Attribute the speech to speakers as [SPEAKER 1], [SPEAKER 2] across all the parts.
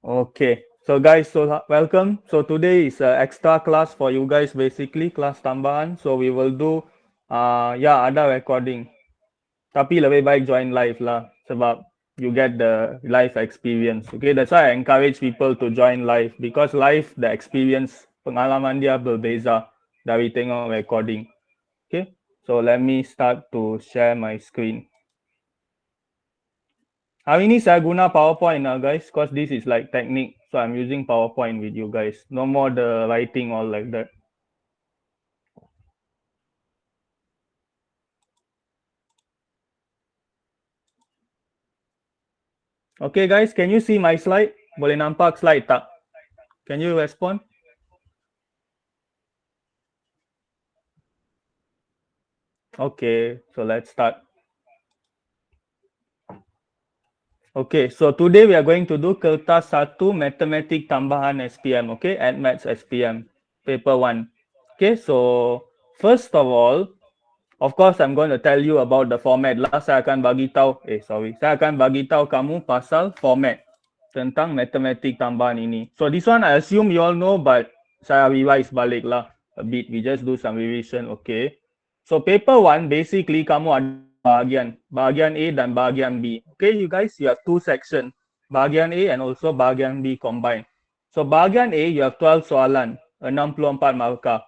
[SPEAKER 1] Okay, so guys, welcome. So today is extra class for you guys, basically class tambahan. So we will do, ada recording. Tapi lebih baik join live lah, sebab you get the live experience. Okay, that's why I encourage people to join live because live the experience pengalaman dia berbeza dari tengok recording. Okay, so let me start to share my screen. Hari ini saya guna PowerPoint guys, cause this is like Teknik, so I'm using PowerPoint with you guys. No more the writing all like that. Okay guys, can you see my slide? Boleh nampak slide tak? Can you respond? Okay, so let's start. Okay, so today we are going to do Kertas 1 Matematik Tambahan SPM, okay, at Maths SPM, paper 1. Okay, so first of all, of course, I'm going to tell you about the format lah. Saya akan bagi tahu, saya akan bagi tahu kamu pasal format tentang matematik tambahan ini. So this one I assume you all know, but saya revise balik lah a bit. We just do some revision, okay. So paper 1, basically kamu ada bahagian A dan bahagian B. Okay, you guys, you have two sections, bahagian A and also bahagian B combined. So bahagian A, you have 12 soalan, 64 markah.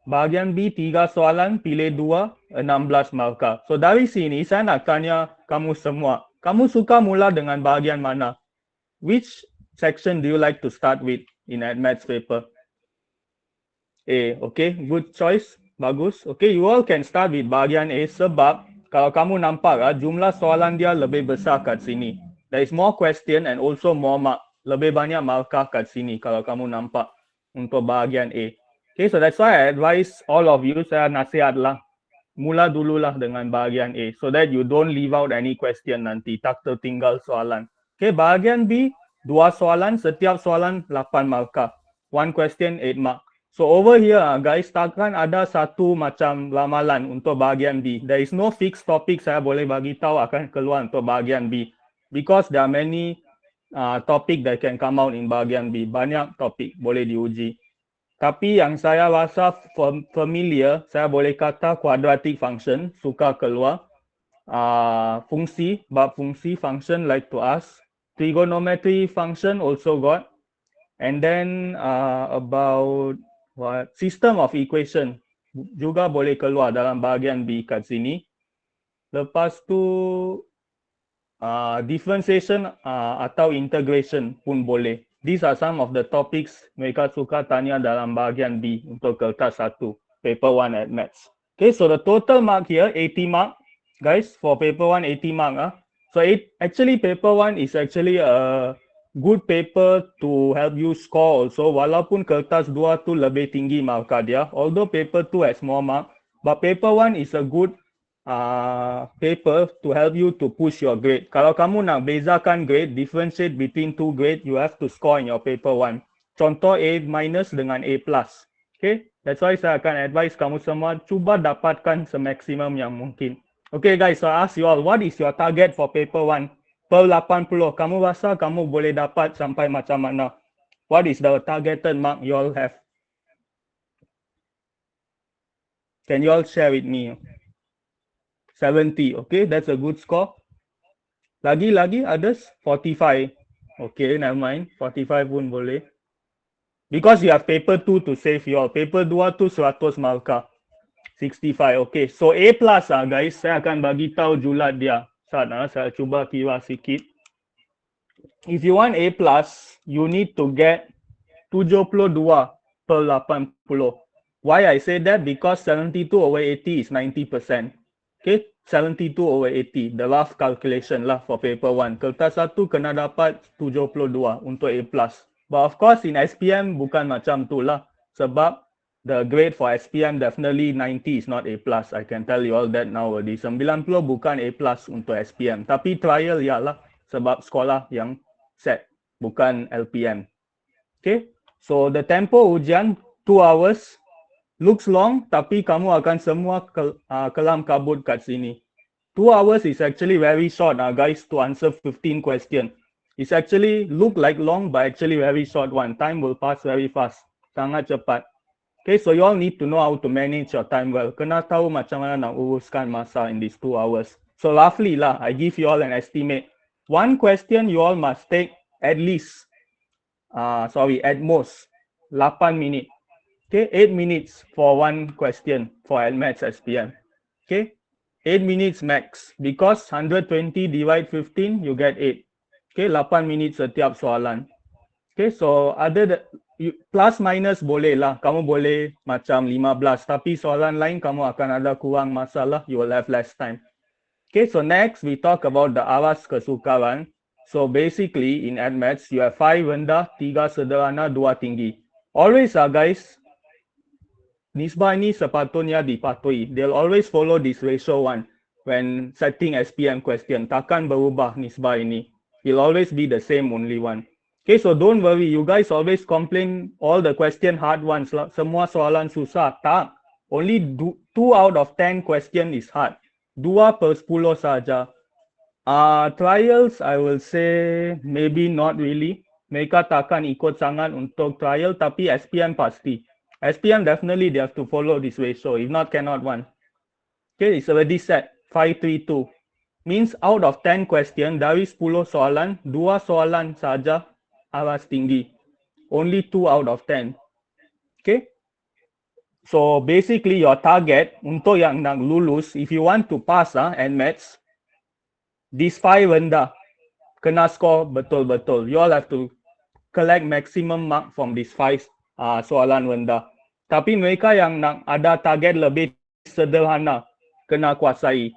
[SPEAKER 1] Bahagian B, 3 soalan, pilih 2, 16 markah. So dari sini, saya nak tanya kamu semua. Kamu suka mula dengan bahagian mana? Which section do you like to start with in that maths paper? A, okay, good choice, bagus. Okay, you all can start with bahagian A sebab kalau kamu nampak jumlah soalan dia lebih besar kat sini. There is more question and also more mark. Lebih banyak markah kat sini kalau kamu nampak untuk bahagian A. Okay, so that's why I advise all of you, saya nasihat lah, mula dululah dengan bahagian A so that you don't leave out any question nanti, tak tertinggal soalan. Okay, bahagian B, 2 soalan, setiap soalan 8 markah. One question, 8 mark. So over here guys, takkan ada satu macam ramalan untuk bahagian B. There is no fixed topic saya boleh bagi tahu akan keluar untuk bahagian B. Because there are many topic that can come out in bahagian B. Banyak topik boleh diuji. Tapi yang saya rasa familiar, saya boleh kata quadratic function, suka keluar. Fungsi, bab fungsi, function like to ask. Trigonometry function also got. And then about system of equation juga boleh keluar dalam bahagian B kat sini. Lepas tu differentiation atau integration pun boleh. These are some of the topics mereka suka tanya dalam bahagian B untuk kertas 1, paper 1 at maths. Okay, so the total mark here 80 mark, guys, for paper 1 80 mark. So actually paper 1 is actually a good paper to help you score also, walaupun kertas 2 tu lebih tinggi markah dia, although paper 2 has more mark, but paper 1 is a good paper to help you to push your grade. Kalau kamu nak bezakan grade, differentiate between two grade, you have to score in your paper 1. Contoh A minus dengan A plus. Okay, that's why saya akan advise kamu semua cuba dapatkan semaksimum yang mungkin. Okay guys, so I ask you all, what is your target for paper 1? Per 80, kamu rasa kamu boleh dapat sampai macam mana? What is the targeted mark you all have? Can you all share with me? 70, okay, that's a good score. Lagi others 45. Okay, never mind. 45 pun boleh. Because you have paper 2 to save your paper 2 tu 100 markah. 65. Okay, so A plus guys, saya akan bagi tahu julat dia. Saya cuba kira sikit. If you want A plus, you need to get 72 per 80. Why I say that? Because 72 over 80 is 90%. Okay, 72 over 80, the rough calculation lah for paper 1. Kertas 1 kena dapat 72 untuk A+. But of course in SPM bukan macam tu lah. Sebab the grade for SPM definitely 90 is not A+. I can tell you all that now already. 90 bukan A+ untuk SPM. Tapi trial ya lah. Sebab sekolah yang set, bukan LPM. Okay, so the tempo ujian 2 hours. Looks long, tapi kamu akan semua kelam kabut kat sini. 2 hours is actually very short guys to answer 15 question. It's actually look like long, but actually very short one. Time will pass very fast. Sangat cepat. Okay, so you all need to know how to manage your time well. Kena tahu macam mana nak uruskan masa in these 2 hours. So roughly lah, I give you all an estimate. One question you all must take at least, at most 8 minutes. Okay, 8 minutes for one question for Maths SPM. Okay, 8 minutes max because 120 divide 15 you get 8. Okay, 8 minit setiap soalan. Okay, so plus minus boleh lah. Kamu boleh macam 15, tapi soalan lain kamu akan ada kurang masalah. You will have less time. Okay, so next we talk about the awas kesukaran. So basically in Maths you have 5 rendah, 3 sederhana, 2 tinggi. Always guys, nisbah ini sepatutnya dipatuhi. They'll always follow this ratio 1 when setting SPM question. Takkan berubah nisbah ini. It'll always be the same only one. Okay, so don't worry. You guys always complain all the question hard ones. Semua soalan susah. Tak. Only 2 out of 10 question is hard. 2/10 saja. Trials, I will say maybe not really. Mereka takkan ikut sangat untuk trial, tapi SPM pasti. SPM definitely they have to follow this ratio. If not, cannot one. Okay, it's already set. 5-3-2. Means out of 10 question, dari 10 soalan, 2 soalan saja awas tinggi. Only 2 out of 10. Okay. So basically your target untuk yang nak lulus, if you want to pass Maths, these 5 rendah, kena score betul-betul. You all have to collect maximum mark from these 5 soalan rendah. Tapi mereka yang nak ada target lebih sederhana, kena kuasai.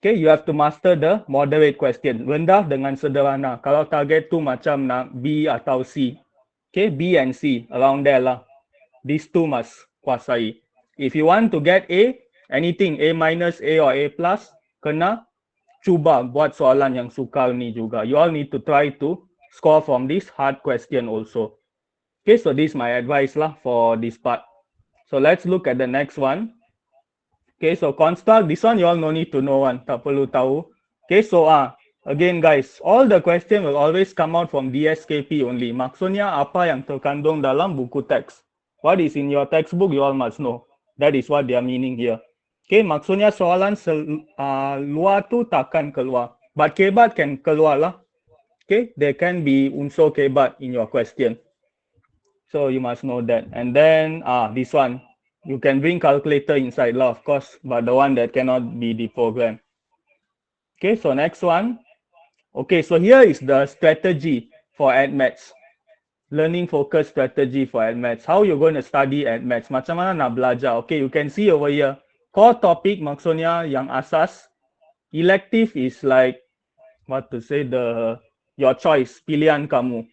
[SPEAKER 1] Okay, you have to master the moderate question. Rendah dengan sederhana. Kalau target tu macam nak B atau C. Okay, B and C, around there lah. These two must kuasai. If you want to get A, anything A minus, A or A plus, kena cuba buat soalan yang sukar ni juga. You all need to try to score from this hard question also. Okay, so this is my advice lah for this part. So let's look at the next one. Okay, so construct, this one you all no need to know one, tak perlu tahu. Okay, so again guys, all the question will always come out from DSKP only. Maksudnya apa yang terkandung dalam buku teks. What is in your textbook you all must know. That is what they are meaning here. Okay, maksudnya soalan luar tu takkan keluar. But kebat can keluar lah. Okay, there can be unsur kebat in your question. So you must know that. And then this one, you can bring calculator inside lah, of course, but the one that cannot be deprogrammed. Okay, so next one. Okay, so here is the strategy for Maths. Learning focus strategy for Maths. How you're going to study Maths. Macam mana nak belajar. Okay, you can see over here. Core topic maksudnya yang asas. Elective is like, what to say, your choice, pilihan kamu.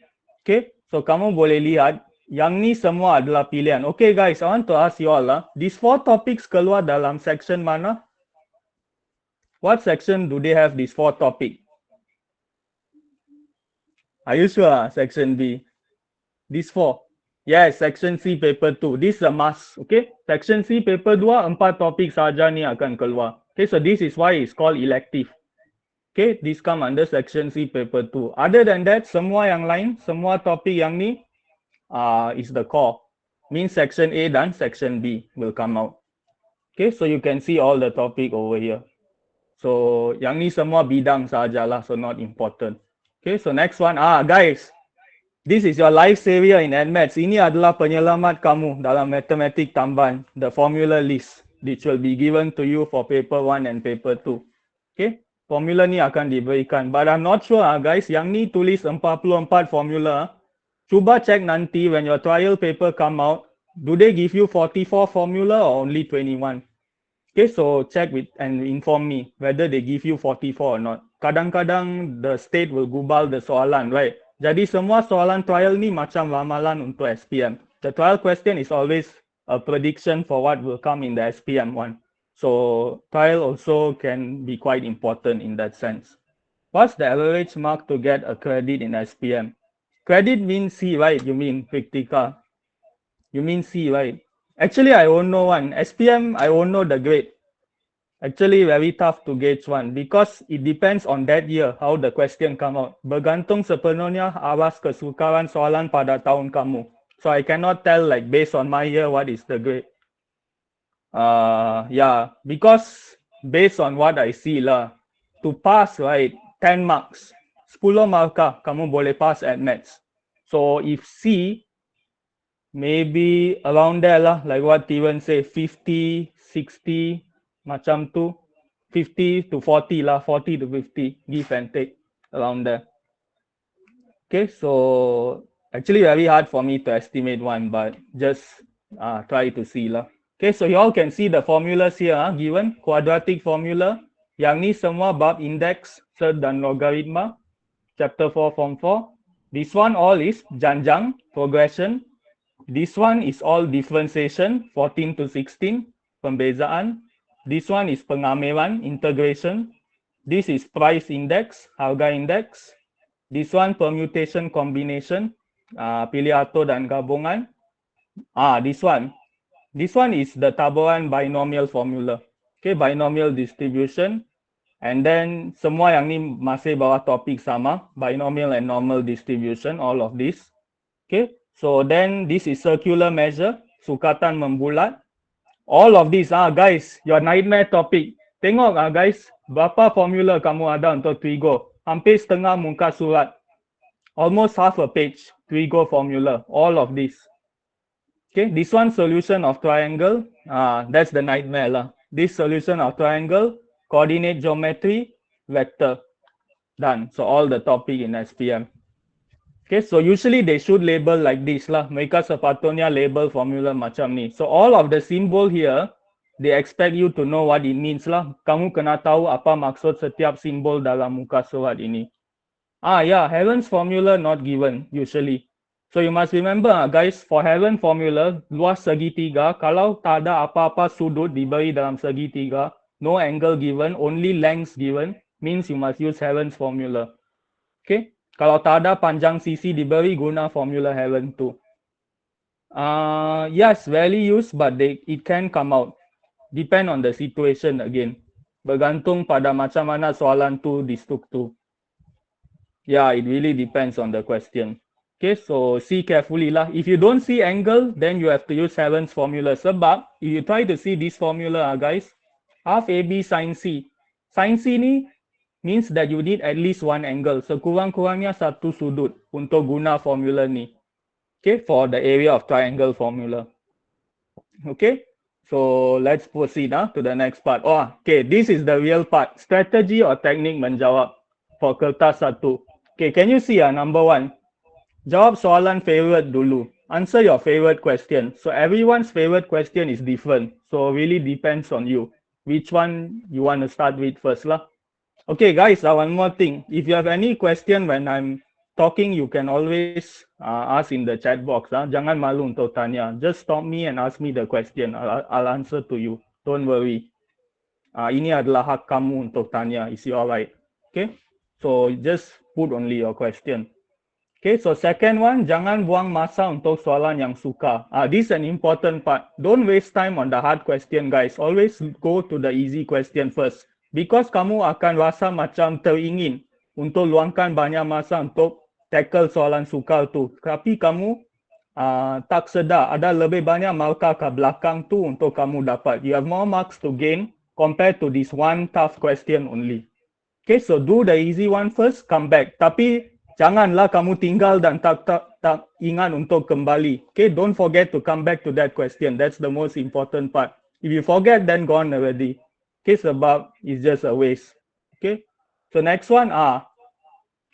[SPEAKER 1] Okay, so kamu boleh lihat, yang ni semua adalah pilihan. Okay guys, I want to ask you all these 4 topics keluar dalam section mana? What section do they have these 4 topic? Are you sure? Section B. These 4. Yes, section C paper 2. This is a must. Okay. Section C paper 2, 4 topik saja ni akan keluar. Okay, so this is why it's called elective. Okay, this come under section C paper 2. Other than that, semua yang lain, semua topik yang ni is the core. Means section A dan section B will come out. Okay, so you can see all the topic over here. So yang ni semua bidang sajalah, so not important. Okay, so next one. Guys, this is your life savior in Maths. Ini adalah penyelamat kamu dalam matematik tambahan. The formula list, which will be given to you for paper 1 and paper 2. Okay, formula ni akan diberikan. But I'm not sure guys, yang ni tulis 44 formula. Cuba check nanti when your trial paper come out, do they give you 44 formula or only 21? Okay, so check with and inform me whether they give you 44 or not. Kadang-kadang the state will gubal the soalan, right? Jadi semua soalan trial ni macam ramalan untuk SPM. The trial question is always a prediction for what will come in the SPM one. So trial also can be quite important in that sense. What's the average mark to get a credit in SPM? Credit means C, right? You mean Practica. You mean C, right? Actually, I won't know one. SPM, I won't know the grade. Actually, very tough to gauge one because it depends on that year how the question come out. Bergantung sepenuhnya awas kesukaran soalan pada tahun kamu. So I cannot tell like based on my year what is the grade. Yeah, because based on what I see lah, to pass right 10 marks, 10 markah kamu boleh pass at maths. So if C, maybe around there lah, like what Steven say, 50, 60, macam tu, 50 to 40 lah, 40 to 50, give and take, around there. Okay, so actually very hard for me to estimate one, but just try to see lah. Okay, so you all can see the formulas here, given quadratic formula. Yang ni semua bab index, surd dan logaritma, chapter 4, form 4. This one all is janjang, progression. This one is all differentiation, 14 to 16, pembezaan. This one is pengamilan, integration. This is price index, harga index. This one permutation combination, pilih atur dan gabungan. This one is the taburan binomial formula. Okay, binomial distribution. And then semua yang ni masih bawah topik sama, binomial and normal distribution, all of this. Okay, so then this is circular measure, sukatan membulat. All of this, guys, your nightmare topic. Tengok guys, berapa formula kamu ada untuk trigo? Hampir setengah muka surat. Almost half a page, trigo formula, all of this. Okay, this one solution of triangle, that's the nightmare lah. This solution of triangle, coordinate geometry, vector, done. So all the topic in SPM. Okay, so usually they should label like this lah. Mereka sepatutnya label formula macam ni. So all of the symbol here, they expect you to know what it means lah. Kamu kena tahu apa maksud setiap simbol dalam muka surat ini. Yeah, Heaven's formula not given usually. So you must remember guys, for Heaven formula, luas segitiga, kalau tak ada apa-apa sudut diberi dalam segitiga, no angle given, only length given, means you must use Heaven's formula. Okay, kalau tak ada panjang sisi diberi, guna formula Heaven tu. Yes, rarely used, but it can come out. Depend on the situation again. Bergantung pada macam mana soalan tu distruktur. Yeah, it really depends on the question. Okay, so see carefully lah. If you don't see angle, then you have to use Heaven's formula. Sebab, if you try to see this formula, guys, half AB sin C. Sin C ni means that you need at least one angle. Sekurang-kurangnya satu sudut untuk guna formula ni. Okay, for the area of triangle formula. Okay, so let's proceed to the next part. Okay, this is the real part. Strategy or technique menjawab for kertas 1. Okay, can you see number 1? Jawab soalan favorite dulu. Answer your favorite question. So everyone's favorite question is different. So really depends on you. Which one you want to start with first lah. Okay guys, one more thing. If you have any question when I'm talking, you can always ask in the chat box. Jangan malu untuk tanya. Just stop me and ask me the question. I'll answer to you. Don't worry. Ini adalah hak kamu untuk tanya. Is it alright? Okay. So just put only your question. Okay, so second one, jangan buang masa untuk soalan yang sukar. This is an important part. Don't waste time on the hard question, guys. Always go to the easy question first. Because kamu akan rasa macam teringin untuk luangkan banyak masa untuk tackle soalan sukar tu. Tapi kamu tak sedar, ada lebih banyak markah ke belakang tu untuk kamu dapat. You have more marks to gain compared to this one tough question only. Okay, so do the easy one first, come back. Tapi janganlah kamu tinggal dan tak ingat untuk kembali. Okay, don't forget to come back to that question. That's the most important part. If you forget, then gone already. Okay, sebab it's just a waste. Okay, so next one,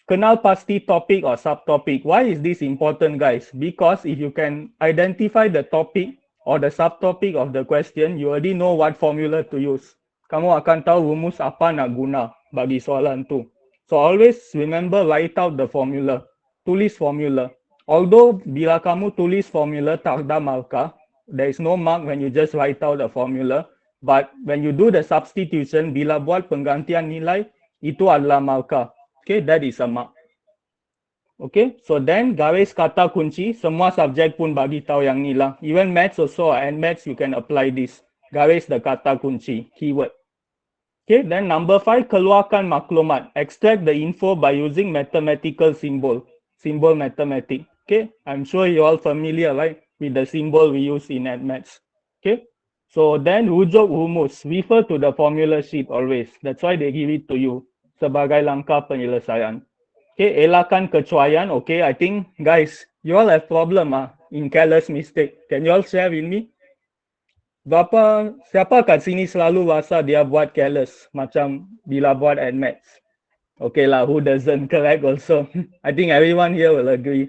[SPEAKER 1] kenal pasti topic or subtopic. Why is this important, guys? Because if you can identify the topic or the subtopic of the question, you already know what formula to use. Kamu akan tahu rumus apa nak guna bagi soalan tu. So always remember, write out the formula. Tulis formula. Although bila kamu tulis formula tak ada markah, there is no mark when you just write out the formula. But when you do the substitution, bila buat penggantian nilai, itu adalah markah. Okay, that is a mark. Okay, so then garis kata kunci, semua subjek pun bagi tahu yang ni lah. Even maths also, and maths you can apply this. Garis the kata kunci, keyword. Okay, then number 5, keluarkan maklumat. Extract the info by using mathematical symbol mathematic. Okay, I'm sure you all familiar, right, with the symbol we use in maths. Okay, so then rujuk rumus, refer to the formula sheet always. That's why they give it to you sebagai langkah penyelesaian. Okay, elakkan kecuaian. Okay, I think guys, you all have problem in careless mistake. Can you all share with me? Siapa kat sini selalu rasa dia buat careless macam bila buat maths? Okay lah, who doesn't, correct also. I think everyone here will agree.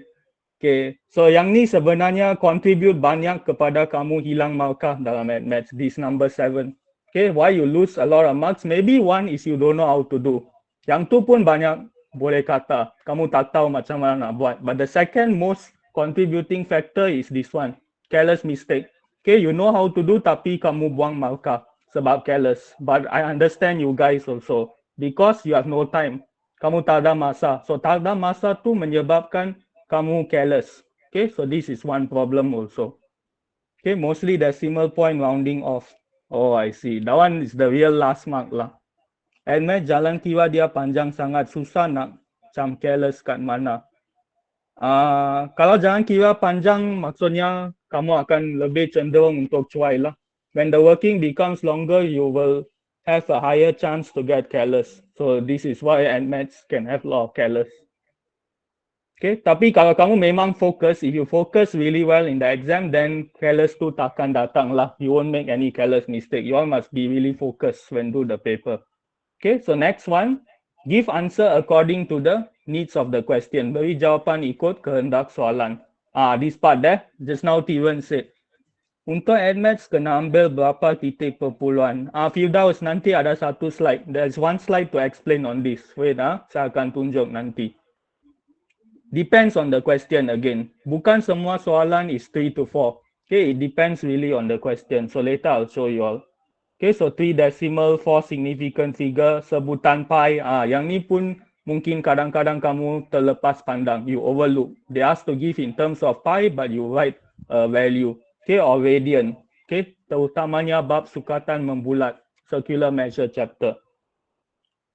[SPEAKER 1] Okay, so yang ni sebenarnya contribute banyak kepada kamu hilang markah dalam maths, this number 7. Okay, why you lose a lot of marks? Maybe one is you don't know how to do. Yang tu pun banyak boleh kata, kamu tak tahu macam mana nak buat. But the second most contributing factor is this one, careless mistake. Okay, you know how to do tapi kamu buang markah sebab careless. But I understand you guys also, because you have no time. Kamu tak ada masa. So tak ada masa tu menyebabkan kamu careless. Okay, so this is one problem also. Okay, mostly decimal point rounding off. Oh, I see. That one is the real last mark lah. Admit jalan kira dia panjang sangat, susah nak macam careless kat mana. Kalau jalan kira panjang, maksudnya kamu akan lebih cenderung untuk cuai lah. When the working becomes longer, you will have a higher chance to get careless. So this is why admits can have a lot of careless. Okay, tapi kalau kamu memang fokus, if you focus really well in the exam, then careless tu takkan datang lah. You won't make any careless mistake. You all must be really focused when do the paper. Okay, so next one, give answer according to the needs of the question. Beri jawapan ikut kehendak soalan. This part there, just now Tiwan said. Untuk admits kena ambil berapa titik perpuluhan. Firdaus, nanti ada satu slide. There's one slide to explain on this. Wait, saya akan tunjuk nanti. Depends on the question again. Bukan semua soalan is 3 to 4. Okay, it depends really on the question. So later I'll show you all. Okay, so 3 decimal, 4 significant figure, sebutan pi. Yang ni pun mungkin kadang-kadang kamu terlepas pandang. You overlook. They ask to give in terms of pi, but you write a value. Okay, or radian. Okay, terutamanya bab sukatan membulat, circular measure chapter.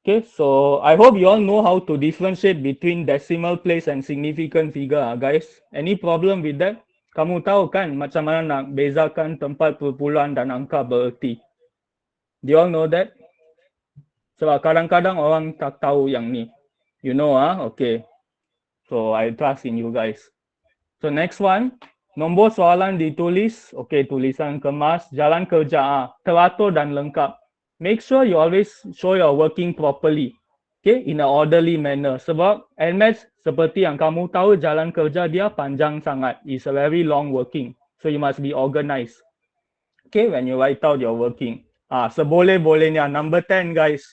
[SPEAKER 1] Okay, so I hope you all know how to differentiate between decimal place and significant figure, guys. Any problem with that? Kamu tahu kan macam mana nak bezakan tempat perpuluhan dan angka bererti? Do you all know that? Sebab kadang-kadang orang tak tahu yang ni. You know, okay. So I trust in you guys. So next one, nombor soalan ditulis, okay, tulisan kemas, jalan kerja, teratur dan lengkap. Make sure you always show your working properly, okay, in an orderly manner. Sebab NMATS seperti yang kamu tahu, jalan kerja dia panjang sangat. It's a very long working. So you must be organized. Okay, when you write out your working. Seboleh-bolehnya, number 10 guys,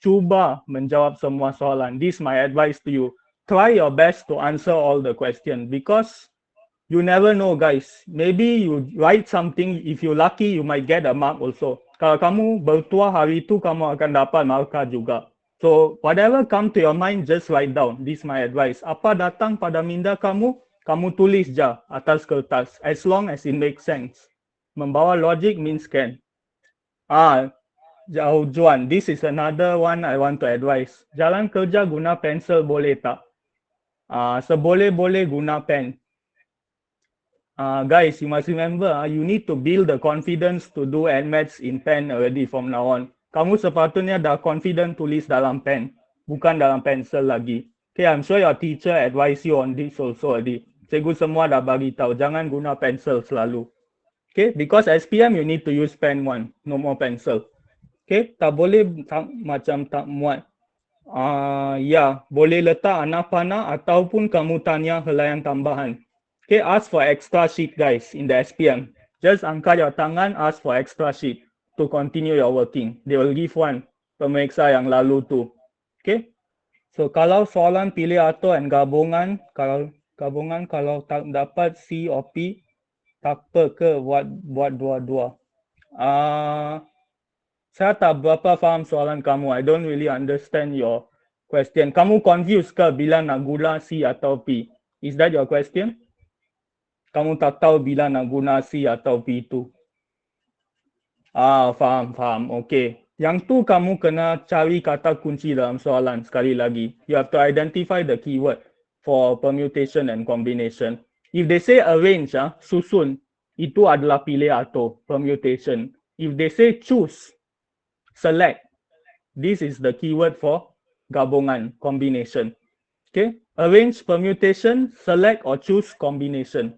[SPEAKER 1] cuba menjawab semua soalan. This is my advice to you. Try your best to answer all the questions because you never know guys. Maybe you write something, if you lucky, you might get a mark also. Kalau kamu bertuah hari itu, kamu akan dapat markah juga. So, whatever come to your mind, just write down. This is my advice. Apa datang pada minda kamu, kamu tulis je atas kertas. As long as it makes sense. Membawa logic means can. Jauh Juan. This is another one I want to advise. Jalan kerja guna pensel boleh tak? Seboleh-boleh guna pen. Guys, you must remember, you need to build the confidence to do NMATS in pen already from now on. Kamu sepatutnya dah confident tulis dalam pen, bukan dalam pensel lagi. Okay, I'm sure your teacher advise you on this also already. Cikgu semua dah bagi tahu, jangan guna pensel selalu. Okay, because SPM you need to use pen one, no more pencil. Okay, tak boleh macam tak muat. Boleh letak anak panah ataupun kamu tanya helaian tambahan. Okay, ask for extra sheet guys in the SPM. Just angkat your tangan, ask for extra sheet to continue your working. They will give one pemeriksa yang lalu tu. Okay. So kalau soalan pilih atau and gabungan, kalau tak dapat C or P, tak apa ke buat dua-dua. Saya tak berapa faham soalan kamu. I don't really understand your question. Kamu confused ke bila nak guna C atau P? Is that your question? Kamu tak tahu bila nak guna C atau P itu. Faham. Okay. Yang tu kamu kena cari kata kunci dalam soalan sekali lagi. You have to identify the keyword for permutation and combination. If they say arrange, susun, itu adalah pilih atau permutation. If they say choose, select, this is the keyword for gabungan, combination. Okay, arrange, permutation, select or choose combination.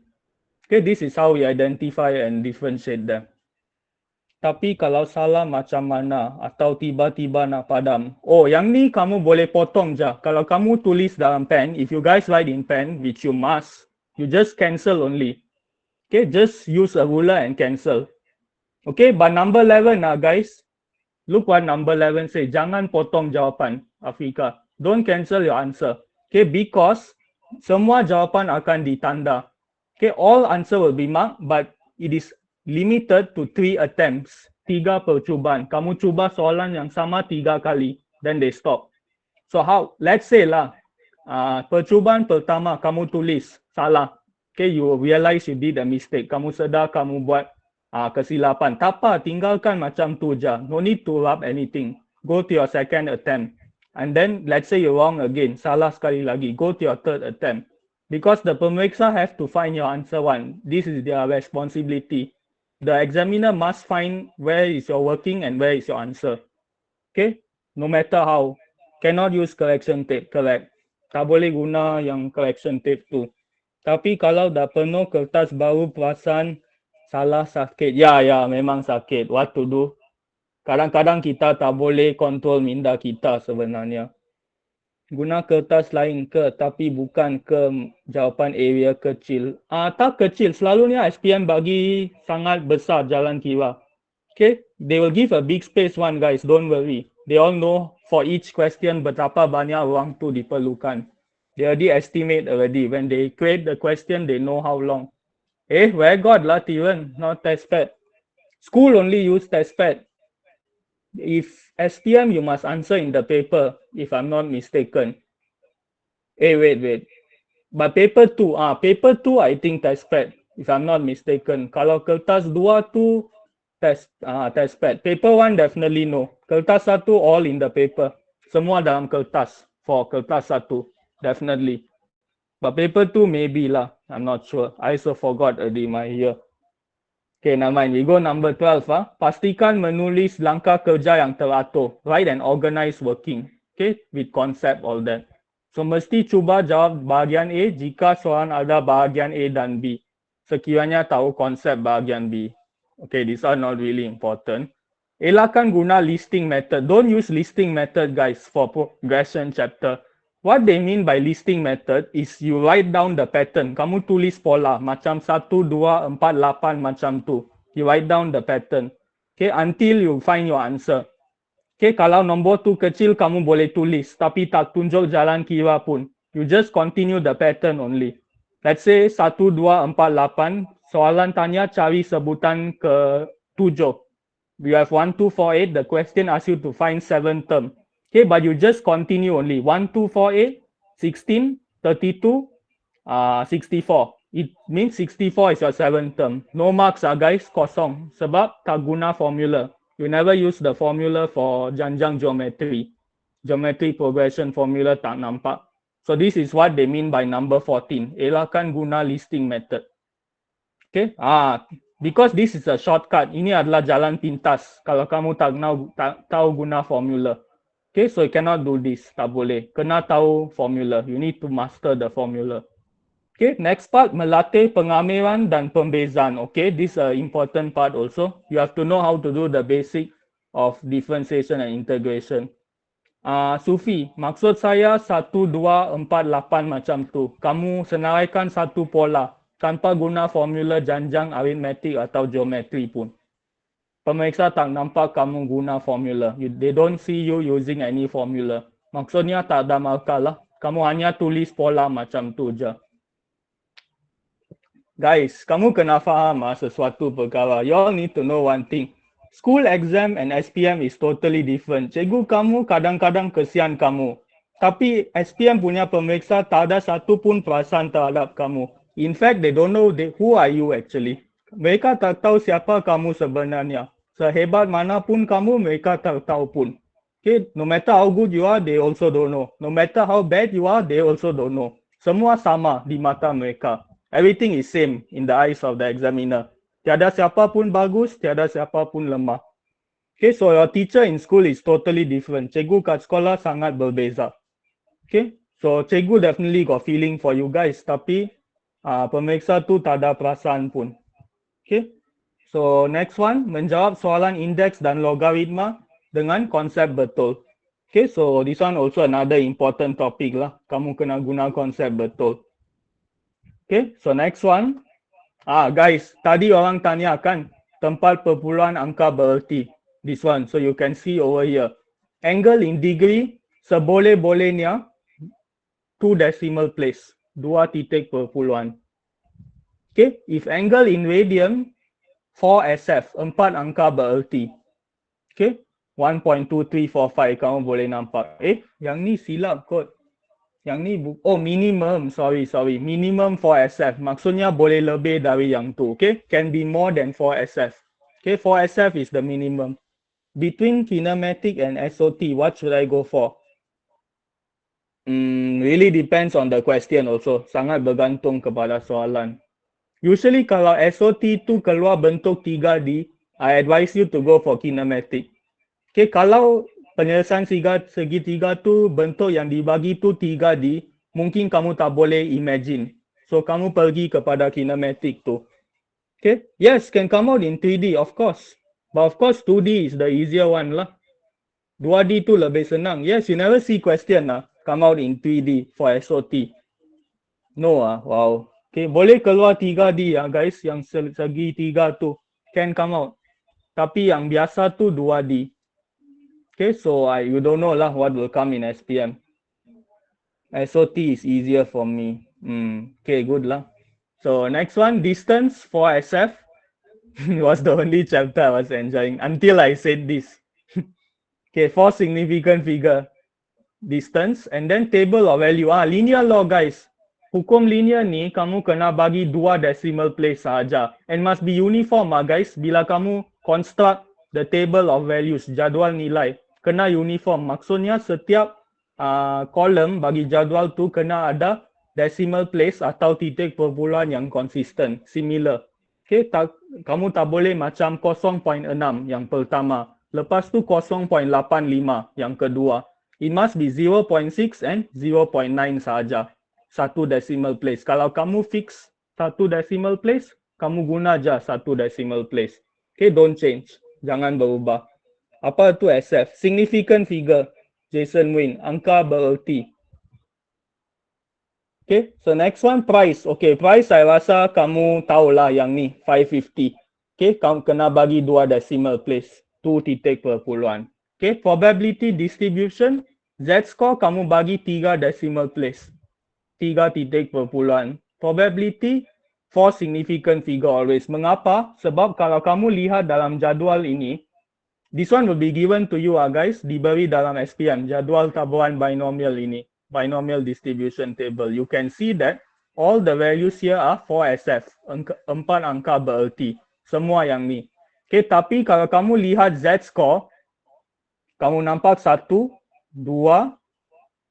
[SPEAKER 1] Okay, this is how we identify and differentiate them. Tapi kalau salah macam mana atau tiba-tiba nak padam. Oh, yang ni kamu boleh potong je. Kalau kamu tulis dalam pen, if you guys write in pen, which you must, you just cancel only. Okay, just use a ruler and cancel. Okay, but number 11 guys, look what number 11 say. Jangan potong jawapan, Afrika. Don't cancel your answer. Okay, because semua jawapan akan ditanda. Okay, all answer will be marked, but it is limited to 3 attempts. 3 percubaan. Kamu cuba soalan yang sama 3 kali, then they stop. So how? Let's say lah, percubaan pertama kamu tulis salah. Okay, you realize you did a mistake. Kamu sedar kamu buat kesilapan. Tak apa, tinggalkan macam tu je. No need to rub anything. Go to your second attempt. And then let's say you're wrong again. Salah sekali lagi. Go to your third attempt. Because the pemeriksa have to find your answer one. This is their responsibility. The examiner must find where is your working and where is your answer. Okay? No matter how. Cannot use correction tape, correct. Tak boleh guna yang correction tape tu. Tapi kalau dah penuh kertas baru perasan salah sakit. Ya, memang sakit. What to do? Kadang-kadang kita tak boleh kontrol minda kita sebenarnya. Guna kertas lain ke, tapi bukan ke jawapan area kecil. Tak kecil. Selalunya SPM bagi sangat besar jalan kira. Okay, they will give a big space one, guys. Don't worry. They all know for each question betapa banyak ruang tu diperlukan. They already estimate already. When they create the question, they know how long. Where got lah, Tiran? Not test pad. School only use test pad. If SPM, you must answer in the paper, if I'm not mistaken. Wait. But paper 2, I think test pad, if I'm not mistaken. Kalau kertas 2 tu, test pad. Paper 1 definitely no. Kertas 1 all in the paper. Semua dalam kertas for kertas 1, definitely. But paper 2 maybe lah. I'm not sure. I also forgot already my year. Okay, never mind. We go number 12. Pastikan menulis langkah kerja yang teratur. Write and organize working. Okay, with concept all that. So, mesti cuba jawab bahagian A jika soalan ada bahagian A dan B. Sekiranya tahu konsep bahagian B. Okay, these are not really important. Elakkan guna listing method. Don't use listing method, guys, for progression chapter. What they mean by listing method is you write down the pattern. Kamu tulis pola macam 1, 2, 4, 8 macam tu. You write down the pattern. Okay, until you find your answer. Okay, kalau nombor tu kecil kamu boleh tulis tapi tak tunjuk jalan kira pun. You just continue the pattern only. Let's say 1, 2, 4, 8. Soalan tanya cari sebutan ke-7. You have 1, 2, 4, 8. The question asks you to find 7 term. Okay, but you just continue only. 1, 2, 4, 8, 16, 32, 64. It means 64 is your 7th term. No marks guys, kosong. Sebab tak guna formula. You never use the formula for janjang geometry. Geometry progression formula tak nampak. So this is what they mean by number 14. Elakkan guna listing method. Okay, because this is a shortcut. Ini adalah jalan pintas. Kalau kamu tak tahu guna formula. Okay, so you cannot do this. Tak boleh. Kena tahu formula. You need to master the formula. Okay, next part, melatih pengamilan dan pembezaan. Okay, this is an important part also. You have to know how to do the basic of differentiation and integration. Sufi, maksud saya 1, 2, 4, 8 macam tu. Kamu senaraikan satu pola tanpa guna formula janjang aritmetik atau geometri pun. Pemeriksa tak nampak kamu guna formula. They don't see you using any formula. Maksudnya tak ada markah lah. Kamu hanya tulis pola macam tu je. Guys, kamu kena faham sesuatu perkara. You all need to know one thing. School exam and SPM is totally different. Cikgu kamu kadang-kadang kesian kamu. Tapi SPM punya pemeriksa tak ada satu pun perasaan terhadap kamu. In fact, they don't know who are you actually. Mereka tak tahu siapa kamu sebenarnya. Sehebat manapun kamu, mereka tak tahu pun. Okay, no matter how good you are, they also don't know. No matter how bad you are, they also don't know. Semua sama di mata mereka. Everything is same in the eyes of the examiner. Tiada siapa pun bagus, tiada siapa pun lemah. Okay, so your teacher in school is totally different. Cikgu kat sekolah sangat berbeza. Okay, so cikgu definitely got feeling for you guys, tapi pemeriksa tu tak ada perasaan pun. Okay, so next one, menjawab soalan indeks dan logaritma dengan konsep betul. Okay, so this one also another important topic lah. Kamu kena guna konsep betul. Okay, so next one. Guys, tadi orang tanya kan, tempat perpuluhan angka bererti. This one, so you can see over here. Angle in degree, seboleh-bolehnya 2 decimal place. 2 titik perpuluhan. Okay, if angle in radian, 4 SF, 4 angka bererti. Okay, 1.2345 kamu boleh nampak. Yang ni silap kot. Yang ni, minimum, sorry. Minimum 4 SF. Maksudnya boleh lebih dari yang tu. Okay, can be more than 4 SF. Okay, 4 SF is the minimum. Between kinematic and SOT, what should I go for? Really depends on the question also. Sangat bergantung kepada soalan. Usually kalau SOT tu keluar bentuk 3D, I advise you to go for kinematic. Okay, kalau penyelesaian segitiga tu bentuk yang dibagi tu 3D, mungkin kamu tak boleh imagine. So kamu pergi kepada kinematic tu. Okay, yes, can come out in 3D, of course. But of course 2D is the easier one lah. 2D tu lebih senang. Yes, you never see question lah. Come out in 3D for SOT. No wow. Okay, boleh keluar 3D guys, yang segitiga tu. Can come out. Tapi yang biasa tu 2D. Okay, so you don't know lah what will come in SPM. SOT is easier for me. Okay, good lah. So next one, distance for SF was the only chapter I was enjoying until I said this. Okay, for significant figure, distance, and then table of value. Linear law guys. Hukum linear ni kamu kena bagi 2 decimal place saja. And must be uniform guys. Bila kamu construct the table of values, jadual nilai, kena uniform. Maksudnya setiap kolom bagi jadual tu kena ada decimal place atau titik perpuluhan yang konsisten, similar. Okay, kamu tak boleh macam 0.6 yang pertama. Lepas tu 0.85 yang kedua. It must be 0.6 and 0.9 saja. Satu decimal place. Kalau kamu fix satu decimal place, kamu guna aja satu decimal place. Okay, don't change. Jangan berubah. Apa tu SF? Significant figure. Jason Win. Angka bererti. Okay, so next one, price. Okay, price saya rasa kamu tahulah yang ni, 550. Okay, kamu kena bagi 2 decimal place. 2 titik perpuluhan. Okay, probability distribution. Z-score kamu bagi 3 decimal place. 3 titik perpuluhan. Probability for significant figure always. Mengapa? Sebab kalau kamu lihat dalam jadual ini, this one will be given to you guys, diberi dalam SPM, jadual tabuhan binomial ini. Binomial distribution table. You can see that all the values here are 4SF. 4 angka bererti. Semua yang ni. Okay, tapi kalau kamu lihat Z-score, kamu nampak 1, 2,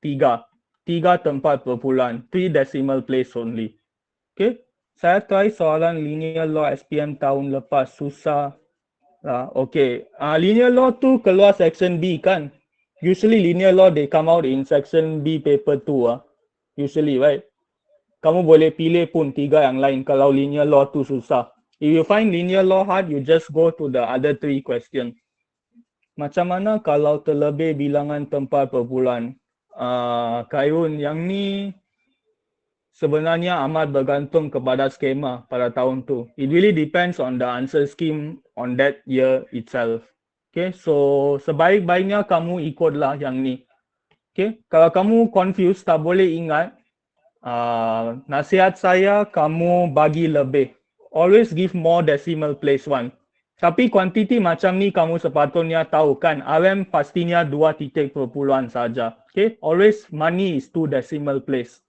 [SPEAKER 1] 3. 3 tempat perpuluhan. 3 decimal place only. Okay, saya try soalan linear law SPM tahun lepas. Susah. Okay, linear law tu keluar section B kan? Usually linear law they come out in section B paper 2 usually, right? Kamu boleh pilih pun 3 yang lain kalau linear law tu susah. If you find linear law hard, you just go to the other 3 question. Macam mana kalau terlebih bilangan tempat perpuluhan? Khairun, yang ni sebenarnya amat bergantung kepada skema pada tahun tu. It really depends on the answer scheme on that year itself. Okay, so sebaik-baiknya kamu ikutlah yang ni. Okay, kalau kamu confused, tak boleh ingat, nasihat saya kamu bagi lebih. Always give more decimal place one. Tapi kuantiti macam ni kamu sepatutnya tahu kan, RM pastinya 2 titik perpuluhan saja. Okay, always money is 2 decimal place.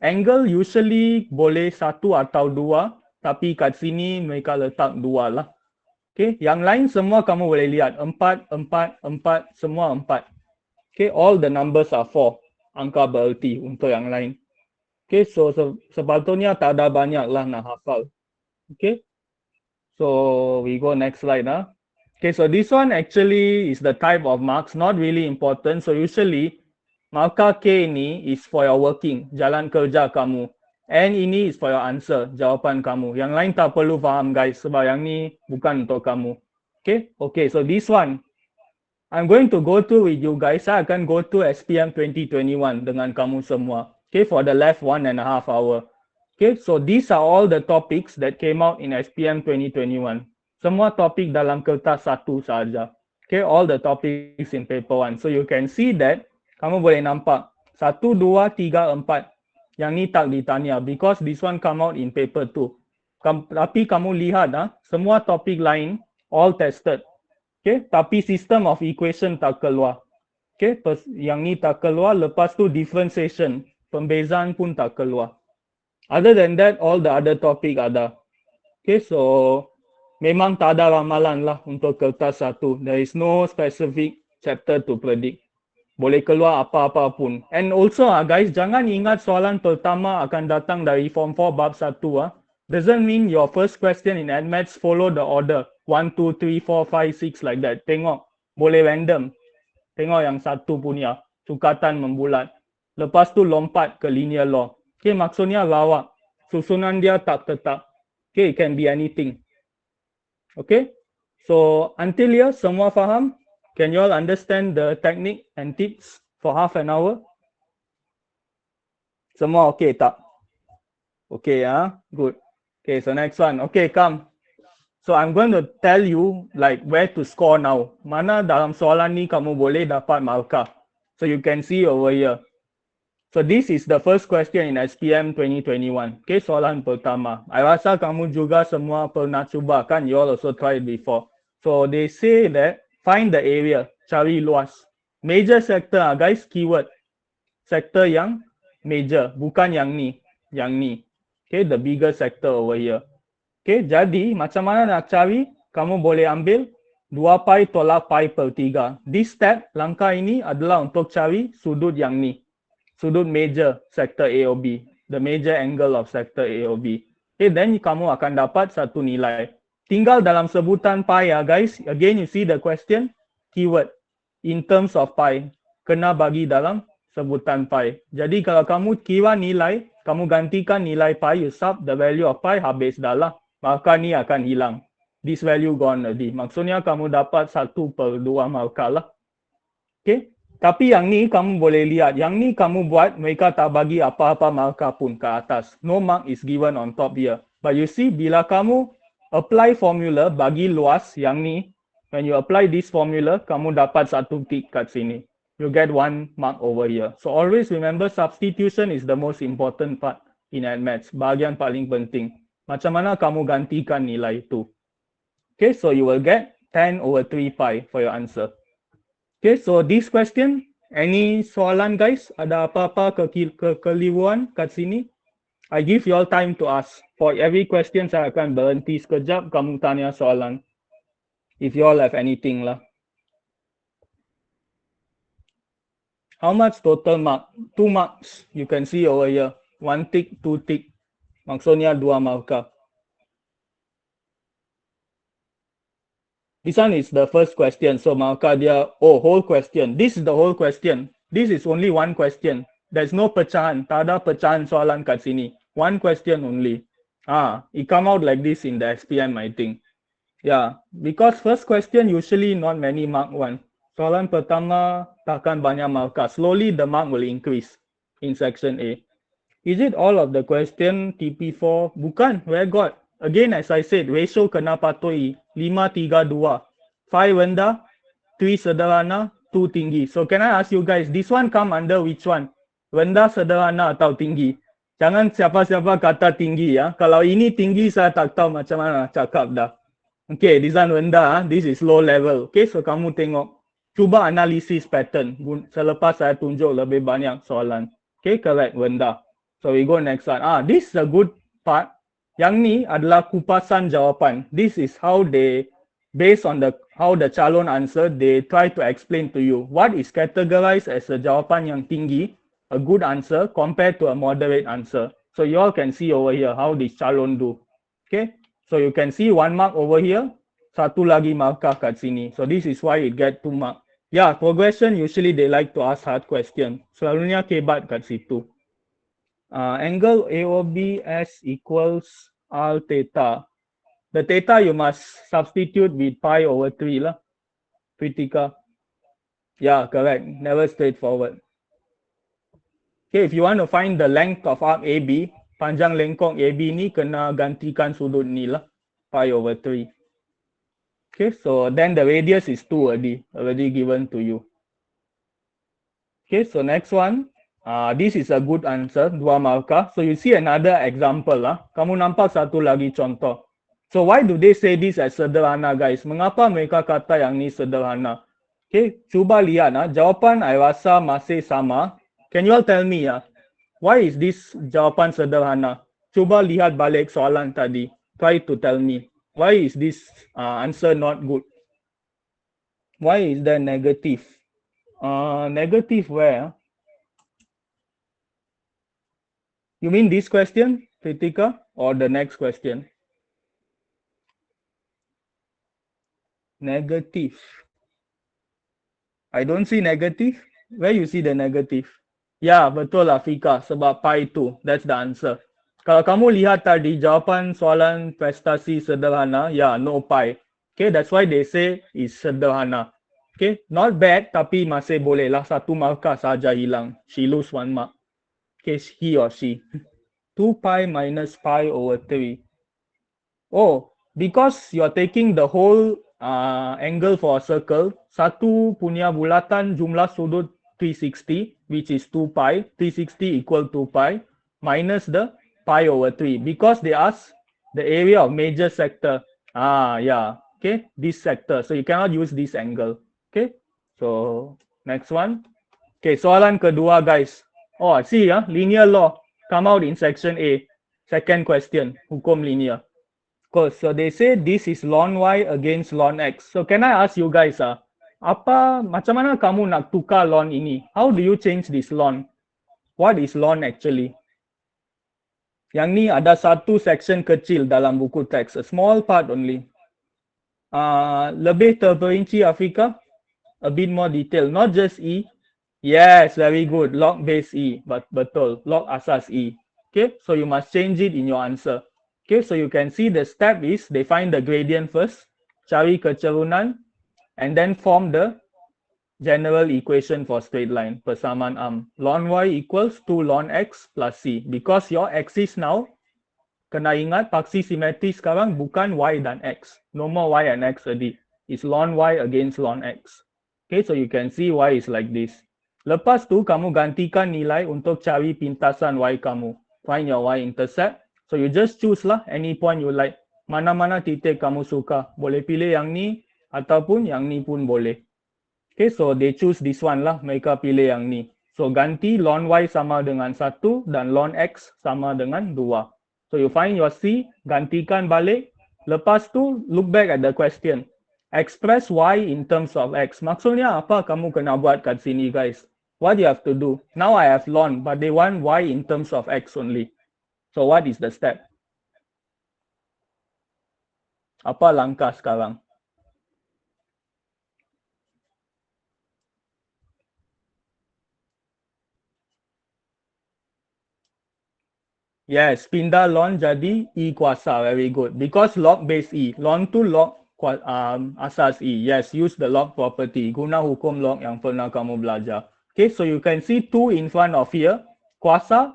[SPEAKER 1] Angle usually boleh 1 atau 2, tapi kat sini mereka letak 2 lah. Okay, yang lain semua kamu boleh lihat. 4, 4, 4, semua 4. Okay, all the numbers are 4. Angka bererti untuk yang lain. Okay, so sepatutnya tak ada banyak lah nak hafal. Okay, so we go next slide. Okay, so this one actually is the type of marks, not really important. So usually, markah K ini is for your working, jalan kerja kamu. N ini is for your answer, jawapan kamu. Yang lain tak perlu faham guys, sebab yang ni bukan untuk kamu. Okay, so this one, I'm going to go through with you guys. Saya akan go to SPM 2021 dengan kamu semua. Okay, for the left 1.5 hour. Okay, so these are all the topics that came out in SPM 2021. Semua topik dalam kertas satu saja. Okay, all the topics in paper 1. So you can see that, kamu boleh nampak. 1, 2, 3, 4. Yang ni tak ditanya because this one come out in paper 2. Tapi kamu lihat, semua topik lain all tested. Okay, tapi system of equation tak keluar. Okay, yang ni tak keluar, lepas tu differentiation, pembezaan pun tak keluar. Other than that, all the other topic ada. Okay, so memang tak ada ramalan lah untuk kertas satu. There is no specific chapter to predict. Boleh keluar apa-apa pun. And also guys, jangan ingat soalan pertama akan datang dari form 4 bab 1. Doesn't mean your first question in AdMaths follow the order. 1, 2, 3, 4, 5, 6 like that. Tengok, boleh random. Tengok yang satu punya, sukatan membulat. Lepas tu lompat ke linear law. Okay, maksudnya lawak. Susunan dia tak tetap. Okay, it can be anything. Okay, so until here, semua faham? Can you all understand the technique and tips for half an hour? Semua okay tak? Okay, good. Okay, so next one. Okay, come. So I'm going to tell you like where to score now. Mana dalam soalan ni kamu boleh dapat markah. So you can see over here. So this is the first question in SPM 2021. Okay, soalan pertama. I rasa kamu juga semua pernah cuba kan? You all also tried before. So they say that find the area, cari luas. Major sector guys, keyword. Sector yang major, bukan yang ni. Yang ni. Okay, the bigger sector over here. Okay, jadi macam mana nak cari? Kamu boleh ambil 2 pi tolak pi per 3. This step, langkah ini adalah untuk cari sudut yang ni. Sudut major sector A or B. The major angle of sector A or B. Okay, then kamu akan dapat satu nilai. Tinggal dalam sebutan pi guys. Again, you see the question. Keyword. In terms of pi. Kena bagi dalam sebutan pi. Jadi kalau kamu kira nilai, kamu gantikan nilai pi, you sub the value of pi, habis dah lah. Maka ni akan hilang. This value gone already. Maksudnya kamu dapat 1/2 markah lah. Okay. Tapi yang ni kamu boleh lihat. Yang ni kamu buat, mereka tak bagi apa-apa markah pun ke atas. No mark is given on top here. But you see, bila kamu apply formula bagi luas yang ni, when you apply this formula, kamu dapat 1 tick kat sini. You get 1 mark over here. So always remember, substitution is the most important part in AdMaths. Bahagian paling penting. Macam mana kamu gantikan nilai itu. Okay, so you will get 10/3 pi for your answer. Okay, so this question, any soalan guys? Ada apa-apa kekeliruan kat sini? I give you all time to ask. For every question, saya akan berhenti sekejap, kamu tanya soalan. If you all have anything lah. How much total mark? 2 marks. You can see over here. 1 tick, 2 tick. Maksudnya 2 markah. This one is the first question. So markah dia, whole question. This is the whole question. This is only one question. There's no pecahan. Tak ada pecahan soalan kat sini. One question only. It come out like this in the SPM, I think. Yeah, because first question usually not many mark one. Soalan pertama takkan banyak markah. Slowly the mark will increase in section A. Is it all of the question TP4? Bukan, where got? Again, as I said, ratio kena patuhi. 5-3-2. 5 rendah, 3 sederhana, 2 tinggi. So can I ask you guys, this one come under which one? Rendah, sederhana atau tinggi? Jangan siapa-siapa kata tinggi ya. Kalau ini tinggi, saya tak tahu macam mana cakap dah. Okay, this one rendah. This is low level. Okay, so kamu tengok. Cuba analisis pattern. Selepas saya tunjuk lebih banyak soalan. Okay, correct, rendah. So we go next one. This is a good part. Yang ni adalah kupasan jawapan. This is how they based on how the calon answer, they try to explain to you what is categorized as a jawapan yang tinggi, a good answer compared to a moderate answer. So you all can see over here how this calon do. Okay, so you can see 1 mark over here, satu lagi markah kat sini. So this is why it get 2 mark. Yeah, progression usually they like to ask hard question. Selalunya kebat kat situ. Angle AOB S equals R theta. The theta you must substitute with pi over 3 lah. Pritika. Yeah, correct. Never straightforward. Okay, if you want to find the length of arc AB, panjang lengkung AB ni kena gantikan sudut ni lah. Pi over 3. Okay, so then the radius is 2 already given to you. Okay, so next one. This is a good answer, 2 markah. So you see another example lah. Kamu nampak satu lagi contoh. So why do they say this as sederhana, guys? Mengapa mereka kata yang ni sederhana? Okay, cuba lihat jawapan I rasa masih sama. Can you all tell me why is this jawapan sederhana? Cuba lihat balik soalan tadi. Try to tell me. Why is this answer not good? Why is there negative? Negative where? You mean this question, Pritika, or the next question? Negative. I don't see negative. Where you see the negative? Ya, betul lah Fika, sebab pi itu. That's the answer. Kalau kamu lihat tadi jawapan soalan prestasi sederhana, ya, no pi. Okay, that's why they say is sederhana. Okay, not bad, tapi masih boleh lah. Satu markah saja hilang. She lose 1 mark. Okay, he or she. 2 pi minus pi over 3. Oh, because you're taking the whole angle for a circle, satu punya bulatan jumlah sudut 360, which is 2 pi, 360 equal to pi, minus the pi over 3, because they ask the area of major sector. Yeah, okay, this sector. So you cannot use this angle. Okay, so next one. Okay, soalan kedua, guys. Oh, see, linear law come out in section A. Second question, hukum linear. Course, so they say this is ln y against ln x. So can I ask you guys, macam mana kamu nak tukar ln ini? How do you change this ln? What is ln actually? Yang ni ada satu section kecil dalam buku teks, a small part only. Lebih terperinci Afrika, a bit more detail, not just E. Yes, very good, log base E, but betul, log asas E. Okay, so you must change it in your answer. Okay, so you can see the step is they find the gradient first, cari kecerunan, and then form the general equation for straight line, persamaan arm. Ln y equals 2 ln x plus c. Because your axis now, kena ingat paksi simetri sekarang bukan y dan x. No more y and x already. It's ln y against ln x. Okay, so you can see y is like this. Lepas tu, kamu gantikan nilai untuk cari pintasan y kamu. Find your y-intercept. So you just choose lah any point you like. Mana-mana titik kamu suka. Boleh pilih yang ni ataupun yang ni pun boleh. Okay, so they choose this one lah. Mereka pilih yang ni. So ganti ln y sama dengan 1 dan ln x sama dengan 2. So you find your C, gantikan balik. Lepas tu look back at the question. Express y in terms of x. Maksudnya apa kamu kena buat kat sini, guys? What you have to do? Now I have ln, but they want y in terms of x only. So what is the step? Apa langkah sekarang? Yes, pindah ln jadi E kuasa. Very good. Because log base E. Ln tu log asas E. Yes, use the log property. Guna hukum log yang pernah kamu belajar. Okay, so you can see 2 in front of here. Kuasa,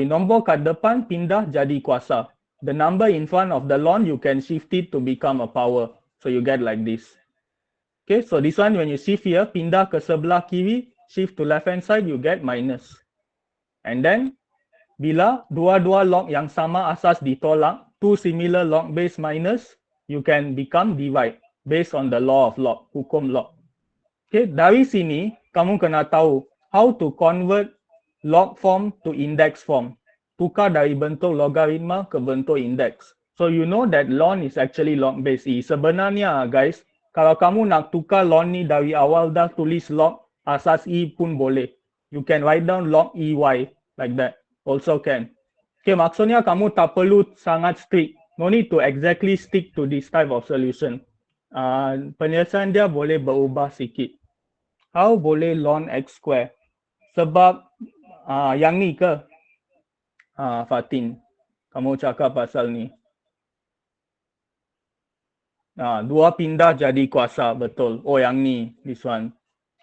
[SPEAKER 1] nombor kat depan pindah jadi kuasa. The number in front of the ln, you can shift it to become a power. So you get like this. Okay, so this one when you shift here, pindah ke sebelah kiri, shift to left hand side, you get minus. And then, bila dua-dua log yang sama asas ditolak, two similar log base minus, you can become divide based on the law of log, hukum log. Okay, dari sini, kamu kena tahu how to convert log form to index form. Tukar dari bentuk logaritma ke bentuk index. So you know that ln is actually log base E. Sebenarnya guys, kalau kamu nak tukar ln ni dari awal dah tulis log asas E pun boleh. You can write down log EY like that. Also can. Okay, maksudnya kamu tak perlu sangat strict. No need to exactly stick to this type of solution. Penyelesaian dia boleh berubah sikit. How boleh ln x square? Sebab yang ni ke? Fatin, kamu cakap pasal ni. Dua pindah jadi kuasa, betul. Oh, yang ni, this one.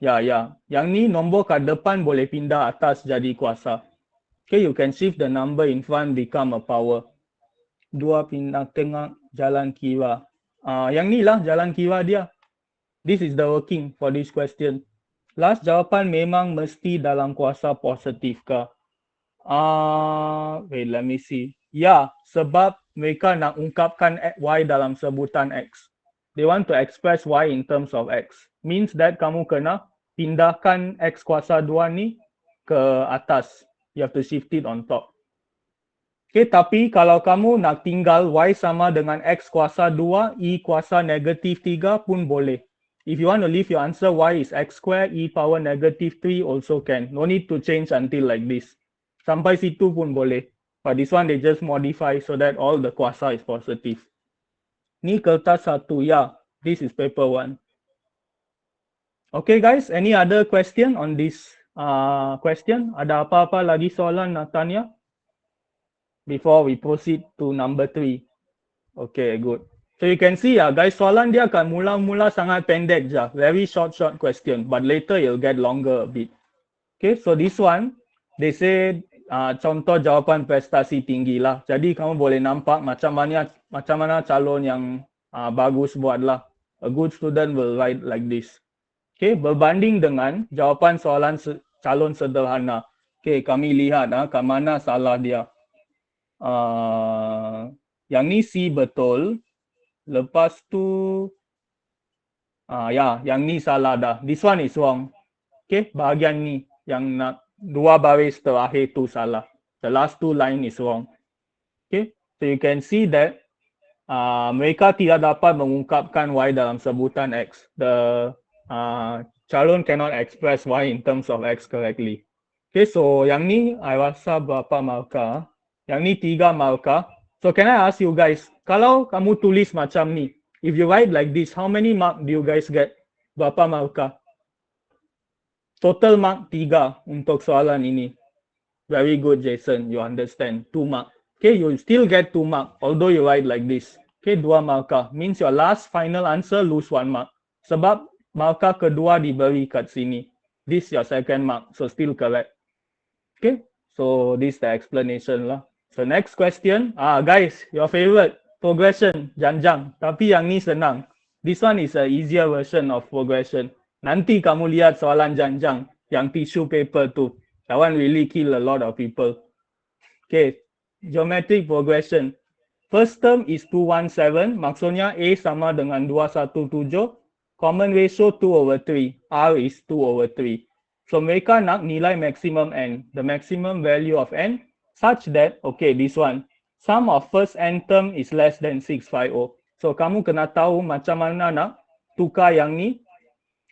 [SPEAKER 1] Ya. Yang ni nombor kat depan boleh pindah atas jadi kuasa. Okay, you can shift the number in front become a power. Dua pindah tengah jalan kira. Yang ni lah jalan kira dia. This is the working for this question. Last jawapan memang mesti dalam kuasa positif ke? Wait, let me see. Ya, sebab mereka nak ungkapkan y dalam sebutan x. They want to express y in terms of x. Means that kamu kena pindahkan x kuasa 2 ni ke atas. You have to shift it on top. Okay, tapi kalau kamu nak tinggal y sama dengan x kuasa 2, e kuasa negatif 3 pun boleh. If you want to leave your answer y is x square, e power negative 3 also can. No need to change until like this. Sampai situ pun boleh. But this one they just modify so that all the kuasa is positive. Ni kertas 1, ya. This is paper 1. Okay guys, any other question on this question? Ada apa-apa lagi soalan nak tanya? Before we proceed to number 3. Okay, good. So you can see guys, soalan dia akan mula-mula sangat pendek je. Very short question. But later you'll get longer a bit. Okay, so this one, they say contoh jawapan prestasi tinggi lah. Jadi kamu boleh nampak macam mana calon yang bagus buat lah. A good student will write like this. Okay, berbanding dengan jawapan soalan calon sederhana. Okay, kami lihat ke mana salah dia. Yang ni C betul. Lepas tu, yang ni salah dah. This one is wrong. Okay, bahagian ni yang nak dua baris terakhir tu salah. The last two line is wrong. Okay, so you can see that mereka tidak dapat mengungkapkan y dalam sebutan x. The calon cannot express y in terms of x correctly. Okay, so yang ni I rasa berapa markah? Yang ni 3 markah. So can I ask you guys, kalau kamu tulis macam ni, if you write like this, how many mark do you guys get? Berapa markah? Total mark 3 untuk soalan ini. Very good, Jason. You understand. 2 mark. Okay, you still get 2 mark, although you write like this. Okay, 2 markah. Means your last final answer lose 1 mark. Sebab markah kedua diberi kat sini. This your second mark, so still correct. Okay, so this the explanation lah. So next question, guys, your favorite progression, janjang. Tapi yang ni senang. This one is a easier version of progression. Nanti kamu lihat soalan janjang yang tissue paper tu. That one really kill a lot of people. Okay, geometric progression. First term is 217, maksudnya A sama dengan 217. Common ratio 2/3, R is 2/3. So mereka nak nilai maximum N, the maximum value of N, such that, okay, this one, sum of first N term is less than 650. So kamu kena tahu macam mana nak tukar yang ni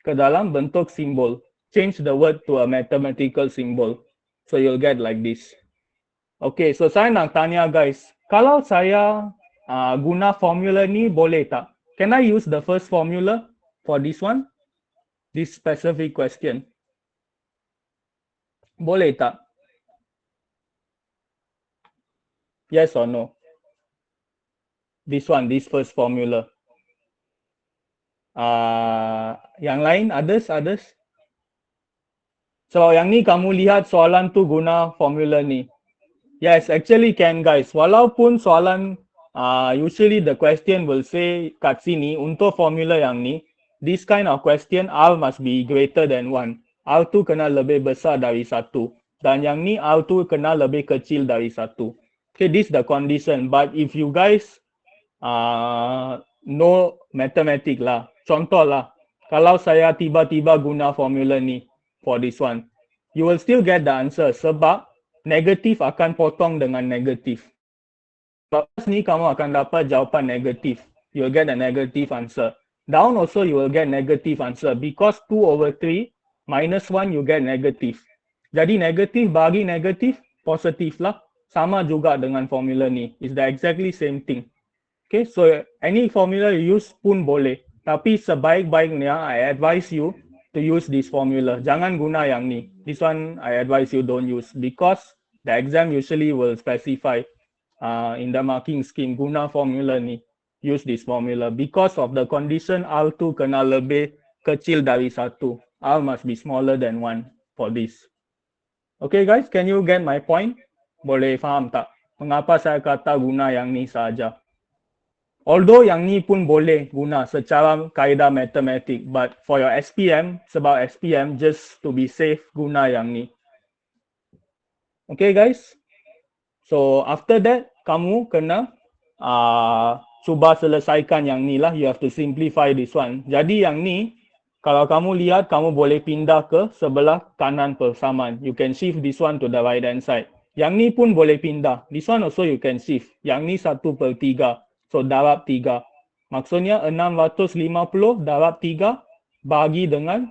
[SPEAKER 1] ke dalam bentuk simbol. Change the word to a mathematical symbol. So you'll get like this. Okay, so saya nak tanya guys, kalau saya guna formula ni boleh tak? Can I use the first formula for this one? This specific question. Boleh tak? Yes or no? This one, this first formula. Yang lain, others? So yang ni kamu lihat soalan tu guna formula ni. Yes, actually can guys. Walaupun soalan usually the question will say kat sini untuk formula yang ni, this kind of question R must be greater than 1. R tu kena lebih besar dari 1. Dan yang ni R tu kena lebih kecil dari 1. Okay, this the condition. But if you guys know mathematics lah, contoh lah, kalau saya tiba-tiba guna formula ni for this one, you will still get the answer sebab negatif akan potong dengan negatif. atas ni kamu akan dapat jawapan negatif. You'll get a negative answer. Down also you will get negative answer because 2/3 minus 1 you get negative. Jadi negatif bagi negatif, positif lah. Sama juga dengan formula ni. It's the exactly same thing. Okay, so any formula you use pun boleh. Tapi sebaik-baiknya I advise you to use this formula. Jangan guna yang ni. This one I advise you don't use because the exam usually will specify in the marking scheme guna formula ni. Use this formula because of the condition R2 kena lebih kecil dari 1. R must be smaller than 1 for this. Okay guys, can you get my point? Boleh faham tak? Mengapa saya kata guna yang ni saja? Although yang ni pun boleh guna secara kaedah matematik, but for your SPM, sebab SPM just to be safe guna yang ni. Okay guys? So after that, kamu kena cuba selesaikan yang ni lah. You have to simplify this one. Jadi yang ni, kalau kamu lihat, kamu boleh pindah ke sebelah kanan persamaan. You can shift this one to the right hand side. Yang ni pun boleh pindah. This one also you can shift. Yang ni 1/3. So darab 3. Maksudnya 650 darab 3 bagi dengan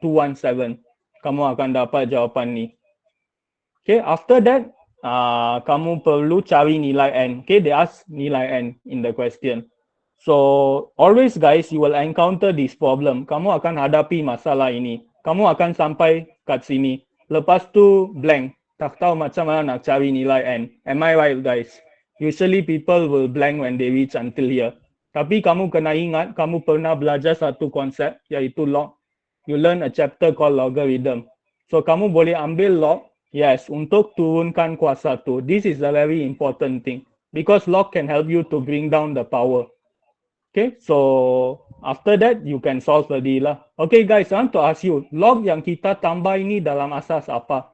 [SPEAKER 1] 217. Kamu akan dapat jawapan ni. Okay, after that, kamu perlu cari nilai N. Okay, they ask nilai N in the question. So, always guys, you will encounter this problem. Kamu akan hadapi masalah ini. Kamu akan sampai kat sini. Lepas tu blank. Tak tahu macam mana nak cari nilai N. Am I right guys? Usually people will blank when they reach until here. Tapi kamu kena ingat, kamu pernah belajar satu konsep, iaitu log. You learn a chapter called logarithm. So, kamu boleh ambil log, yes, untuk turunkan kuasa tu. This is a very important thing. Because log can help you to bring down the power. Okay, so after that, you can solve tadi lah. Okay guys, I want to ask you, log yang kita tambah ini dalam asas apa?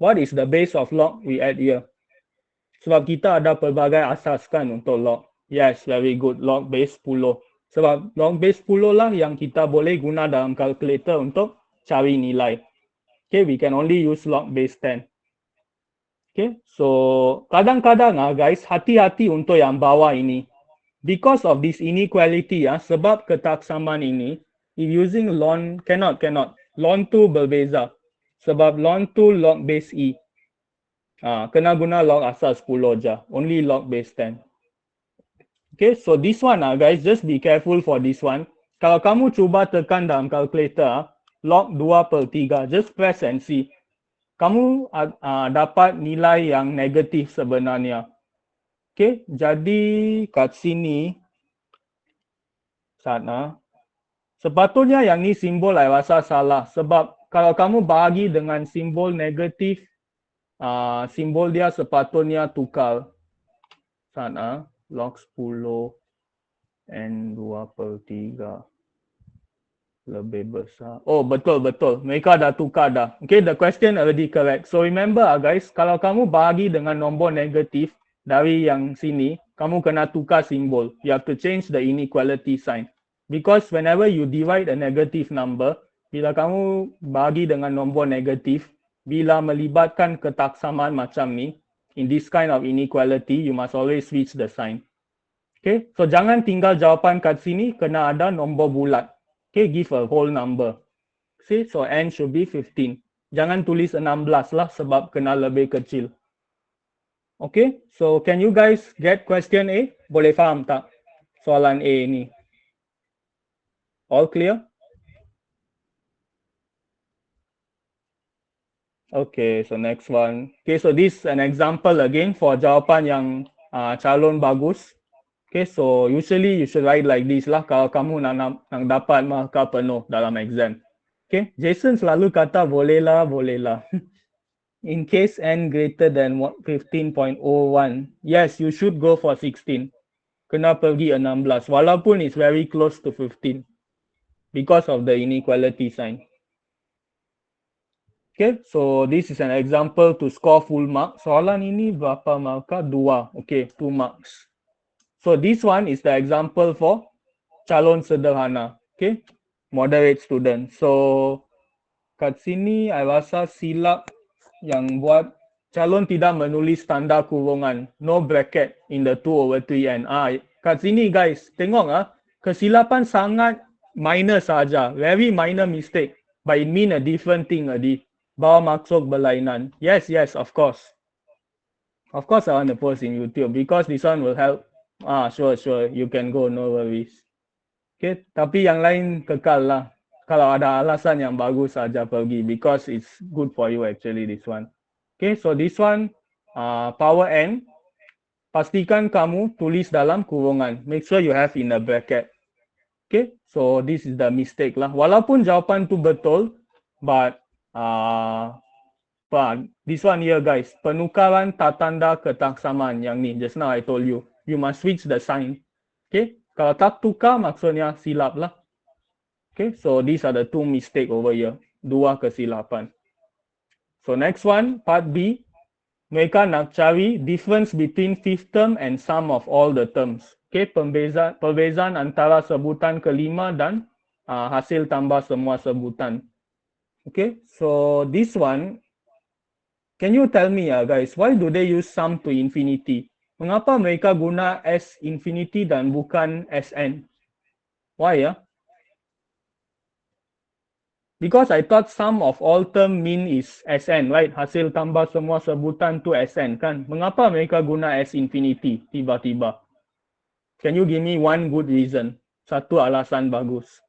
[SPEAKER 1] What is the base of log we add here? Sebab kita ada pelbagai asas kan untuk log. Yes, very good. Log base 10. Sebab log base 10 lah yang kita boleh guna dalam kalkulator untuk cari nilai. Okay, we can only use log base 10. Okay, so kadang-kadang guys, hati-hati untuk yang bawah ini. Because of this inequality, sebab ketaksamaan ini, if using ln, cannot. Ln tu berbeza. Sebab ln tu log base E. Kena guna log asal 10 je. Only log base 10. Okay, so this one guys, just be careful for this one. Kalau kamu cuba tekan dalam kalkulator, log 2/3, just press and see. Kamu dapat nilai yang negatif sebenarnya. Okay, jadi kat sini, sana, sepatutnya yang ni simbol saya rasa salah. Sebab kalau kamu bagi dengan simbol negatif, simbol dia sepatutnya tukar. Sana, log 10 and 2/3 lebih besar. Oh, betul. Mereka dah tukar dah. Okay, the question already correct. So remember guys, kalau kamu bagi dengan nombor negatif dari yang sini, kamu kena tukar simbol. You have to change the inequality sign. Because whenever you divide a negative number, bila kamu bagi dengan nombor negatif, bila melibatkan ketaksamaan macam ni, in this kind of inequality, you must always switch the sign. Okay, so jangan tinggal jawapan kat sini, kena ada nombor bulat. Okay, give a whole number. See, so N should be 15. Jangan tulis 16 lah sebab kena lebih kecil. Okay, so can you guys get question A? Boleh faham tak soalan A ni? All clear? Okay, so next one. Okay, so this is an example again for jawapan yang calon bagus. Okay, so usually you should write like this lah kalau kamu nak dapat markah penuh dalam exam. Okay, Jason selalu kata bolehlah. In case N greater than 15.01, yes, you should go for 16. Kena pergi 16, walaupun it's very close to 15 because of the inequality sign. Okay, so this is an example to score full mark. Soalan ini berapa markah? 2. Okay, 2 marks. So this one is the example for calon sederhana. Okay, moderate student. So kat sini, I rasa silap yang buat calon tidak menulis tanda kurungan, no bracket in the 2/3n. Kat sini guys, tengok kesilapan sangat minor saja, very minor mistake, but it mean a different thing already. Bawa maksud berlainan. Yes, of course. Of course, I want to post in YouTube because this one will help. Sure, you can go, no worries. Okay, tapi yang lain kekal lah. Kalau ada alasan yang bagus saja pergi because it's good for you actually this one. Okay, so this one power N. Pastikan kamu tulis dalam kurungan. Make sure you have in a bracket. Okay, so this is the mistake lah. Walaupun jawapan tu betul, but this one here guys, penukaran tatanda ketaksamaan yang ni. Just now I told you, you must switch the sign. Okay, kalau tak tukar maksudnya silap lah. Okay, so these are the two mistake over here. Dua kesilapan. So next one, part B. Mereka nak cari difference between fifth term and sum of all the terms. Okay, perbezaan antara sebutan kelima dan hasil tambah semua sebutan. Okay, so this one, can you tell me guys, why do they use sum to infinity? Mengapa mereka guna S infinity dan bukan SN? Why Because I thought sum of all term mean is Sn, right? Hasil tambah semua sebutan tu Sn, kan? Mengapa mereka guna S infinity tiba-tiba? Can you give me one good reason? Satu alasan bagus.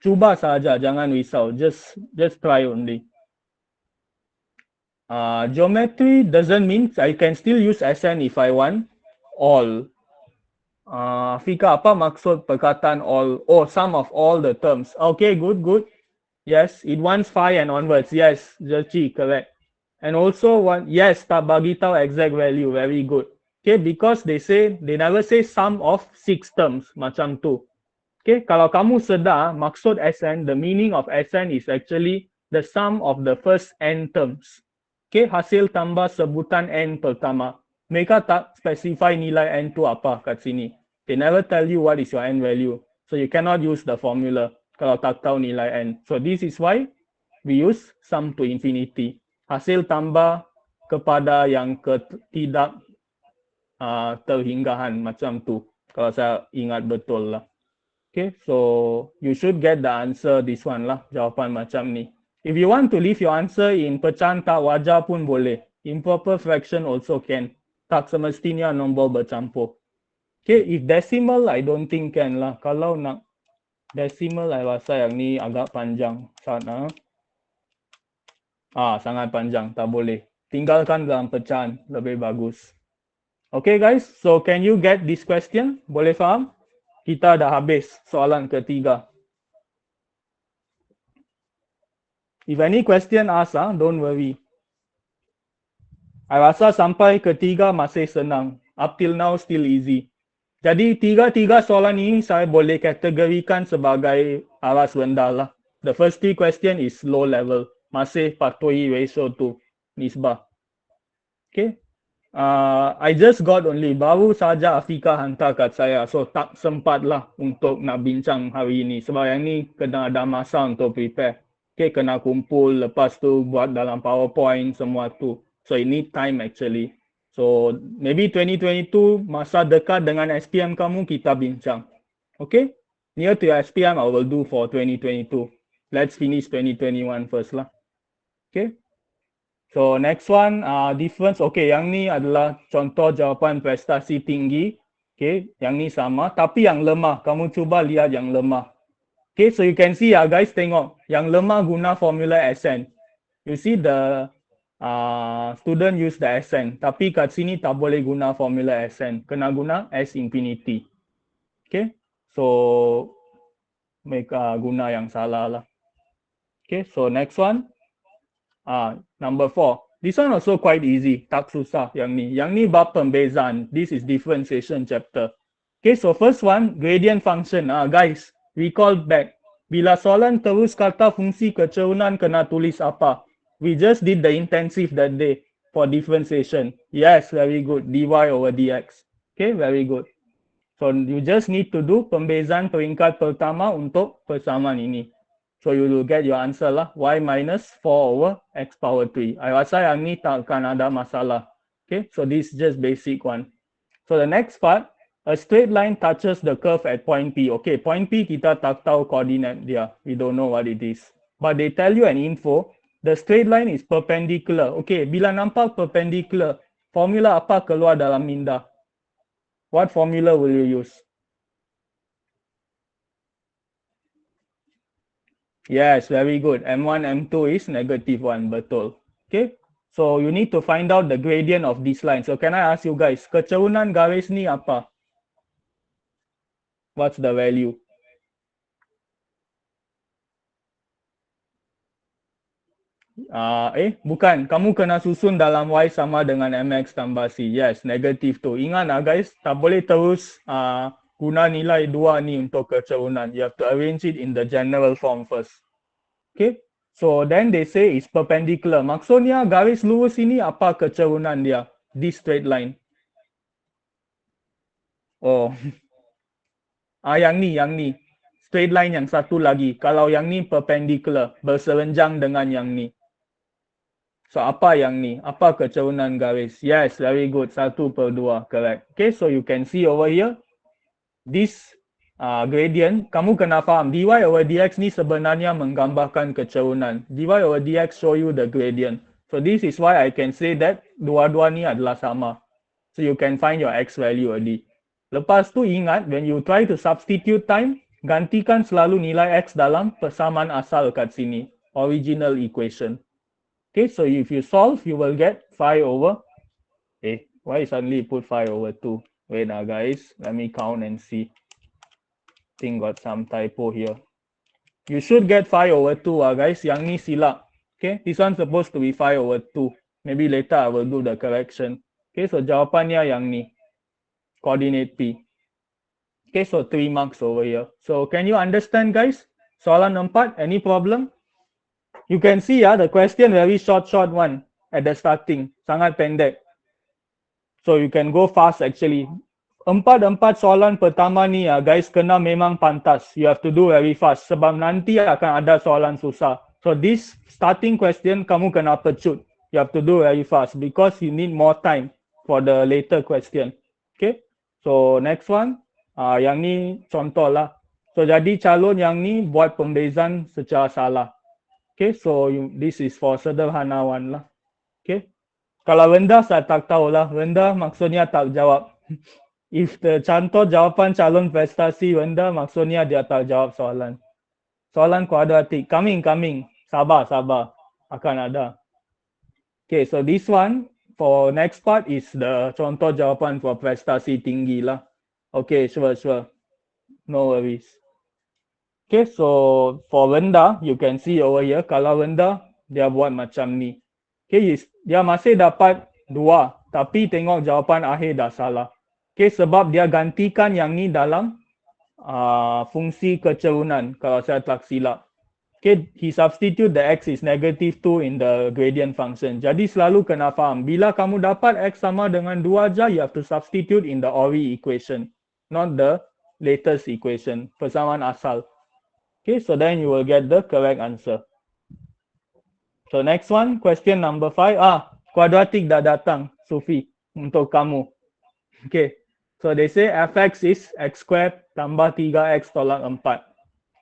[SPEAKER 1] Cuba saja, jangan risau. Just try only. Geometry doesn't mean I can still use Sn if I want. All. Fika, apa maksud perkataan all? Oh, sum of all the terms. Okay, good. Yes, it wants 5 and onwards. Yes, Jerchi, correct. And also yes, tak bagi tahu exact value. Very good. Okay, because they never say sum of 6 terms, macam tu. Okay, kalau kamu sedar, maksud Sn, the meaning of Sn is actually the sum of the first n terms. Okay, hasil tambah sebutan n pertama. Mereka tak specify nilai n tu apa kat sini. They never tell you what is your n value. So you cannot use the formula kalau tak tahu nilai n. So this is why we use sum to infinity. Hasil tambah kepada yang tidak terhinggahan macam tu. Kalau saya ingat betul lah. Okay, so you should get the answer this one lah. Jawapan macam ni. If you want to leave your answer in pecahan tak wajar pun boleh. Improper fraction also can. Tak semestinya nombor bercampur. Okay, if decimal, I don't think can lah. Kalau nak decimal, I rasa yang ni agak panjang. Sangat panjang, tak boleh. Tinggalkan dalam pecahan, lebih bagus. Okay guys, so can you get this question? Boleh faham? Kita dah habis soalan ketiga. If any question ask, don't worry. I rasa sampai ketiga masih senang. Up till now still easy. Jadi tiga soalan ini saya boleh kategorikan sebagai aras rendah lah. The first 3 question is low level. Masih patuhi ratio tu, nisbah. Okay. I just got only, baru saja Afika hantar kat saya. So tak sempat lah untuk nak bincang hari ini. Sebab yang ni kena ada masa untuk prepare. Okay, kena kumpul, lepas tu buat dalam PowerPoint semua tu. So it need time actually. So maybe 2022 masa dekat dengan SPM kamu kita bincang. Okay? Near to your SPM I will do for 2022. Let's finish 2021 first lah. Okay? So next one, difference. Okay, yang ni adalah contoh jawapan prestasi tinggi. Okay, yang ni sama. Tapi yang lemah, kamu cuba lihat yang lemah. Okay, so you can see guys, tengok. Yang lemah guna formula Sn. You see the student use the Sn. Tapi kat sini tak boleh guna formula Sn. Kena guna S infinity. Okay, so mereka guna yang salah lah. Okay, so next one. Number 4. This one also quite easy. Tak susah yang ni. Yang ni bab pembezaan. This is differentiation chapter. Okay, so first one, gradient function. Guys, recall back. Bila soalan terus kata fungsi kecerunan kena tulis apa? We just did the intensive that day for differentiation. Yes, very good. dy over dx. Okay, very good. So you just need to do pembezaan peringkat pertama untuk persamaan ini. So you will get your answer lah, y minus 4 over x power 3. I rasa yang ni takkan ada masalah. Okay, so this is just basic one. So the next part, a straight line touches the curve at point P. Okay, point P kita tak tahu coordinate dia. We don't know what it is. But they tell you an info, the straight line is perpendicular. Okay, bila nampak perpendicular, formula apa keluar dalam minda? What formula will you use? Yes, very good. M1, M2 is negative 1, betul. Okay, so you need to find out the gradient of this line. So can I ask you guys, kecerunan garis ni apa? What's the value? Bukan. Kamu kena susun dalam Y sama dengan MX tambah C. Yes, negatif tu. Ingat guys, tak boleh terus guna nilai 2 ni untuk kecerunan. You have to arrange it in the general form first. Okay, so then they say it's perpendicular. Maksudnya garis lurus ini apa kecerunan dia? This straight line. Oh, yang ni. Straight line yang satu lagi. Kalau yang ni perpendicular, berserenjang dengan yang ni. So apa yang ni? Apa kecerunan garis? Yes, very good. 1/2, correct. Okay, so you can see over here, this gradient, kamu kena faham, dy over dx ni sebenarnya menggambarkan kecerunan. Dy over dx show you the gradient. So this is why I can say that dua-dua ni adalah sama. So you can find your x value already. Lepas tu ingat, when you try to substitute time, gantikan selalu nilai x dalam persamaan asal kat sini. Original equation. Okay, so if you solve, you will get 5 over, why suddenly put 5 over 2? Wait guys, let me count and see. Think got some typo here. You should get 5 over 2 guys, yang ni silap. Okay, this one supposed to be 5 over 2. Maybe later I will do the correction. Okay, so jawapannya yang ni. Coordinate P. Okay, so 3 marks over here. So can you understand guys? Soalan 4, any problem? You can see the question very short one at the starting. Sangat pendek. So you can go fast actually. Empat soalan pertama ni guys kena memang pantas. You have to do very fast sebab nanti akan ada soalan susah. So this starting question kamu kena pecut. You have to do very fast because you need more time for the later question. Okay. So next one, yang ni contoh lah. So jadi calon yang ni buat pembezaan secara salah. Okay, so this is for sederhanawan lah. Okay. Kalau rendah saya tak tahu lah. Rendah maksudnya tak jawab. If the contoh jawapan calon prestasi rendah, maksudnya dia tak jawab soalan. Soalan kuadratik. Coming. Sabar. Akan ada. Okay, so this one, for next part is the contoh jawapan for prestasi tinggi lah. Okay, sure. No worries. Okay, so for rendah, you can see over here, kalau rendah, dia buat macam ni. Okay, dia masih dapat 2, tapi tengok jawapan akhir dah salah. Okay, sebab dia gantikan yang ni dalam fungsi kecerunan, kalau saya tak silap. Okay, he substitute the x is negative 2 in the gradient function. Jadi selalu kena faham, bila kamu dapat x sama dengan 2 aja, you have to substitute in the ORI equation, not the latest equation, persamaan asal. Okay, so then you will get the correct answer. So next one, question number 5. Kuadratik dah datang, Sufi, untuk kamu. Okay, so they say fx is x squared tambah 3x tolak 4.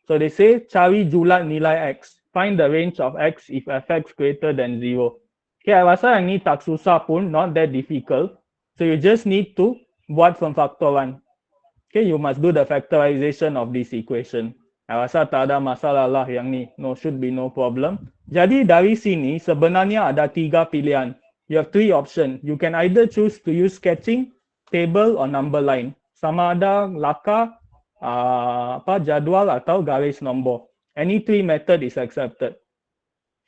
[SPEAKER 1] So they say cari julat nilai x. Find the range of x if fx greater than 0. Okay, I rasa yang ni tak susah pun, not that difficult. So you just need to buat from factor 1. Okay, you must do the factorization of this equation. Saya rasa tak ada masalah lah yang ni. Should be no problem. Jadi dari sini sebenarnya ada 3 pilihan. You have 3 options. You can either choose to use sketching, table or number line. Sama ada laka, jadual atau garis nombor. Any 3 method is accepted.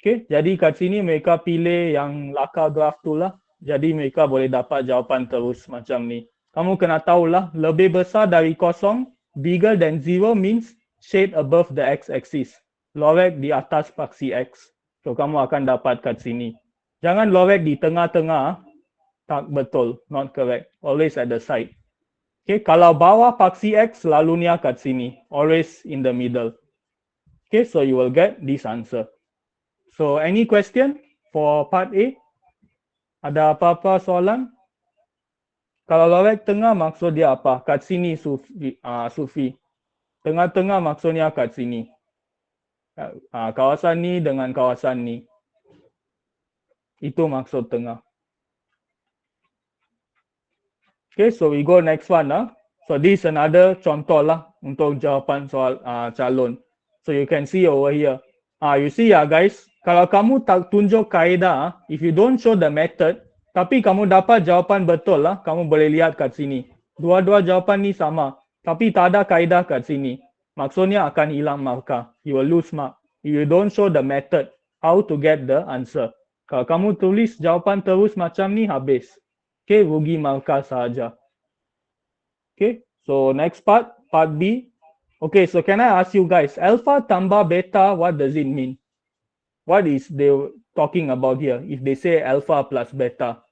[SPEAKER 1] Okay, jadi kat sini mereka pilih yang laka graf tu lah. Jadi mereka boleh dapat jawapan terus macam ni. Kamu kena tahulah, lebih besar dari kosong, bigger than 0 means shade above the x-axis. Lorek di atas paksi x. So, kamu akan dapat kat sini. Jangan lorek di tengah-tengah. Tak betul. Not correct. Always at the side. Okay, kalau bawah paksi x, selalunya kat sini. Always in the middle. Okay, so you will get this answer. So any question for part A? Ada apa-apa soalan? Kalau lorek tengah maksud dia apa? Kat sini Sufi. Tengah-tengah maksudnya kat sini. Kawasan ni dengan kawasan ni. Itu maksud tengah. Okay, so we go next one. So this another contoh lah untuk jawapan soal calon. So you can see over here. You see ya guys, kalau kamu tak tunjuk kaedah, if you don't show the method, tapi kamu dapat jawapan betul lah, kamu boleh lihat kat sini. Dua-dua jawapan ni sama, tapi tak ada kaedah kat sini. Maksudnya akan hilang markah. You will lose mark. If you don't show the method, how to get the answer. Kalau kamu tulis jawapan terus macam ni, habis. Okay, rugi markah sahaja. Okay, so next part B. Okay, so can I ask you guys, alpha tambah beta, what does it mean? What is they talking about here if they say alpha plus beta?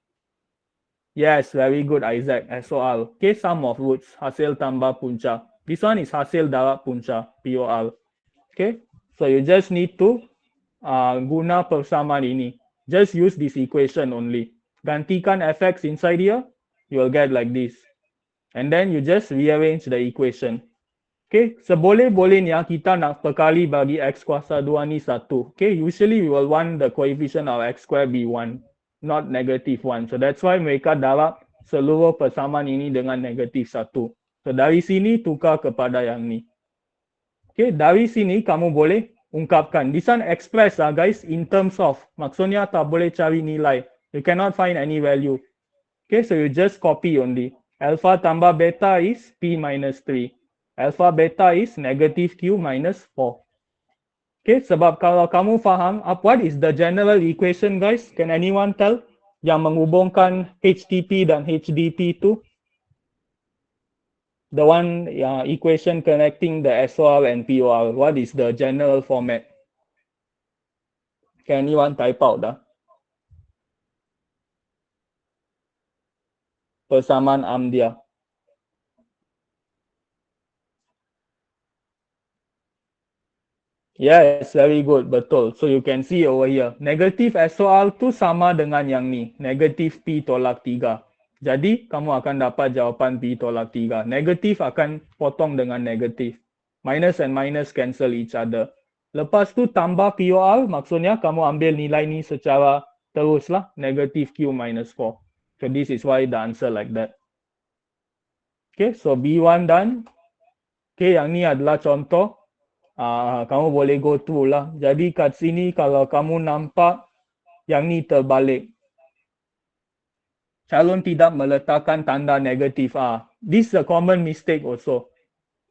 [SPEAKER 1] Yes, very good, Isaac. SOL. Okay, sum of roots, hasil tambah punca. This one is hasil darab punca, POL. Okay, so you just need to guna persamaan ini. Just use this equation only. Gantikan fx inside here, you will get like this. And then you just rearrange the equation. Okay, seboleh-bolehnya kita nak perkali bagi x kuasa 2 ni 1. Okay, usually we will want the coefficient of x square be 1, not negative 1. So that's why mereka darab seluruh persamaan ini dengan negatif 1. So dari sini tukar kepada yang ni. Okay, dari sini kamu boleh ungkapkan. This one express guys in terms of. Maksudnya tak boleh cari nilai. You cannot find any value. Okay, so you just copy only. Alpha tambah beta is P minus 3. Alpha beta is negative Q minus 4. Okay, sebab kalau kamu faham, what is the general equation guys? Can anyone tell? Yang menghubungkan HTP dan HDP itu? The one equation connecting the SOL and POL. What is the general format? Can anyone type out persamaan dia. Yes, very good, betul. So you can see over here, negatif SOL tu sama dengan yang ni, negatif P tolak 3. Jadi, kamu akan dapat jawapan P tolak 3. Negatif akan potong dengan negatif. Minus and minus cancel each other. Lepas tu tambah POL, maksudnya kamu ambil nilai ni secara terus lah, negatif Q minus 4. So this is why the answer like that. Okay, so B1 done. Okay, yang ni adalah contoh. Kamu boleh go through lah. Jadi kat sini kalau kamu nampak yang ni terbalik. Calon tidak meletakkan tanda negatif A. This is a common mistake also.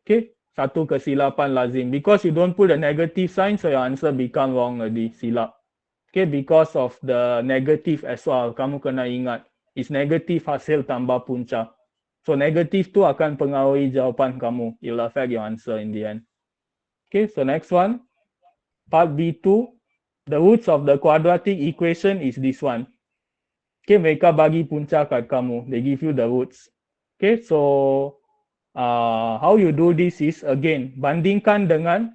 [SPEAKER 1] Okay, satu kesilapan lazim. Because you don't put a negative sign, so your answer become wrong already, silap. Okay, because of the negative as well, kamu kena ingat. Is negatif hasil tambah punca. So negatif tu akan pengaruhi jawapan kamu. It will affect your answer in the end. Okay, so next one, part B2, the roots of the quadratic equation is this one. Okay, mereka bagi punca kat kamu. They give you the roots. Okay, so how you do this is, again, bandingkan dengan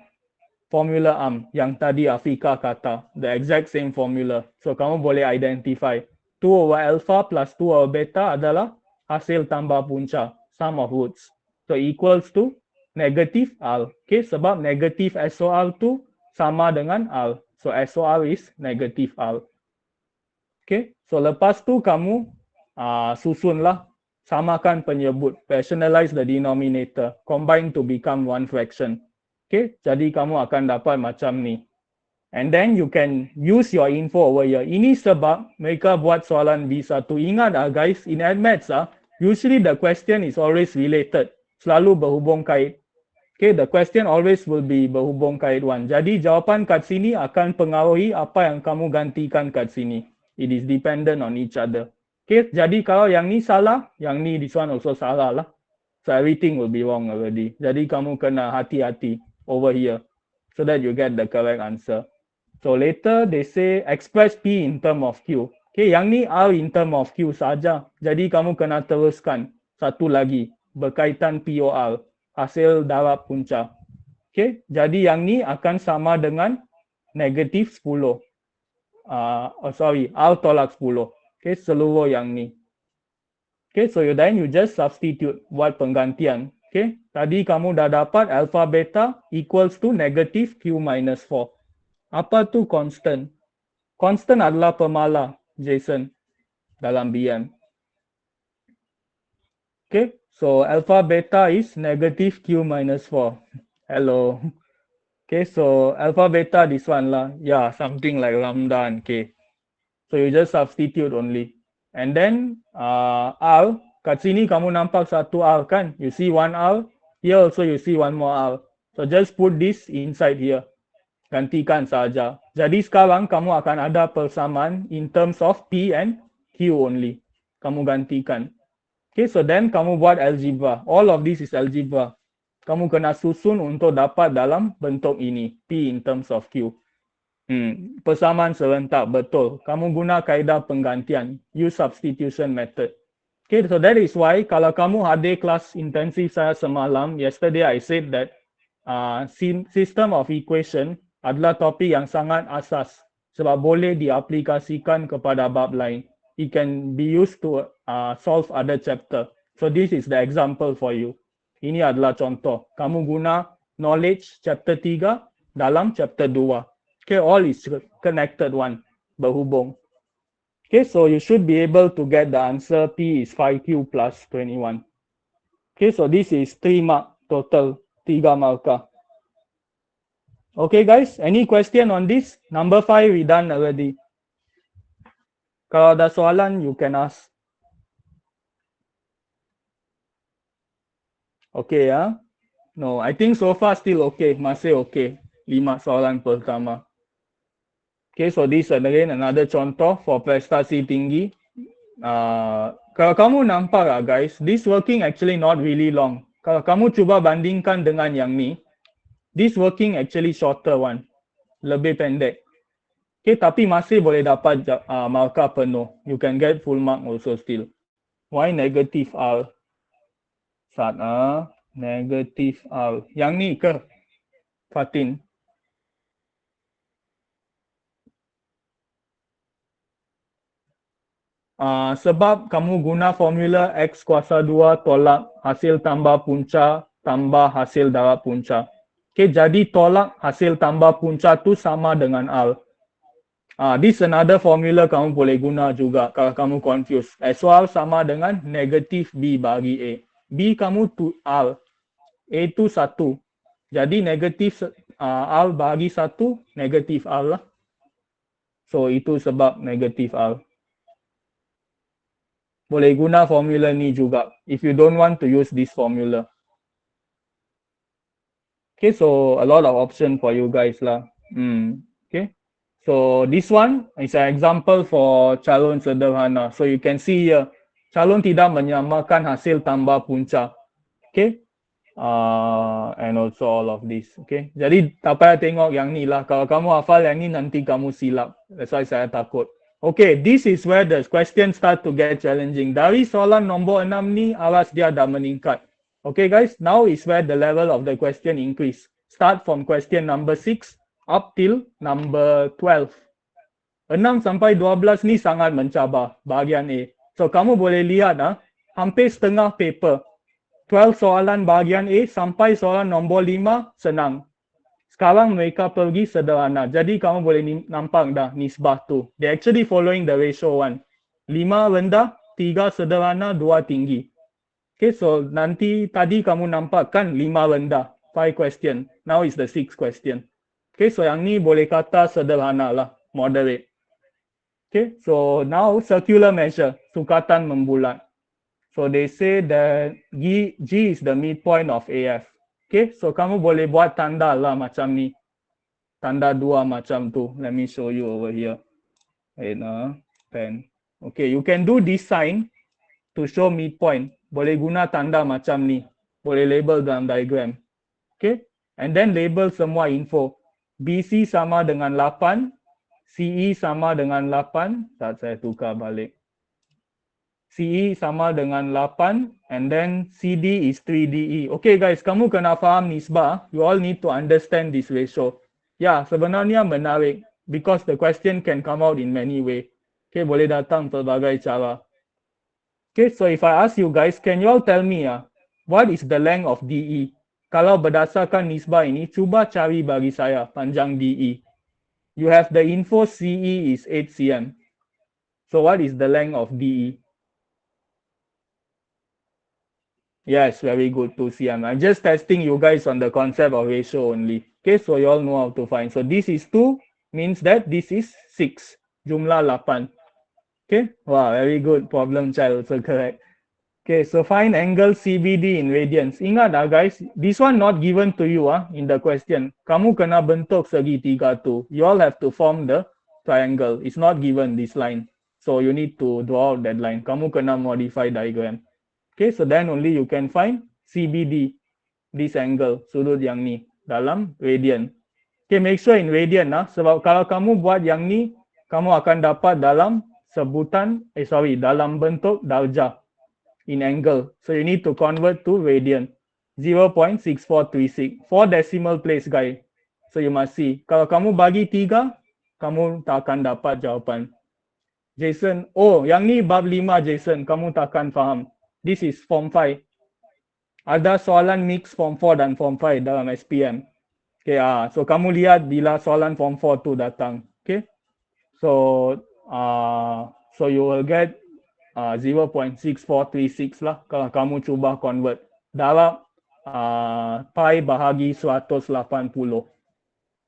[SPEAKER 1] formula yang tadi Afika kata. The exact same formula. So, kamu boleh identify 2 over alpha plus 2 over beta adalah hasil tambah punca, sum of roots. So, equals to negatif Al. Okay, sebab negatif SOL tu sama dengan Al. So, SOL is negatif Al. Okay, so lepas tu kamu susunlah, samakan penyebut, rationalize the denominator, combine to become one fraction. Okay, jadi kamu akan dapat macam ni. And then you can use your info over here. Ini sebab mereka buat soalan B1. Ingat guys, in admaths usually the question is always related. Selalu berhubung kait. Okay, the question always will be berhubung kait one. Jadi jawapan kat sini akan pengaruhi apa yang kamu gantikan kat sini. It is dependent on each other. Okay, jadi kalau yang ni salah, yang ni this one also salah lah. So everything will be wrong already. Jadi kamu kena hati-hati over here so that you get the correct answer. So later they say express P in term of Q. Okay, yang ni R in term of Q saja. Jadi kamu kena teruskan satu lagi berkaitan POR, hasil darab punca. Okay, jadi yang ni akan sama dengan negatif 10. R tolak 10. Okay, seluruh yang ni. Okay, so then you just substitute, buat penggantian. Okay, tadi kamu dah dapat alpha beta equals to negative Q minus 4. Apa tu constant? Constant adalah pemala, Jason, dalam BM. Okay, so alpha beta is negative Q minus 4. Hello. Okay, so alpha beta this one lah. Yeah, something like lambda and K. So you just substitute only. And then R, kat sini kamu nampak satu R kan? You see one R. Here also you see one more R. So just put this inside here. Gantikan saja. Jadi sekarang kamu akan ada persamaan in terms of P and Q only. Kamu gantikan. Okay, so then kamu buat algebra. All of this is algebra. Kamu kena susun untuk dapat dalam bentuk ini. P in terms of Q. Persamaan serentak, betul. Kamu guna kaedah penggantian. Use substitution method. Okay, so that is why kalau kamu hadir kelas intensif saya semalam, yesterday I said that system of equation adalah topik yang sangat asas sebab boleh diaplikasikan kepada bab lain. It can be used to solve other chapter. So this is the example for you. Ini adalah contoh. Kamu guna knowledge chapter 3 dalam chapter 2. Okay, all is connected one, berhubung. Okay, so you should be able to get the answer. P is 5Q plus 21. Okay, so this is 3 mark total, 3 markah. Okay guys, any question on this? Number 5 we done already. Kalau ada soalan, you can ask. Okay ya? No, I think so far still okay, masih okay. 5 soalan pertama. Okay, so this again another contoh for prestasi tinggi. Kalau kamu nampak lah guys, this working actually not really long. Kalau kamu cuba bandingkan dengan yang ni, this working actually shorter one. Lebih pendek. Okay, tapi masih boleh dapat markah penuh. You can get full mark also still. Why negative R? Negative R. Yang ni ke? Fatin. Sebab kamu guna formula X kuasa 2 tolak hasil tambah punca tambah hasil darab punca. Okay, jadi tolak hasil tambah punca tu sama dengan R. This another formula kamu boleh guna juga kalau kamu confused. S1 sama dengan negatif B bagi A. B kamu tu R. A tu 1. Jadi negatif R bagi 1, negatif R lah. So itu sebab negatif R. Boleh guna formula ni juga if you don't want to use this formula. Okay, so a lot of option for you guys lah. Okay, so this one is an example for calon sederhana. So you can see here, calon tidak menyamakan hasil tambah punca. Okay, and also all of this. Okay, jadi tak payah tengok yang ni lah. Kalau kamu hafal yang ni nanti kamu silap. That's why saya takut. Okay, this is where the question start to get challenging. Dari soalan nombor 6 ni, awas dia dah meningkat. Okay guys, now is where the level of the question increase. Start from question number 6 up till number 12. 6 sampai 12 ni sangat mencabar bahagian A. So kamu boleh lihat hampir setengah paper. 12 soalan bahagian A sampai soalan nombor 5 senang. Sekarang mereka pergi sederhana. Jadi kamu boleh nampak dah nisbah tu. They actually following the ratio one. 5 rendah, 3 sederhana, 2 tinggi. Okay, so nanti tadi kamu nampak kan 5 rendah. 5 question. Now is the 6 question. Okay, so yang ni boleh kata sederhana lah. Moderate. Okay, so now circular measure. Sukatan membulat. So they say that G is the midpoint of AF. Okay, so kamu boleh buat tanda lah macam ni. Tanda 2 macam tu. Let me show you over here. Wait, pen. Okay, you can do this sign to show midpoint. Boleh guna tanda macam ni. Boleh label dalam diagram. Okay, and then label semua info. BC sama dengan 8. CE sama dengan 8. Saat saya tukar balik. CE sama dengan 8 and then CD is 3DE. Okay guys, kamu kena faham nisbah. You all need to understand this ratio. Ya, sebenarnya menarik because the question can come out in many way. Okay, boleh datang pelbagai cara. Okay, so if I ask you guys, can you all tell me what is the length of DE? Kalau berdasarkan nisbah ini, cuba cari bagi saya panjang DE. You have the info CE is 8 cm. So what is the length of DE? Yes, very good, 2 cm. I'm just testing you guys on the concept of ratio only. Okay, so you all know how to find. So this is 2, means that this is 6. Jumlah 8. Okay, wow, very good. Problem child, so correct. Okay, so find angle CBD in radians. Ingat guys, this one not given to you in the question. Kamu kena bentuk segitiga tu. You all have to form the triangle. It's not given this line. So you need to draw out that line. Kamu kena modify diagram. Okay, so then only you can find CBD, this angle, sudut yang ni, dalam radian. Okay, make sure in radian sebab kalau kamu buat yang ni, kamu akan dapat dalam sebutan, dalam bentuk darjah, in angle. So you need to convert to radian, 0.6436, 4 decimal place guys. So you must see, kalau kamu bagi 3, kamu tak akan dapat jawapan. Jason, oh yang ni bab 5 Jason, kamu takkan faham. This is form 5. Ada soalan mix form 4 dan form 5 dalam SPM. Okay, so kamu lihat bila soalan form 4 tu datang. Okay, so you will get 0.6436 lah kalau kamu cuba convert dalam pi bahagi 180.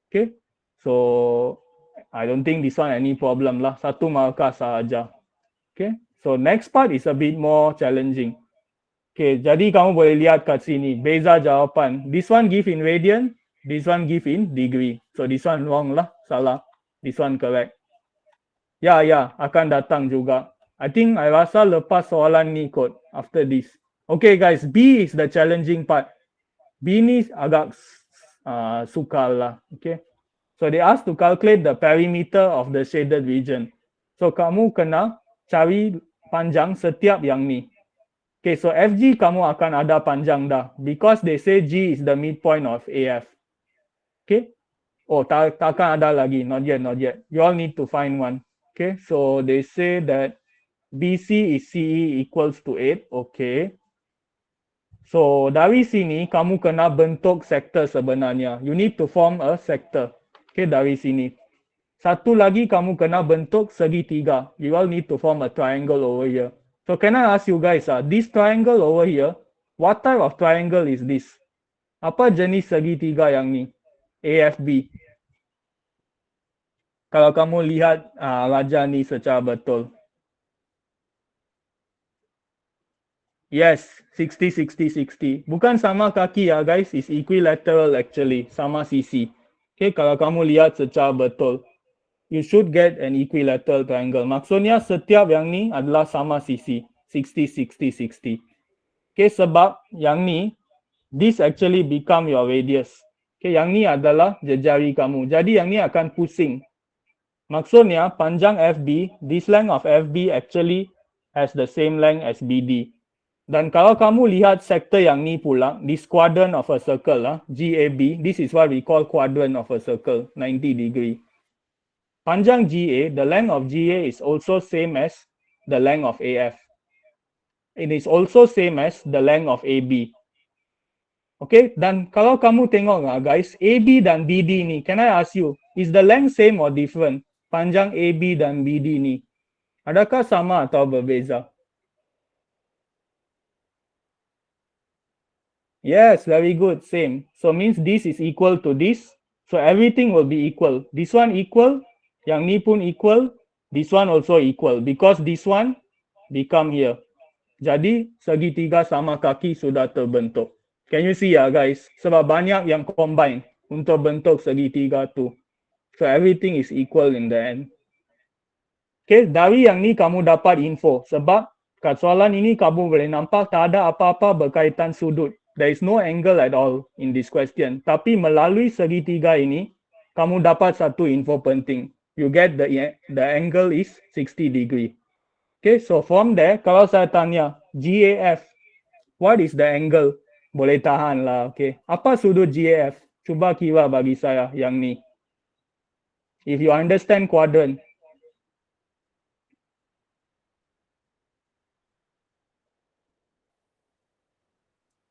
[SPEAKER 1] Okay, so I don't think this one any problem lah. Satu markah sahaja. Okay, so next part is a bit more challenging. Okay, jadi kamu boleh lihat kat sini beza jawapan. This one give in radian, this one give in degree. So this one wrong lah, salah. This one correct. Ya, akan datang juga. I think I rasa lepas soalan ni kot after this. Okay guys, B is the challenging part. B ni agak sukar lah. Okay, so they ask to calculate the perimeter of the shaded region. So kamu kena cari panjang setiap yang ni. Okay, so FG kamu akan ada panjang dah because they say G is the midpoint of AF. Okay, oh takkan ada lagi, not yet. You all need to find one. Okay, so they say that BC is CE equals to 8. Okay, so dari sini kamu kena bentuk sektor sebenarnya. You need to form a sector. Okay, dari sini. Satu lagi kamu kena bentuk segitiga. You all need to form a triangle over here. So can I ask you guys, this triangle over here, what type of triangle is this? Apa jenis segitiga yang ni? AFB. Kalau kamu lihat raja ni secara betul. Yes, 60, 60, 60. Bukan sama kaki guys, it's equilateral actually, sama sisi. Okay, kalau kamu lihat secara betul. You should get an equilateral triangle. Maksudnya setiap yang ni adalah sama sisi. 60, 60, 60. Okay, sebab yang ni, this actually become your radius. Okay, yang ni adalah jejari kamu. Jadi yang ni akan pusing. Maksudnya panjang FB, this length of FB actually has the same length as BD. Dan kalau kamu lihat sektor yang ni pula, this quadrant of a circle, GAB, this is what we call quadrant of a circle, 90 degree. Panjang GA, the length of GA is also same as the length of AF. It is also same as the length of AB. Okay, dan kalau kamu tengok guys, AB dan BD ni, can I ask you, is the length same or different? Panjang AB dan BD ni, adakah sama atau berbeza? Yes, very good, same. So means this is equal to this. So everything will be equal. This one equal, yang ni pun equal, this one also equal because this one become here. Jadi segitiga sama kaki sudah terbentuk. Can you see guys? Sebab banyak yang combine untuk bentuk segitiga tu. So everything is equal in the end. Okay, dari yang ni kamu dapat info. Sebab kat soalan ini kamu boleh nampak tak ada apa-apa berkaitan sudut. There is no angle at all in this question. Tapi melalui segitiga ini, kamu dapat satu info penting. You get the angle is 60 degree. Okay, so from there, kalau saya tanya, GAF, what is the angle? Boleh tahan lah, okay. Apa sudut GAF? Cuba kira bagi saya yang ni. If you understand quadrant,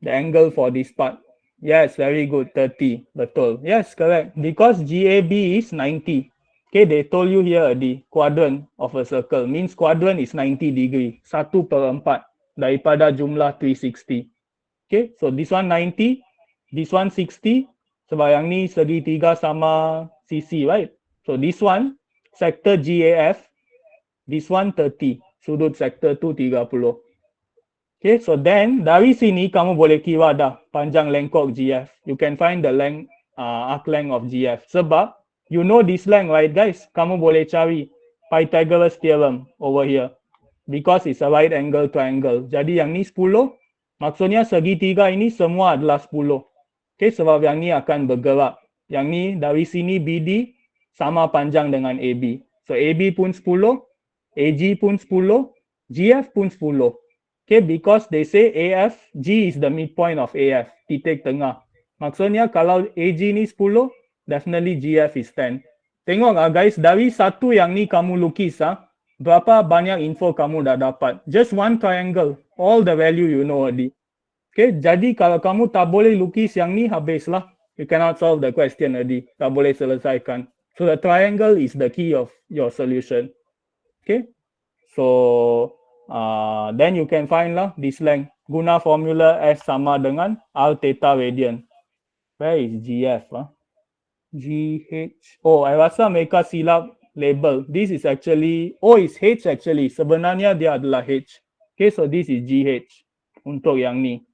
[SPEAKER 1] the angle for this part. Yes, very good, 30, betul. Yes, correct. Because GAB is 90. Okay, they told you here the quadrant of a circle. Means quadrant is 90 degree. 1/4 daripada jumlah 360. Okay, so this one 90, this one 60. Sebab yang ni segitiga sama sisi, right? So this one, sector GAF, this one 30. Sudut sektor tu 30. Okay, so then dari sini kamu boleh kira dah panjang lengkok GF. You can find the length, arc length of GF. Sebab you know this length, right guys? Kamu boleh cari Pythagoras theorem over here. Because it's a right angle triangle. Jadi yang ni 10, maksudnya segitiga ini semua adalah 10. Okay, sebab yang ni akan bergerak. Yang ni dari sini BD sama panjang dengan AB. So AB pun 10, AG pun 10, GF pun 10. Okay, because they say AF, G is the midpoint of AF, titik tengah. Maksudnya kalau AG ni 10, definitely GF is 10. Tengok guys, dari satu yang ni kamu lukis berapa banyak info kamu dah dapat. Just one triangle, all the value you know already. Okay, jadi kalau kamu tak boleh lukis yang ni, habislah. You cannot solve the question already. Tak boleh selesaikan. So the triangle is the key of your solution. Okay, so then you can find lah this length. Guna formula S sama dengan R theta radian. Where is GF? GH. Oh, I rasa mereka silap label. This is actually, it's H actually. Sebenarnya dia adalah H. Okay, so this is GH. Untuk yang ni.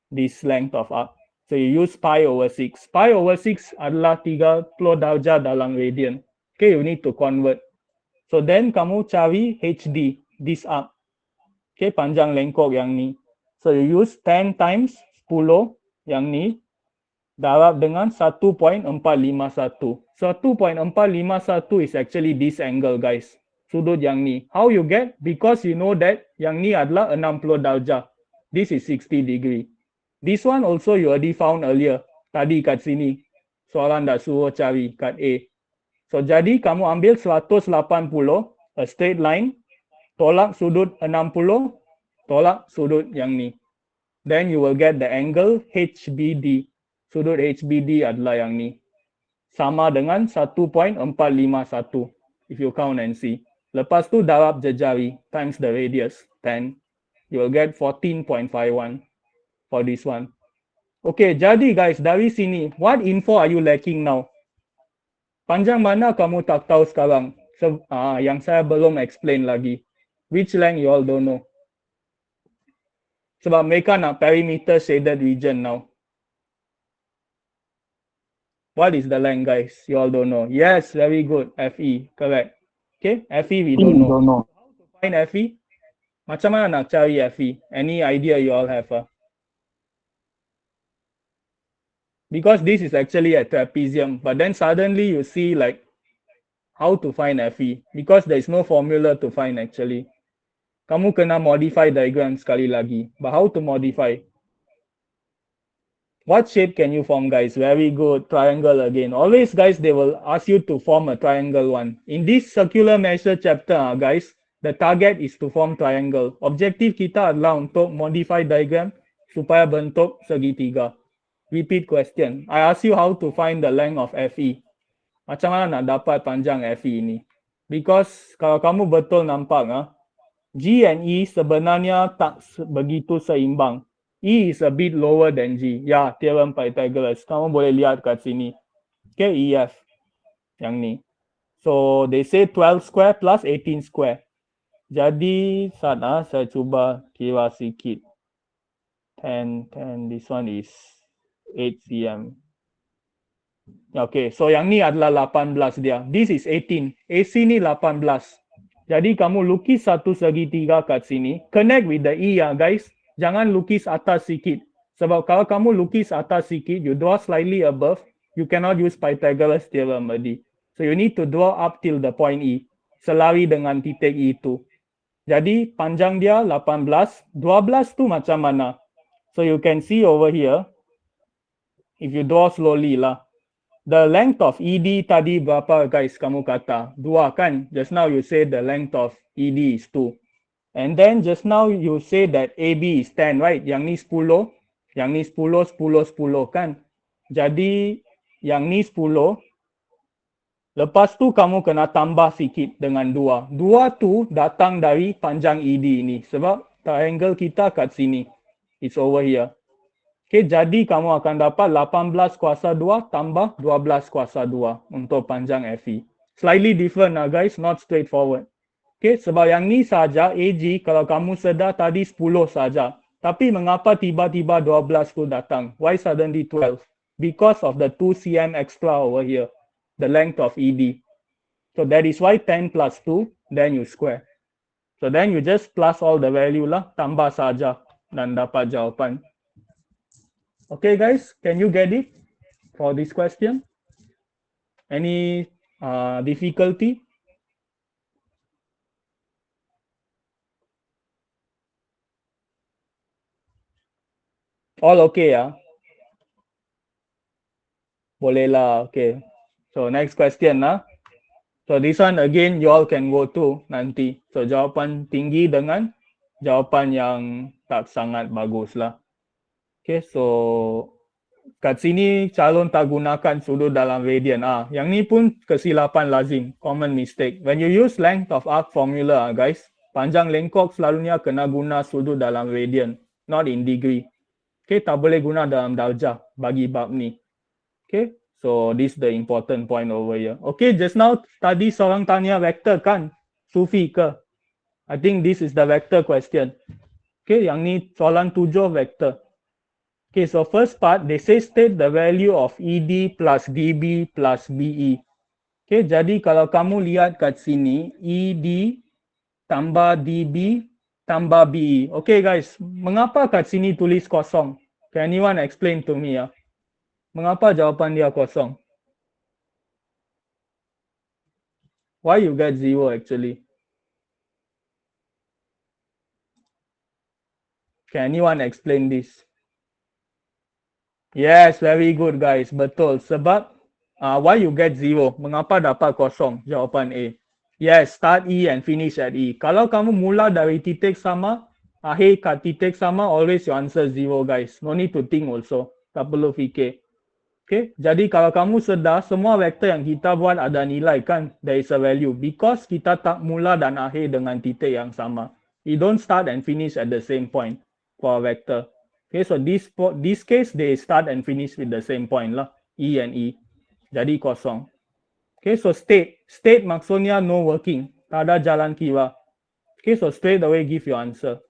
[SPEAKER 1] This length of arc. So you use pi over 6. Pi over 6 adalah 30 darjah dalam radian. Okay, you need to convert. So then kamu cari HD, this arc. Okay, panjang lengkok yang ni. So you use 10 times 10 yang ni darab dengan 1.451. 1.451 is actually this angle guys. Sudut yang ni. How you get? Because you know that yang ni adalah 60 darjah. This is 60 degree. This one also you already found earlier. Tadi kat sini. Soalan dah suruh cari kat A. So jadi kamu ambil 180, a straight line. Tolak sudut 60, tolak sudut yang ni. Then you will get the angle HBD. Sudut HBD adalah yang ni. Sama dengan 1.451. If you count and see. Lepas tu darab jejari times the radius 10. You will get 14.51 for this one. Okay, jadi guys, dari sini, what info are you lacking now? Panjang mana kamu tak tahu sekarang? Yang saya belum explain lagi. Which length you all don't know? Sebab mereka nak perimeter shaded region now. What is the length guys? You all don't know. Yes, very good. FE, correct. Okay, FE we don't know. How to find FE? Macam mana nak cari FE? Any idea you all have? Because this is actually a trapezium, but then suddenly you see like how to find FE. Because there is no formula to find actually. Kamu kena modify diagram sekali lagi. But how to modify? What shape can you form, guys? Very good. Triangle again. Always, guys, they will ask you to form a triangle one. In this circular measure chapter, guys, the target is to form triangle. Objektif kita adalah untuk modify diagram supaya bentuk segitiga. Repeat question. I ask you how to find the length of FE. Macam mana nak dapat panjang FE ini? Because kalau kamu betul nampak, G and E sebenarnya tak begitu seimbang. E is a bit lower than G. Ya, theorem Pythagoras. Kamu boleh lihat kat sini. Okay, EF. Yang ni. So, they say 12 square plus 18 square. Jadi, sana saya cuba kira sikit. 10, this one is 8 cm. Okay, so yang ni adalah 18 dia. This is 18. AC ni 18. Jadi kamu lukis satu segitiga kat sini. Connect with the E guys. Jangan lukis atas sikit. Sebab kalau kamu lukis atas sikit, you draw slightly above, you cannot use Pythagoras theorem already. So you need to draw up till the point E. Selari dengan titik E itu. Jadi panjang dia 18. 12 tu macam mana? So you can see over here, if you draw slowly lah. The length of ED tadi berapa guys kamu kata? 2 kan? Just now you say the length of ED is 2. And then just now you say that AB is 10, right? Yang ni 10, yang ni 10, 10, 10 kan? Jadi yang ni 10, lepas tu kamu kena tambah sikit dengan 2. 2 tu datang dari panjang ED ni. Sebab triangle kita kat sini. It's over here. Okay, jadi kamu akan dapat 18 kuasa 2 tambah 12 kuasa 2 untuk panjang FE. Slightly different lah guys, not straightforward. Okay, sebab yang ni saja AG, kalau kamu sedar tadi 10 saja. Tapi mengapa tiba-tiba 12 tu datang? Why suddenly 12? Because of the 2 cm extra over here. The length of ED. So that is why 10 plus 2, then you square. So then you just plus all the value lah, tambah saja dan dapat jawapan. Okay guys, can you get it for this question? Any difficulty? All okay ya? Boleh lah, okay. So next question lah. So this one again you all can go to nanti. So jawapan tinggi dengan jawapan yang tak sangat bagus lah. Okay, so kat sini calon tak gunakan sudut dalam radian. Yang ni pun kesilapan lazim, common mistake. When you use length of arc formula guys, panjang lengkok selalunya kena guna sudut dalam radian, not in degree. Okay, tak boleh guna dalam darjah bagi bab ni. Okay, so this is the important point over here. Okay, just now tadi seorang tanya vektor kan? Sufi ke? I think this is the vector question. Okay, yang ni soalan 7 vektor. Okay, so first part, they say state the value of ED plus DB plus BE. Okay, jadi kalau kamu lihat kat sini, ED tambah DB tambah BE. Okay guys, mengapa kat sini tulis kosong? Can anyone explain to me ya? Mengapa jawapan dia kosong? Why you get 0 actually? Can anyone explain this? Yes, very good guys. Betul. Sebab why you get 0? Mengapa dapat kosong? Jawapan A. Yes, start E and finish at E. Kalau kamu mula dari titik sama, akhir kat titik sama, always your answer 0 guys. No need to think also. Tak perlu fikir. Okay, jadi kalau kamu sedar, semua vektor yang kita buat ada nilai kan? There is a value. Because kita tak mula dan akhir dengan titik yang sama. You don't start and finish at the same point for a vector. Okay, so this case, they start and finish with the same point lah. E and E. Jadi kosong. Okay, so state. State maksudnya no working. Tak ada jalan keluar. Okay, so straight away give your answer.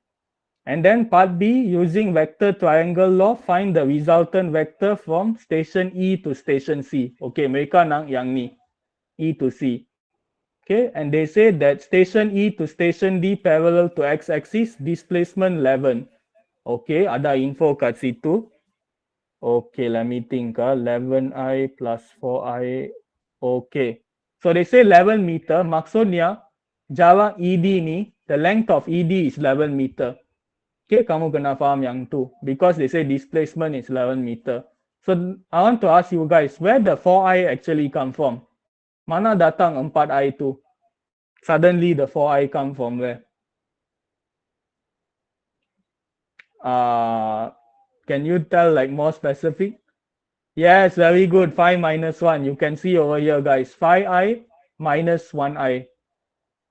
[SPEAKER 1] And then part B, using vector triangle law, find the resultant vector from station E to station C. Okay, mereka nak yang ni. E to C. Okay, and they say that station E to station D parallel to x-axis, displacement 11. Okay, ada info kat situ. Okay, let me think. 11i plus 4i. Okay. So they say 11 meter. Maksudnya, jarak ED ni, the length of ED is 11 meter. Okay, kamu kena faham yang tu. Because they say displacement is 11 meter. So, I want to ask you guys, where the 4i actually come from? Mana datang 4i tu? Suddenly, the 4i come from where? Can you tell like more specific? Yes, very good. 5 minus 1. You can see over here guys. 5i minus 1i.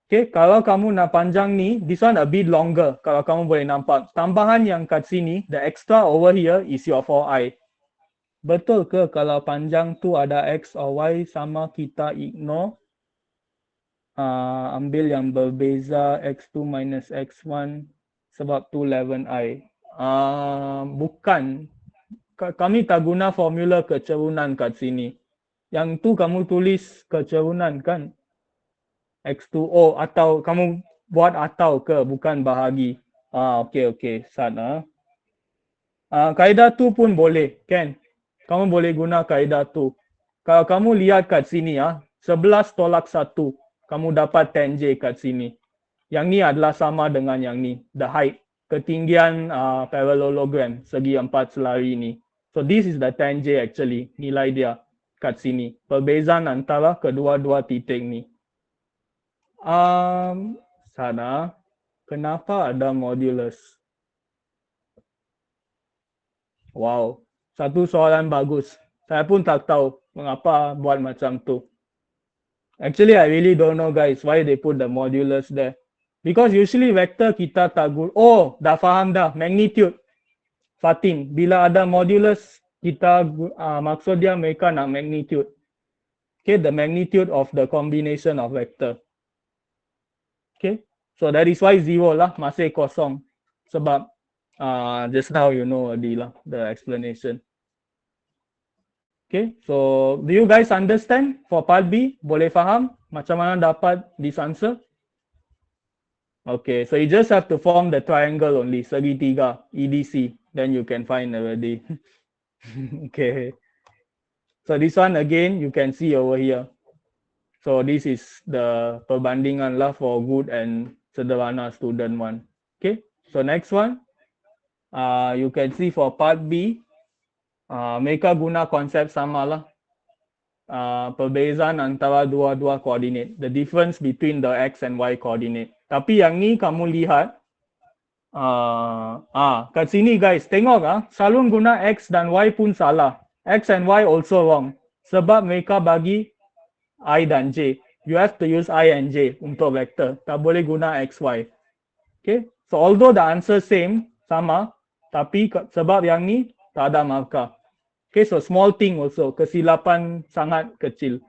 [SPEAKER 1] Okay, kalau kamu nak panjang ni, this one a bit longer. Kalau kamu boleh nampak. Tambahan yang kat sini, the extra over here is your 4i. Betul ke kalau panjang tu ada x or y sama kita ignore? Ambil yang berbeza x2 minus x1 sebab tu 11i. Bukan. Kami tak guna formula kecerunan kat sini. Yang tu kamu tulis kecerunan kan? X2O atau kamu buat atau ke bukan bahagi. Okay. Sana. Kaedah tu pun boleh, kan? Kamu boleh guna kaedah tu. Kalau kamu lihat kat sini 11 tolak 1, kamu dapat 10J kat sini. Yang ni adalah sama dengan yang ni, the height, ketinggian parallelogram, segi 4 selari ni. So this is the tangent actually, nilai dia kat sini. Perbezaan antara kedua-dua titik ni. Sana, kenapa ada modulus? Wow, satu soalan bagus. Saya pun tak tahu mengapa buat macam tu. Actually, I really don't know guys why they put the modulus there. Because usually vector kita tak guna. Oh, dah faham dah. Magnitude. Fatin, bila ada modulus, kita maksud dia mereka nak magnitude. Okay, the magnitude of the combination of vector. Okay, so that is why 0 lah, masih kosong. Sebab just now you know already lah, the explanation. Okay, so do you guys understand for part B? Boleh faham macam mana dapat this answer? Okay, so you just have to form the triangle only, segitiga, EDC. Then you can find already. Okay. So this one again, you can see over here. So this is the perbandingan lah for good and sederhana student one. Okay, so next one, you can see for part B, mereka guna konsep sama lah. Perbezaan antara dua-dua koordinat, the difference between the x and y coordinate. Tapi yang ni kamu lihat, kat sini guys, tengok selalu guna x dan y pun salah. X and y also wrong. Sebab mereka bagi I dan J. You have to use I and J untuk vector. Tak boleh guna X, Y. Okay. So although the answer same, sama, tapi sebab yang ni tak ada markah. Okay, so small thing also. Kesilapan sangat kecil.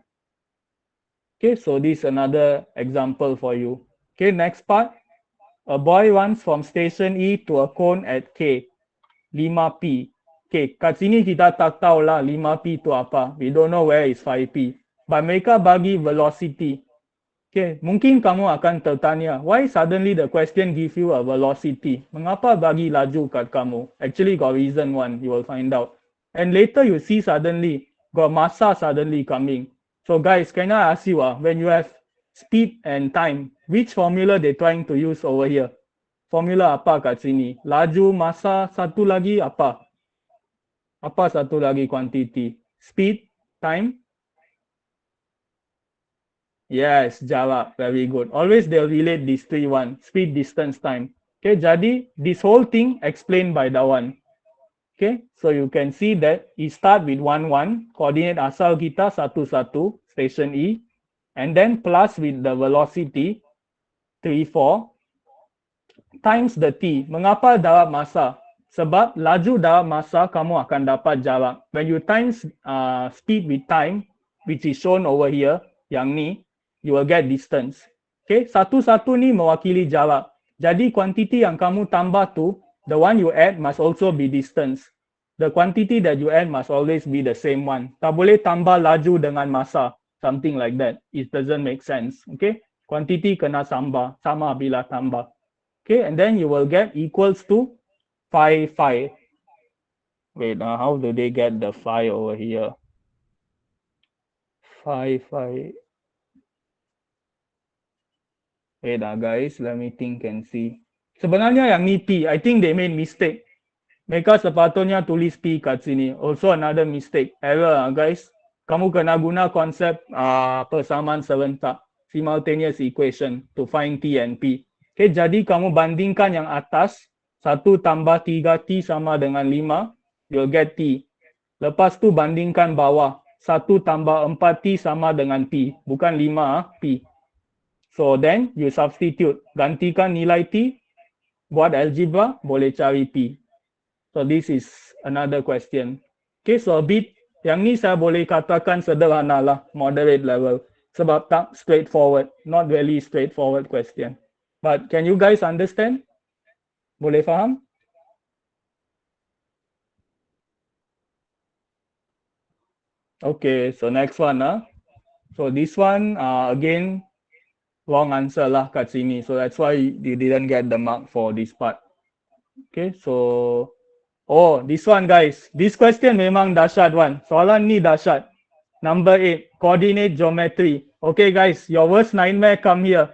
[SPEAKER 1] Okay, so this is another example for you. Okay, next part. A boy runs from station E to a cone at K. 5P. Okay, kat sini kita tak tahu lah 5P itu apa. We don't know where is 5P. But mereka bagi velocity. Okay, mungkin kamu akan tertanya, why suddenly the question give you a velocity? Mengapa bagi laju kat kamu? Actually got reason one, you will find out. And later you see suddenly, got massa suddenly coming. So guys, can I ask you, when you have speed and time, which formula they trying to use over here? Formula apa kat sini? Laju, massa, satu lagi apa? Apa satu lagi quantity? Speed, time? Yes, jarak. Very good. Always they'll relate these three one. Speed, distance, time. Okay, jadi this whole thing explained by the one. Okay, so you can see that it start with 1, 1. Coordinate asal kita 1, 1, station E. And then plus with the velocity 3, 4. Times the T. Mengapa darat massa? Sebab laju darat massa kamu akan dapat jarak. When you times speed with time, which is shown over here, yang ni, you will get distance. Okay, satu-satu ni mewakili jarak. Jadi quantity yang kamu tambah tu, the one you add must also be distance. The quantity that you add must always be the same one. Tak boleh tambah laju dengan massa, something like that. It doesn't make sense. Okay, quantity kena sama bila tambah. Okay, and then you will get equals to 5, 5. Wait, how do they get the 5 over here? 5, 5. Wait, guys, let me think and see. Sebenarnya yang ni P, I think they made mistake. Mereka sepatutnya tulis P kat sini. Also another mistake, error guys. Kamu kena guna konsep persamaan serentak, simultaneous equation to find T and P. Okay, jadi kamu bandingkan yang atas, 1 tambah 3T sama dengan 5, you'll get T. Lepas tu bandingkan bawah, 1 tambah 4T sama dengan P, bukan 5, P. So then you substitute, gantikan nilai T, buat algebra, boleh cari P. So this is another question. Okay, so a bit, yang ni saya boleh katakan sederhana lah, moderate level. Sebab tak straightforward, not really straightforward question. But can you guys understand? Boleh faham? Okay, so next one. So this one, again, wrong answer lah kat sini. So that's why you didn't get the mark for this part. Okay, so, oh, this one guys. This question memang dahsyat one. Soalan ni dahsyat. Number 8, coordinate geometry. Okay guys, your worst nightmare come here.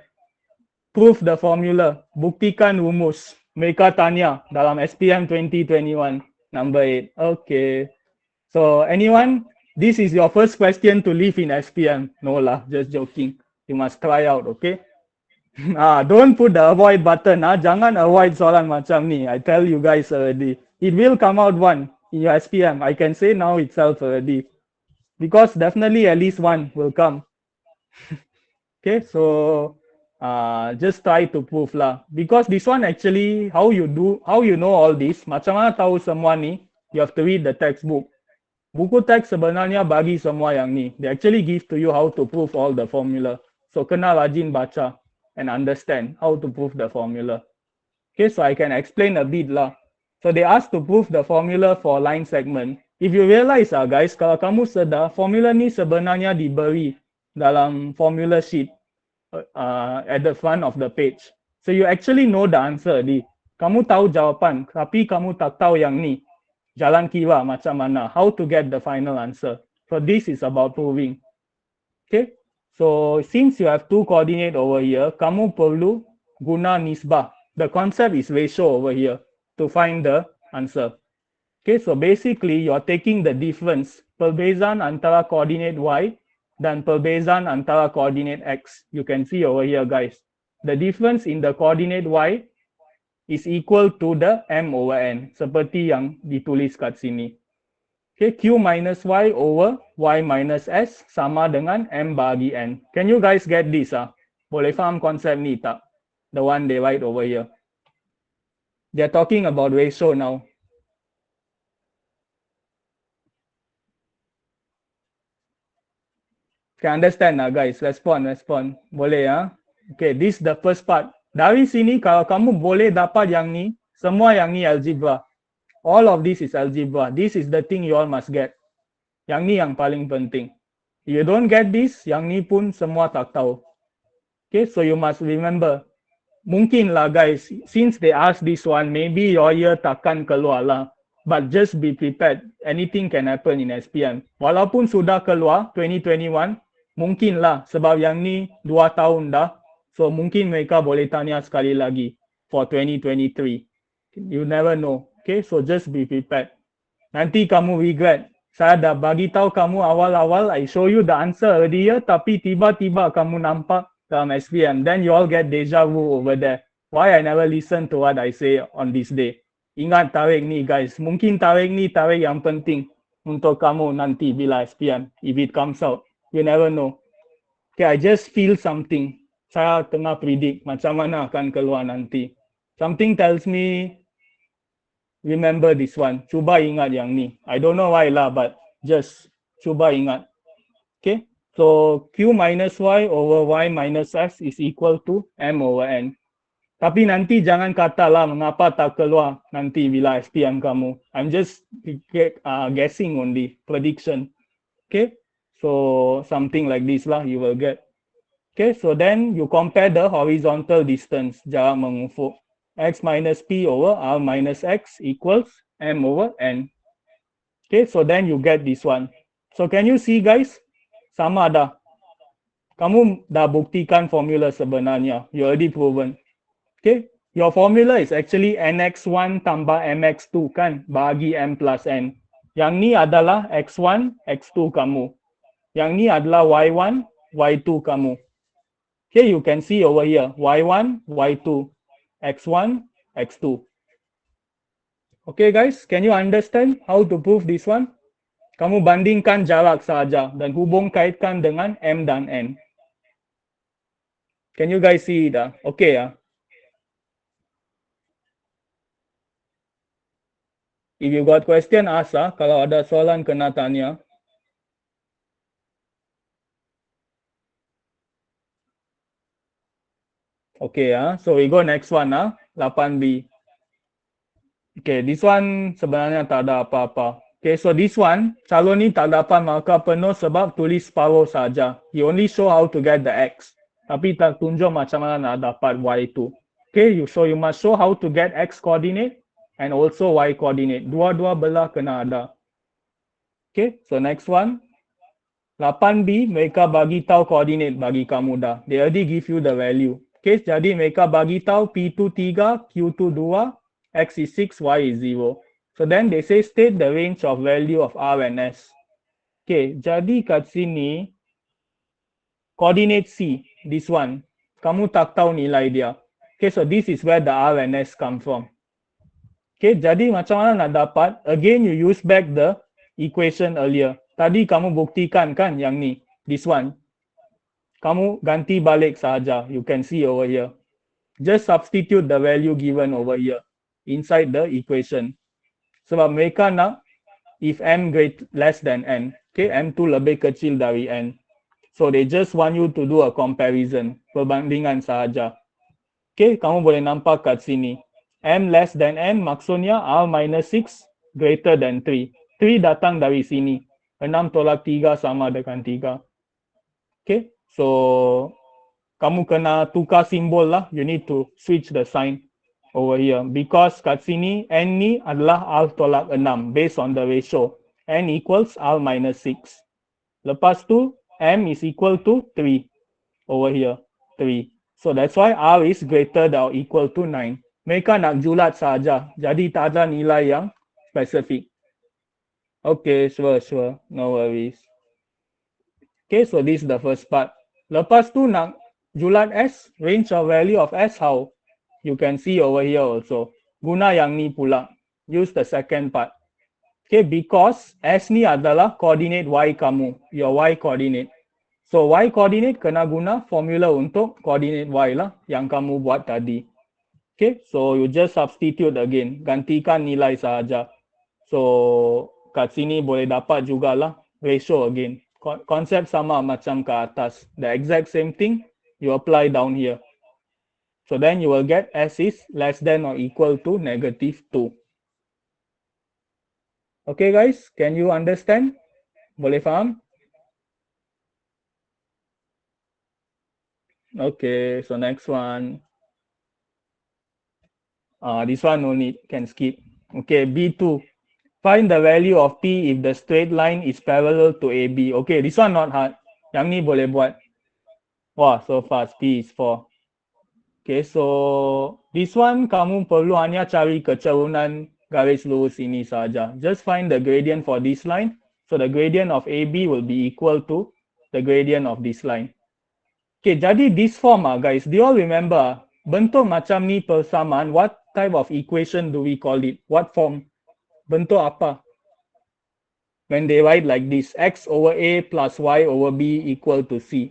[SPEAKER 1] prove the formula, buktikan rumus. Mereka tanya dalam SPM 2021, number 8. Okay. So anyone, this is your first question to leave in SPM. No lah, just joking. You must try out, okay? Don't put the avoid button. Jangan avoid soalan macam ni. I tell you guys already. It will come out one in your SPM. I can say now itself already. Because definitely at least one will come. Okay, so just try to prove lah. Because this one actually, how you know all this, macam mana tahu semua ni, you have to read the textbook. Buku teks sebenarnya bagi semua yang ni. They actually give to you how to prove all the formula. So kena rajin baca and understand how to prove the formula. Okay, so I can explain a bit lah. So they ask to prove the formula for line segment. If you realize guys, kalau kamu sedar, formula ni sebenarnya diberi dalam formula sheet at the front of the page. So you actually know the answer di. Kamu tahu jawapan, tapi kamu tak tahu yang ni. Jalan kira macam mana, how to get the final answer. So this is about proving. Okay, so since you have two coordinate over here, kamu perlu guna nisbah. The concept is ratio over here to find the answer. Okay, so basically you're taking the difference perbezaan antara coordinate y dan perbezaan antara coordinate x. You can see over here guys. The difference in the coordinate y is equal to the m over n. Seperti yang ditulis kat sini. Okay, q minus y over y minus s sama dengan m bagi n. Can you guys get this? Boleh faham konsep ni tak? The one they write over here. They're talking about ratio now. Can understand guys? Respond. Boleh ya? Okay, this the first part. Dari sini kalau kamu boleh dapat yang ni, semua yang ni algebra. All of this is algebra. This is the thing you all must get. Yang ni yang paling penting. You don't get this, yang ni pun semua tak tahu. Okay, so you must remember. Mungkin lah guys, since they ask this one, maybe your year takkan keluar lah. But just be prepared. Anything can happen in SPM. Walaupun sudah keluar 2021, mungkin lah sebab yang ni 2 tahun dah. So mungkin mereka boleh tanya sekali lagi for 2023. You never know. Okay, so just be prepared. Nanti kamu regret. Saya dah bagi tahu kamu awal-awal, I show you the answer already ya, tapi tiba-tiba kamu nampak dalam SPM. Then you all get deja vu over there. Why I never listen to what I say on this day? Ingat tarik ni guys. Mungkin tarik ni tarik yang penting untuk kamu nanti bila SPM. If it comes out, you never know. Okay, I just feel something. Saya tengah predict macam mana akan keluar nanti. Something tells me, remember this one. Cuba ingat yang ni. I don't know why lah, but just cuba ingat. Okay, so q minus y over y minus s is equal to m over n. Tapi nanti jangan katalah mengapa tak keluar nanti bila SPM kamu. I'm just guessing only, prediction. Okay, so something like this lah you will get. Okay, so then you compare the horizontal distance, jarak mengufuk. X minus p over r minus x equals m over n. Okay, so then you get this one. So can you see guys? Sama dah. Kamu dah buktikan formula sebenarnya. You already proven. Okay, your formula is actually nx1 tambah mx2 kan, bagi m plus n. Yang ni adalah x1, x2 kamu. Yang ni adalah y1, y2 kamu. Okay, you can see over here, y1, y2, x1, x2. Okay guys, can you understand how to prove this one? Kamu bandingkan jarak saja dan hubung kaitkan dengan m dan n. Can you guys see it? Okay ya. If you got question, ask. Kalau ada soalan, kena tanya. Okay, so we go next one, 8B. Okay, this one sebenarnya tak ada apa-apa. Okay, so this one, calon ni tak dapat markah penuh sebab tulis separuh saja. He only show how to get the X. Tapi tak tunjuk macam mana nak dapat Y2. Okay, so you must show how to get X coordinate and also Y coordinate. Dua-dua belah kena ada. Okay, so next one. 8B, mereka bagi tahu coordinate bagi kamu dah. They already give you the value. Okay, jadi mereka bagi tahu P2 3, Q2 2, X is 6, Y is 0. So then they say state the range of value of R and S. Okay, jadi kat sini coordinate C, this one. Kamu tak tahu nilai dia. Okay, so this is where the R and S come from. Okay, jadi macam mana nak dapat? Again, you use back the equation earlier. Tadi kamu buktikan kan yang ni, this one. Kamu ganti balik saja. You can see over here. Just substitute the value given over here inside the equation. Sebab mereka nak if m less than n. Okay, m tu lebih kecil dari n. So they just want you to do a comparison, perbandingan sahaja. Okay, kamu boleh nampak kat sini. M less than n maksudnya R minus 6 greater than 3. 3 datang dari sini. 6 tolak 3 sama dengan 3. Okay, so kamu kena tukar simbol lah. You need to switch the sign over here. Because kat sini, n ni adalah R tolak 6 based on the ratio. N equals R minus 6. Lepas tu, M is equal to 3. Over here, 3. So that's why R is greater than or equal to 9. Mereka nak julat saja. Jadi tak ada nilai yang spesifik. Okay, sure. No worries. Okay, so this is the first part. Lepas tu nak julat S, range of value of S, how? You can see over here also. Guna yang ni pula. Use the second part. Okay, because S ni adalah coordinate Y kamu. Your Y coordinate. So Y coordinate kena guna formula untuk coordinate Y lah yang kamu buat tadi. Okay, so you just substitute again. Gantikan nilai sahaja. So kat sini boleh dapat jugalah ratio again. Konsep sama macam ke atas. The exact same thing you apply down here. So then you will get S is less than or equal to negative 2. Okay guys, can you understand? Boleh faham? Okay, so next one. This one no need, can skip. Okay, B2. Find the value of P if the straight line is parallel to AB. Okay, this one not hard. Yang ni boleh buat. Wah, so fast. P is 4. Okay, so this one kamu perlu hanya cari kecerunan garis lurus ini saja. Just find the gradient for this line. So the gradient of AB will be equal to the gradient of this line. Okay, jadi this form guys, do you all remember? Bentuk macam ni persamaan, what type of equation do we call it? What form? Bentuk apa? When they write like this, X over A plus Y over B equal to C.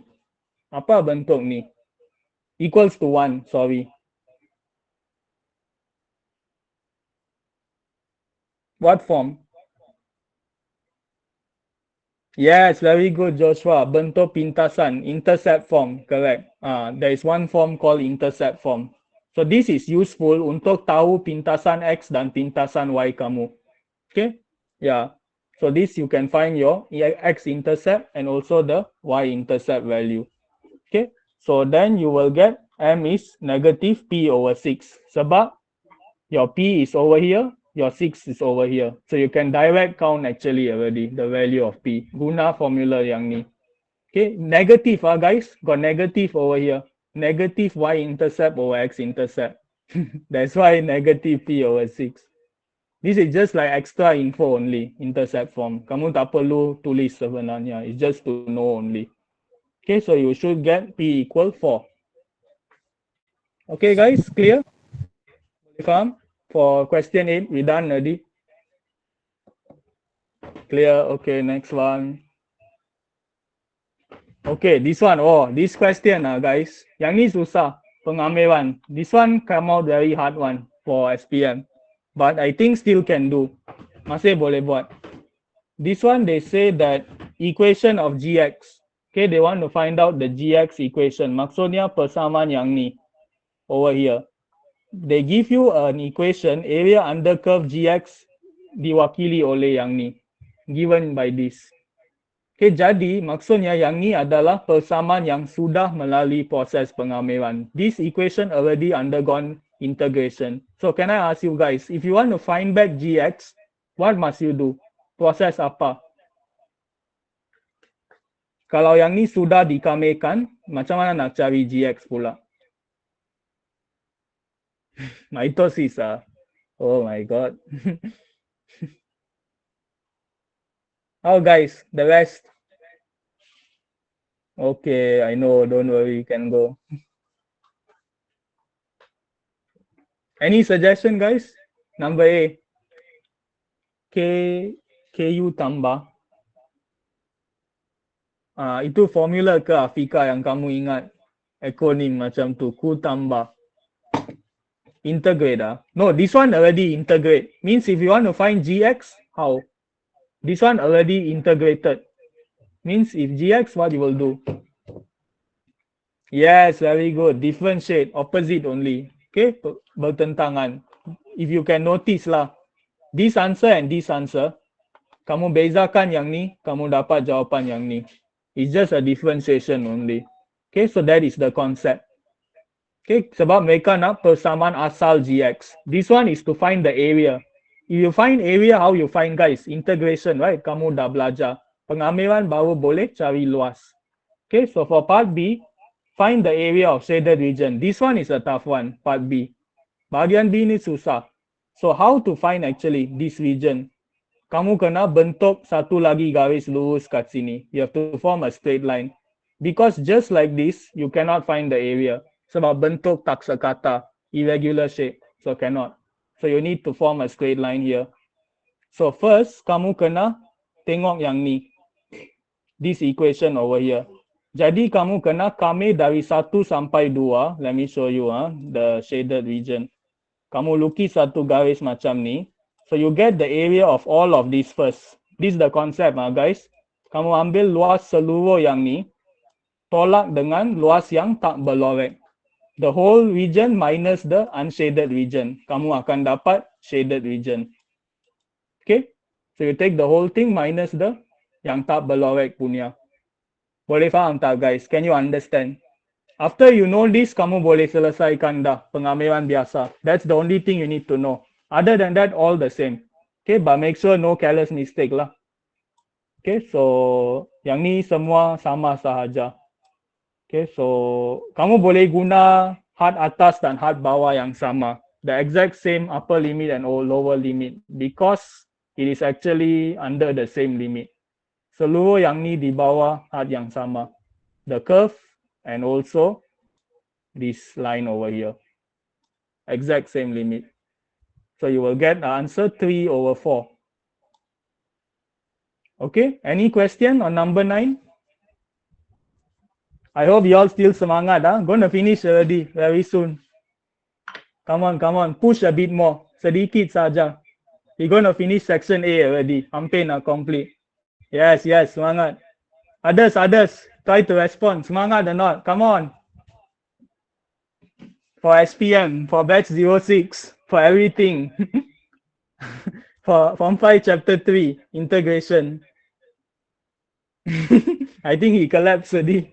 [SPEAKER 1] Apa bentuk ni? Equals to 1, sorry. What form? Yes, very good, Joshua. Bentuk pintasan, intercept form, correct. There is one form called intercept form. So this is useful untuk tahu pintasan X dan pintasan Y kamu. Okay? Yeah. So this you can find your X-intercept and also the Y-intercept value. Okay? So then you will get M is negative P over 6. Sebab your P is over here, your 6 is over here. So you can direct count actually already the value of P. Guna formula yang ni. Okay, negative guys, got negative over here. Negative Y-intercept over X-intercept. That's why negative P over 6. This is just like extra info only, intercept form. Kamu tak perlu tulis sebenarnya. It's just to know only. Okay, so you should get P equal 4. Okay guys, clear? Faham? For question 8, we done already. Clear? Okay, next one. Okay, this one. Oh, this question guys. Yang ni susah. Pengambilan. This one come out very hard one for SPM. But I think still can do. Masih boleh buat. This one they say that equation of GX. Okay, they want to find out the GX equation. Maksudnya persamaan yang ni. Over here. They give you an equation, area under curve GX diwakili oleh yang ni. Given by this. Okay, jadi maksudnya yang ni adalah persamaan yang sudah melalui proses pengambilan. This equation already undergone integration. So can I ask you guys, if you want to find back GX, what must you do? Proses apa? Kalau yang ni sudah dikamikan, macam mana nak cari GX pula? Mitosis. Oh my God. Oh, guys, the rest. Okay, I know. Don't worry. You can go. Any suggestion, guys? Number A. K. KU tambah. Itu formula ke Afika yang kamu ingat? Akronim macam tu. Ku tambah. Integrate. No, this one already integrate. Means if you want to find GX, how? This one already integrated. Means if GX, what you will do? Yes, very good. Differentiate, opposite only. Okay, bertentangan. If you can notice lah, this answer and this answer, kamu bezakan yang ni, kamu dapat jawapan yang ni. It's just a differentiation only. Okay, so that is the concept. Okay, sebab mereka nak persamaan asal GX. This one is to find the area. If you find area, how you find, guys? Integration, right? Kamu dah belajar. Pengambilan baru boleh cari luas. Okay, so for part B, find the area of shaded region. This one is a tough one, part B. Bahagian B ni susah. So how to find actually this region? Kamu kena bentuk satu lagi garis lurus kat sini. You have to form a straight line. Because just like this, you cannot find the area. Sebab bentuk tak sekata, irregular shape. So cannot. So you need to form a straight line here. So first, kamu kena tengok yang ni. This equation over here. Jadi kamu kena kame dari 1 sampai 2. Let me show you the shaded region. Kamu lukis satu garis macam ni. So you get the area of all of these first. This is the concept guys. Kamu ambil luas seluruh yang ni. Tolak dengan luas yang tak berlorek. The whole region minus the unshaded region. Kamu akan dapat shaded region. Okay. So you take the whole thing minus the yang tak berlorek punya. Boleh faham tak guys? Can you understand? After you know this, kamu boleh selesaikan dah pengambilan biasa. That's the only thing you need to know. Other than that, all the same. Okay, but make sure no careless mistake lah. Okay, so yang ni semua sama sahaja. Okay, so kamu boleh guna had atas dan had bawah yang sama. The exact same upper limit and lower limit because it is actually under the same limit. Seluruh yang ni di bawah had yang sama. The curve and also this line over here. Exact same limit. So you will get the answer 3/4. Okay, any question on number 9? I hope you all still semangat. Gonna finish already very soon. Come on, push a bit more. Sedikit saja. We're gonna finish section A already. Hampir nak complete. Yes, semangat. Others, try to respond. Semangat or not? Come on. For SPM, for batch 06, for everything. For Form 5 chapter 3, integration. I think he collapsed already.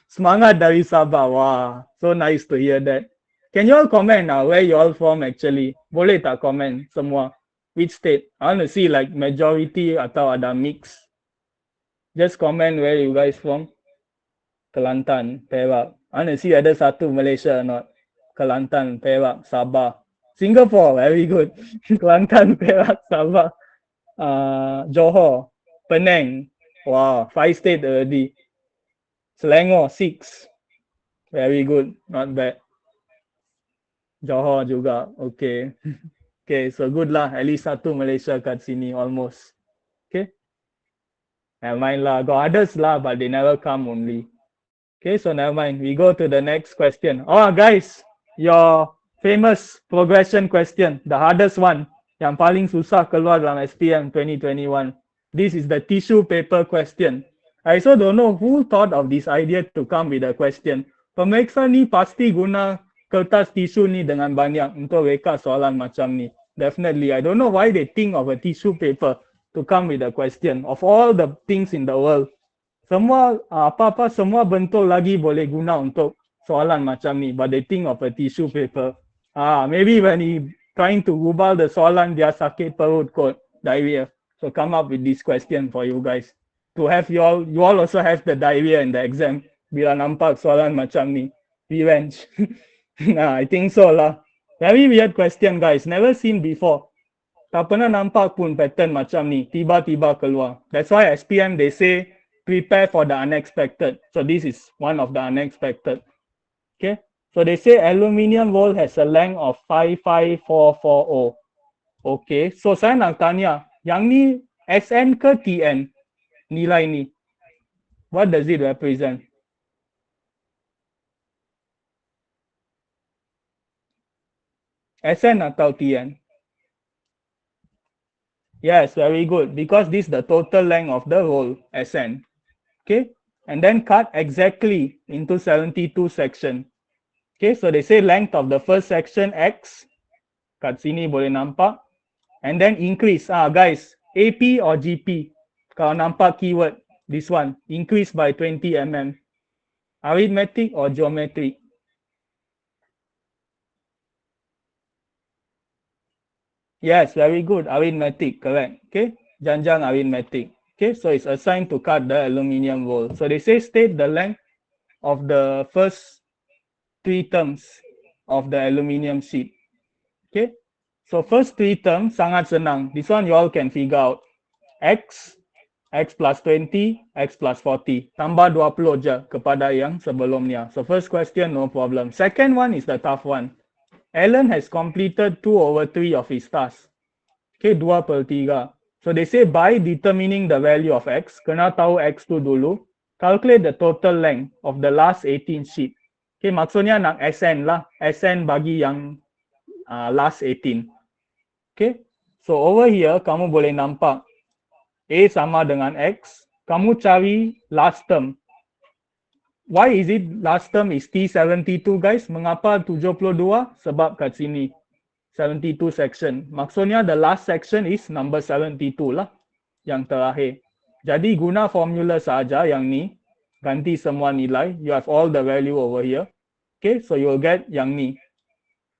[SPEAKER 1] Semangat dari Sabah. Wow, so nice to hear that. Can you all comment now where you all from actually? Boleh tak comment semua? Which state? I want to see like majority atau ada mix. Just comment where you guys from. Kelantan, Perak. I want to see ada satu Malaysia or not. Kelantan, Perak, Sabah. Singapore, very good. Kelantan, Perak, Sabah. Johor, Penang. Wow, 5 states already. Selangor, 6. Very good, not bad. Johor juga, okay. Okay, so good lah. At least satu Malaysia kat sini, almost. Okay. Never mind lah. Got others lah, but they never come only. Okay, so never mind. We go to the next question. Oh, guys, your famous progression question, the hardest one, yang paling susah keluar dalam SPM 2021. This is the tissue paper question. I also don't know who thought of this idea to come with a question. Pemeriksa ni pasti guna kertas tisu ni dengan banyak untuk reka soalan macam ni. Definitely. I don't know why they think of a tissue paper to come with a question. Of all the things in the world, semua apa-apa semua bentuk lagi boleh guna untuk soalan macam ni, but they think of a tissue paper. Maybe when he trying to gubal the soalan, dia sakit perut kot, diarrhea. So come up with this question for you guys. To have you all also have the diarrhea in the exam. Bila nampak soalan macam ni, revenge. I think so lah. Very weird question guys, never seen before. Tak pernah nampak pun pattern macam ni, tiba-tiba keluar. That's why SPM they say prepare for the unexpected. So this is one of the unexpected. Okay. So they say aluminium roll has a length of 55440. Okay. So saya nak tanya, yang ni SN ke TN? Nilai ni. What does it represent? SN atau TN? Yes, very good. Because this is the total length of the roll, SN. Okay. And then cut exactly into 72 section. Okay, so they say length of the first section X. Kat sini boleh nampak. And then increase. Guys, AP or GP? Kalau nampak keyword, this one, increase by 20 mm. Arithmetic or geometric? Yes, very good. Arithmetic, correct. Okay, janjang arithmetic. Okay, so it's assigned to cut the aluminium roll. So they say state the length of the first 3 terms of the aluminium sheet. Okay, so first 3 terms sangat senang. This one you all can figure out. X, X plus 20, X plus 40. Tambah 20 je kepada yang sebelumnya. So first question, no problem. Second one is the tough one. Alan has completed 2/3 of his task. Okay, 2/3. So they say by determining the value of X, kena tahu X tu dulu, calculate the total length of the last 18 sheet. Okay, maksudnya nak SN lah. SN bagi yang last 18. Okay, so over here, kamu boleh nampak A sama dengan X, kamu cari last term. Why is it last term is T72 guys? Mengapa 72? Sebab kat sini 72 section. Maksudnya the last section is number 72 lah. Yang terakhir. Jadi guna formula saja yang ni. Ganti semua nilai. You have all the value over here. Okay, so you will get yang ni.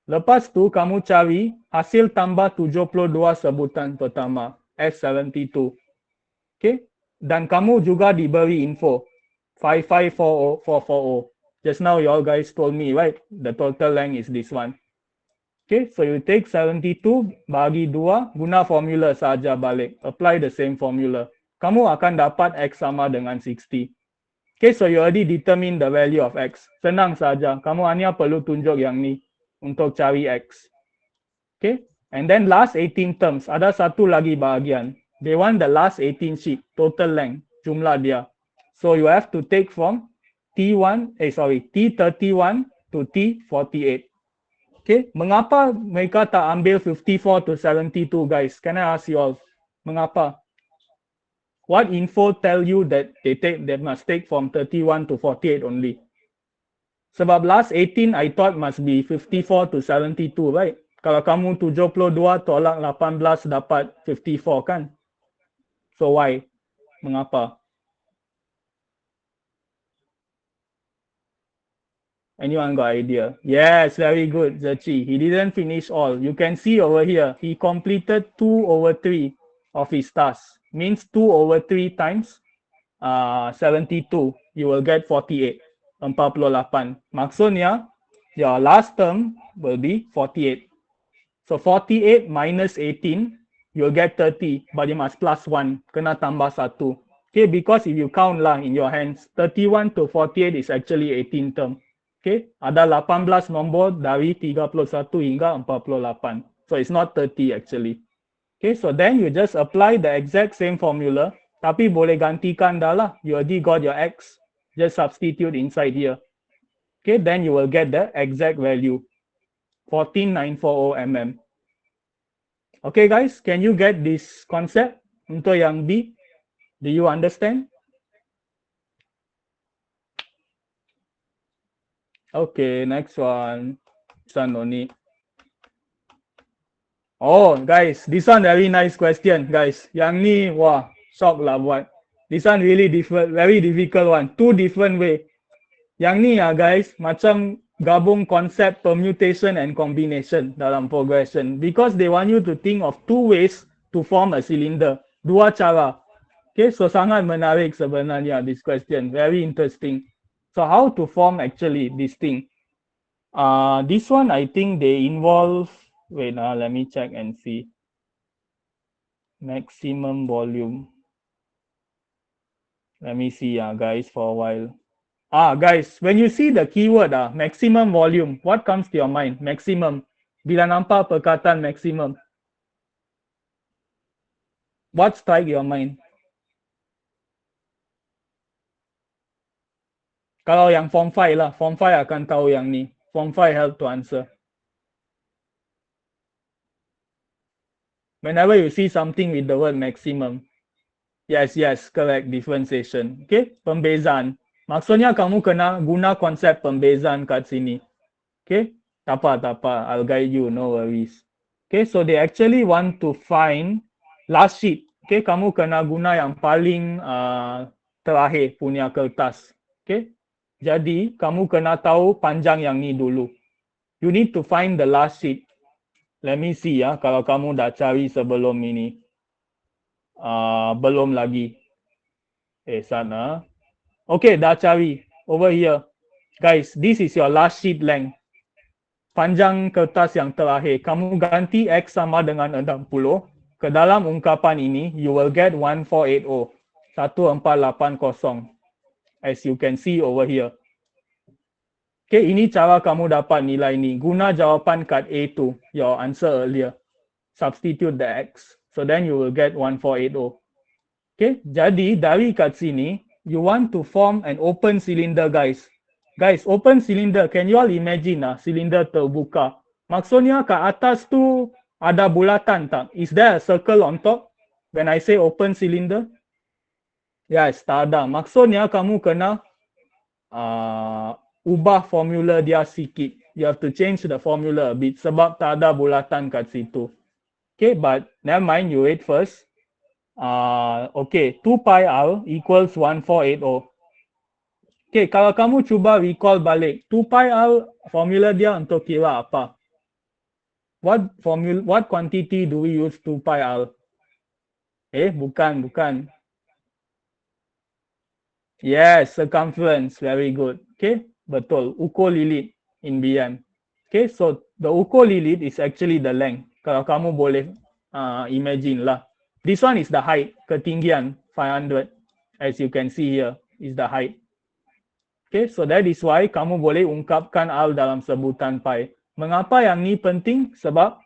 [SPEAKER 1] Lepas tu kamu cari hasil tambah 72 sebutan pertama. F72. Okay, dan kamu juga diberi info 5540440. Just now you all guys told me, right? The total length is this one. Okay, so you take 72 bagi 2, guna formula saja balik. Apply the same formula. Kamu akan dapat X sama dengan 60. Okay, so you already determine the value of X. Senang saja. Kamu hanya perlu tunjuk yang ni untuk cari X. Okay, and then last 18 terms. Ada satu lagi bahagian. They want the last 18 sheet, total length, jumlah dia. So you have to take from T31 to T48. Okay, mengapa mereka tak ambil 54 to 72 guys? Can I ask you all? Mengapa? What info tell you that they must take from 31 to 48 only? Sebab last 18 I thought must be 54 to 72, right? Kalau kamu 72 tolak 18 dapat 54 kan? So why? Mengapa? Anyone got idea? Yes, very good, Zachi. He didn't finish all. You can see over here, he completed 2/3 of his task. Means 2/3 times 72. You will get 48. 48. Maksudnya, your last term will be 48. So 48 minus 18, you'll get 30, but you must plus 1. Kena tambah 1. Okay, because if you count lah in your hands, 31 to 48 is actually 18 term. Okay, ada 18 nombor dari 31 hingga 48. So it's not 30 actually. Okay, so then you just apply the exact same formula, tapi boleh gantikan dah lah. You already got your X, just substitute inside here. Okay, then you will get the exact value, 14940 mm. Okay guys, can you get this concept untuk yang B? Do you understand? Okay, next one. This one no need. Oh, guys, this one very nice question, guys. Yang ni, wah, shock lah buat. This one really different, very difficult one. Two different way. Yang ni ya, guys, macam gabung konsep permutation and combination dalam progression. Because they want you to think of two ways to form a cylinder. Dua cara. Okay, so sangat menarik sebenarnya this question. Very interesting. So how to form actually this thing? This one I think they involve, wait, let me check and see. Maximum volume. Let me see, guys, for a while. Guys, when you see the keyword, maximum volume, what comes to your mind? Maximum. Bila nampak perkataan maximum, what strike your mind? Kalau yang form 5 lah, form 5 akan tahu yang ni. Form 5 help to answer. Whenever you see something with the word maximum, yes, correct, differentiation. Okay, pembezaan. Maksudnya kamu kena guna konsep pembezaan kat sini. Okay, tak apa, I'll guide you, no worries. Okay, so they actually want to find last sheet. Okay, kamu kena guna yang paling terakhir punya kertas. Okay, jadi kamu kena tahu panjang yang ni dulu. You need to find the last sheet. Let me see ya, kalau kamu dah cari sebelum ini. Belum lagi. Sana. Okay, dah cari. Over here. Guys, this is your last sheet length. Panjang kertas yang terakhir. Kamu ganti X sama dengan 60. Ke dalam ungkapan ini, you will get 1480. 1480. As you can see over here. Okay, ini cara kamu dapat nilai ni. Guna jawapan kat A2, your answer earlier. Substitute the X. So then you will get 1480. Okay, jadi dari kat sini, you want to form an open cylinder, guys. Guys, open cylinder, can you all imagine cylinder terbuka? Maksudnya kat atas tu ada bulatan tak? Is there a circle on top when I say open cylinder? Yes, tak ada. Maksudnya kamu kena ubah formula dia sikit. You have to change the formula a bit sebab tak ada bulatan kat situ. Okay, but never mind, you wait first. Okay, 2 pi r equals 1480. Okay, kalau kamu cuba recall balik, 2 pi r formula dia untuk kira apa? What quantity do we use 2 pi r? Bukan. Yes, circumference. Very good. Okay, betul. Ukur lilit in BM. Okay, so the ukur lilit is actually the length. Kalau kamu boleh imagine lah. This one is the height, ketinggian 500. As you can see here, is the height. Okay, so that is why kamu boleh ungkapkan R dalam sebutan pi. Mengapa yang ni penting? Sebab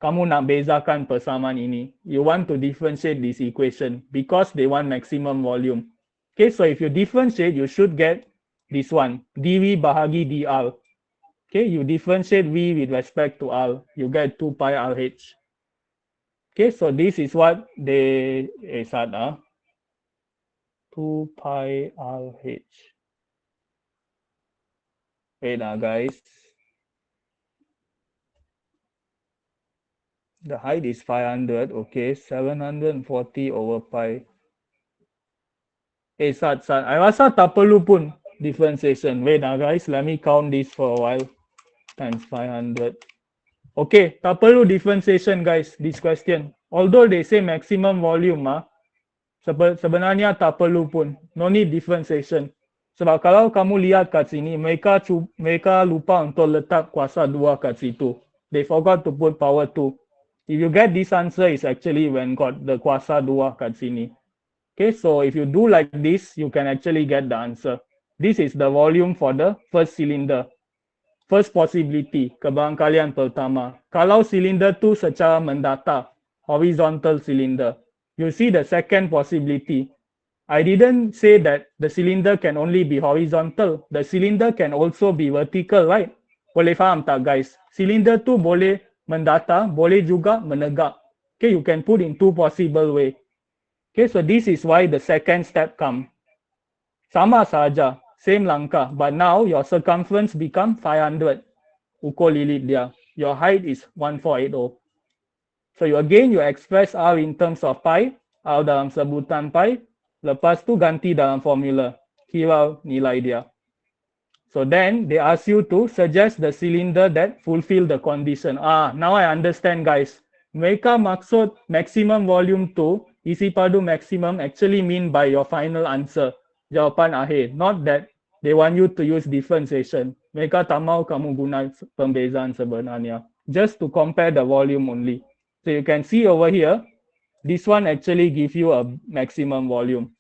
[SPEAKER 1] kamu nak bezakan persamaan ini. You want to differentiate this equation because they want maximum volume. Okay, so if you differentiate, you should get this one, dV bahagi dr. Okay, you differentiate V with respect to R, you get 2 pi RH. Okay, so this is what they said, 2 pi RH. Wait, guys. The height is 500, okay, 740 over pi. Sat, I rasa tak perlu pun differentiation. Wait, guys, let me count this for a while. Times 500. Okay, tak perlu differentiation, guys, this question. Although they say maximum volume, sebenarnya tak perlu pun. No need differentiation. Sebab kalau kamu lihat kat sini, mereka lupa untuk letak kuasa 2 kat situ. They forgot to put power 2. If you get this answer, is actually when got the kuasa 2 kat sini. Okay, so if you do like this, you can actually get the answer. This is the volume for the first cylinder. First possibility, kebarangkalian pertama. Kalau cylinder tu secara mendata, horizontal cylinder. You see the second possibility. I didn't say that the cylinder can only be horizontal. The cylinder can also be vertical, right? Boleh faham tak, guys? Cylinder tu boleh mendata, boleh juga menegak. Okay, you can put in two possible way. Okay, so this is why the second step come. Sama saja, same langkah, but now your circumference become 500. Ukur lilit dia. Your height is 1480. So you express R in terms of pi, R dalam sebutan pi, lepas tu ganti dalam formula, kira nilai dia. So then they ask you to suggest the cylinder that fulfill the condition. Now I understand, guys. Mereka maksud maximum volume tu, isi padu maximum actually mean by your final answer, jawapan akhir. Not that They want you to use differentiation. Mereka tak mau kamu guna pembezaan sebenarnya. Just to compare the volume only. So you can see over here, this one actually give you a maximum volume.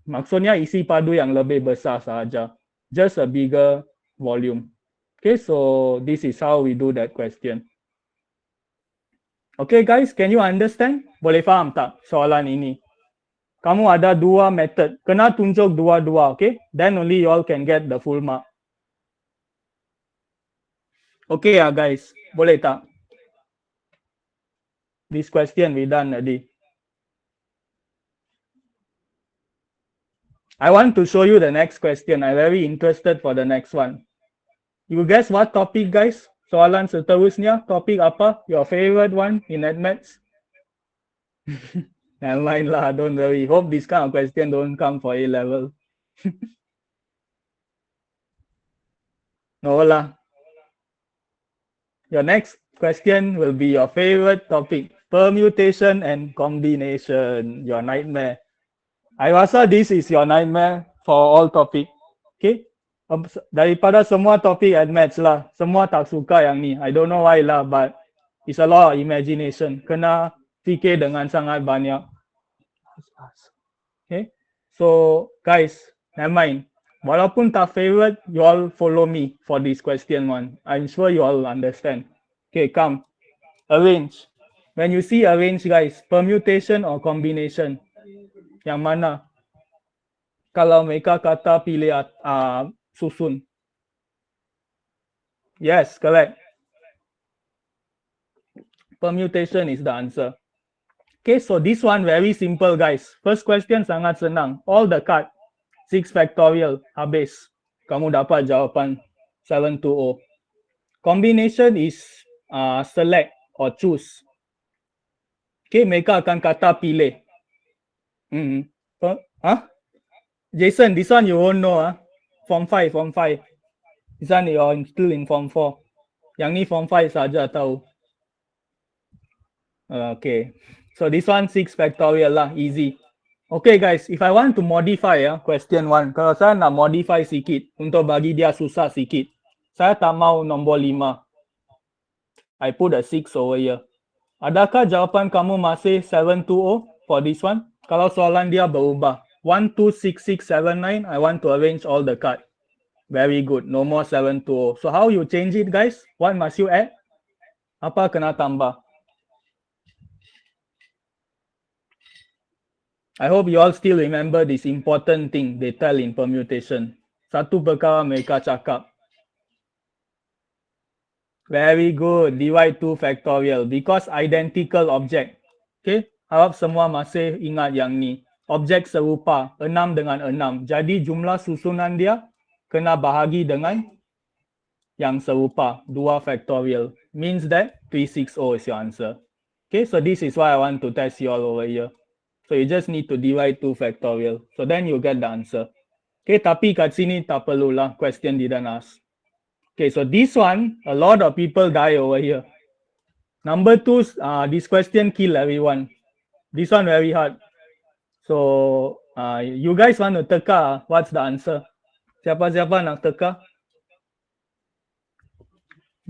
[SPEAKER 1] Maksudnya isi padu yang lebih besar saja. Just a bigger volume. Okay, so this is how we do that question. Okay guys, can you understand? Boleh faham tak soalan ini? Kamu ada dua method. Kena tunjuk dua-dua, okay? Then only you all can get the full mark. Okay ya guys, boleh tak? This question we done already. I want to show you the next question. I'm very interested for the next one. You guess what topic guys? Soalan seterusnya, topik apa? Your favorite one in maths? Never mind lah, don't worry. Hope this kind of question don't come for A level. No lah. Your next question will be your favorite topic. Permutation and combination. Your nightmare. I rasa this is your nightmare for all topic. Okay? Daripada semua topik at maths lah, semua tak suka yang ni. I don't know why lah, but it's a lot of imagination. Kena fikir dengan sangat banyak. Okay? So, guys, never mind. Walaupun tak favorite, you all follow me for this question one. I'm sure you all understand. Okay, come. Arrange. When you see arrange, guys, permutation or combination, yang mana? Kalau mereka kata pilih susun. Yes, correct. Permutation is the answer. Okay, so this one very simple, guys. First question sangat senang. All the card, 6 factorial, habis. Kamu dapat jawapan 720. Combination is select or choose. Okay, mereka akan kata pilih. Jason, this one you won't know. Form 5, Form 5. This one you're still in Form 4. Yang ni Form 5 saja tahu. Okay, so this one 6 factorial lah, easy. Okay guys, if I want to modify question 1, kalau saya nak modify sikit untuk bagi dia susah sikit, saya tak mau nombor 5. I put a 6 over here. Adakah jawapan kamu masih 720 for this one? Kalau soalan dia berubah. 1, 2, 6, 6, 7, 9, I want to arrange all the card. Very good, no more 720. So how you change it guys? What must you add? Apa kena tambah? I hope you all still remember this important thing they tell in permutation. Satu perkara mereka cakap. Very good. Divide 2 factorial because identical object. Okay. Harap semua masih ingat yang ni. Objek serupa 6 dengan 6. Jadi jumlah susunan dia kena bahagi dengan yang serupa 2 factorial. Means that 360 is your answer. Okay. So this is why I want to test you all over here. So you just need to divide 2 factorial. So then you get the answer. Okay. Tapi kat sini tak perlulah. Question didn't ask. Okay, so this one, a lot of people die over here. Number 2, this question kill everyone. This one very hard. So, you guys want to teka, what's the answer? Siapa-siapa nak teka?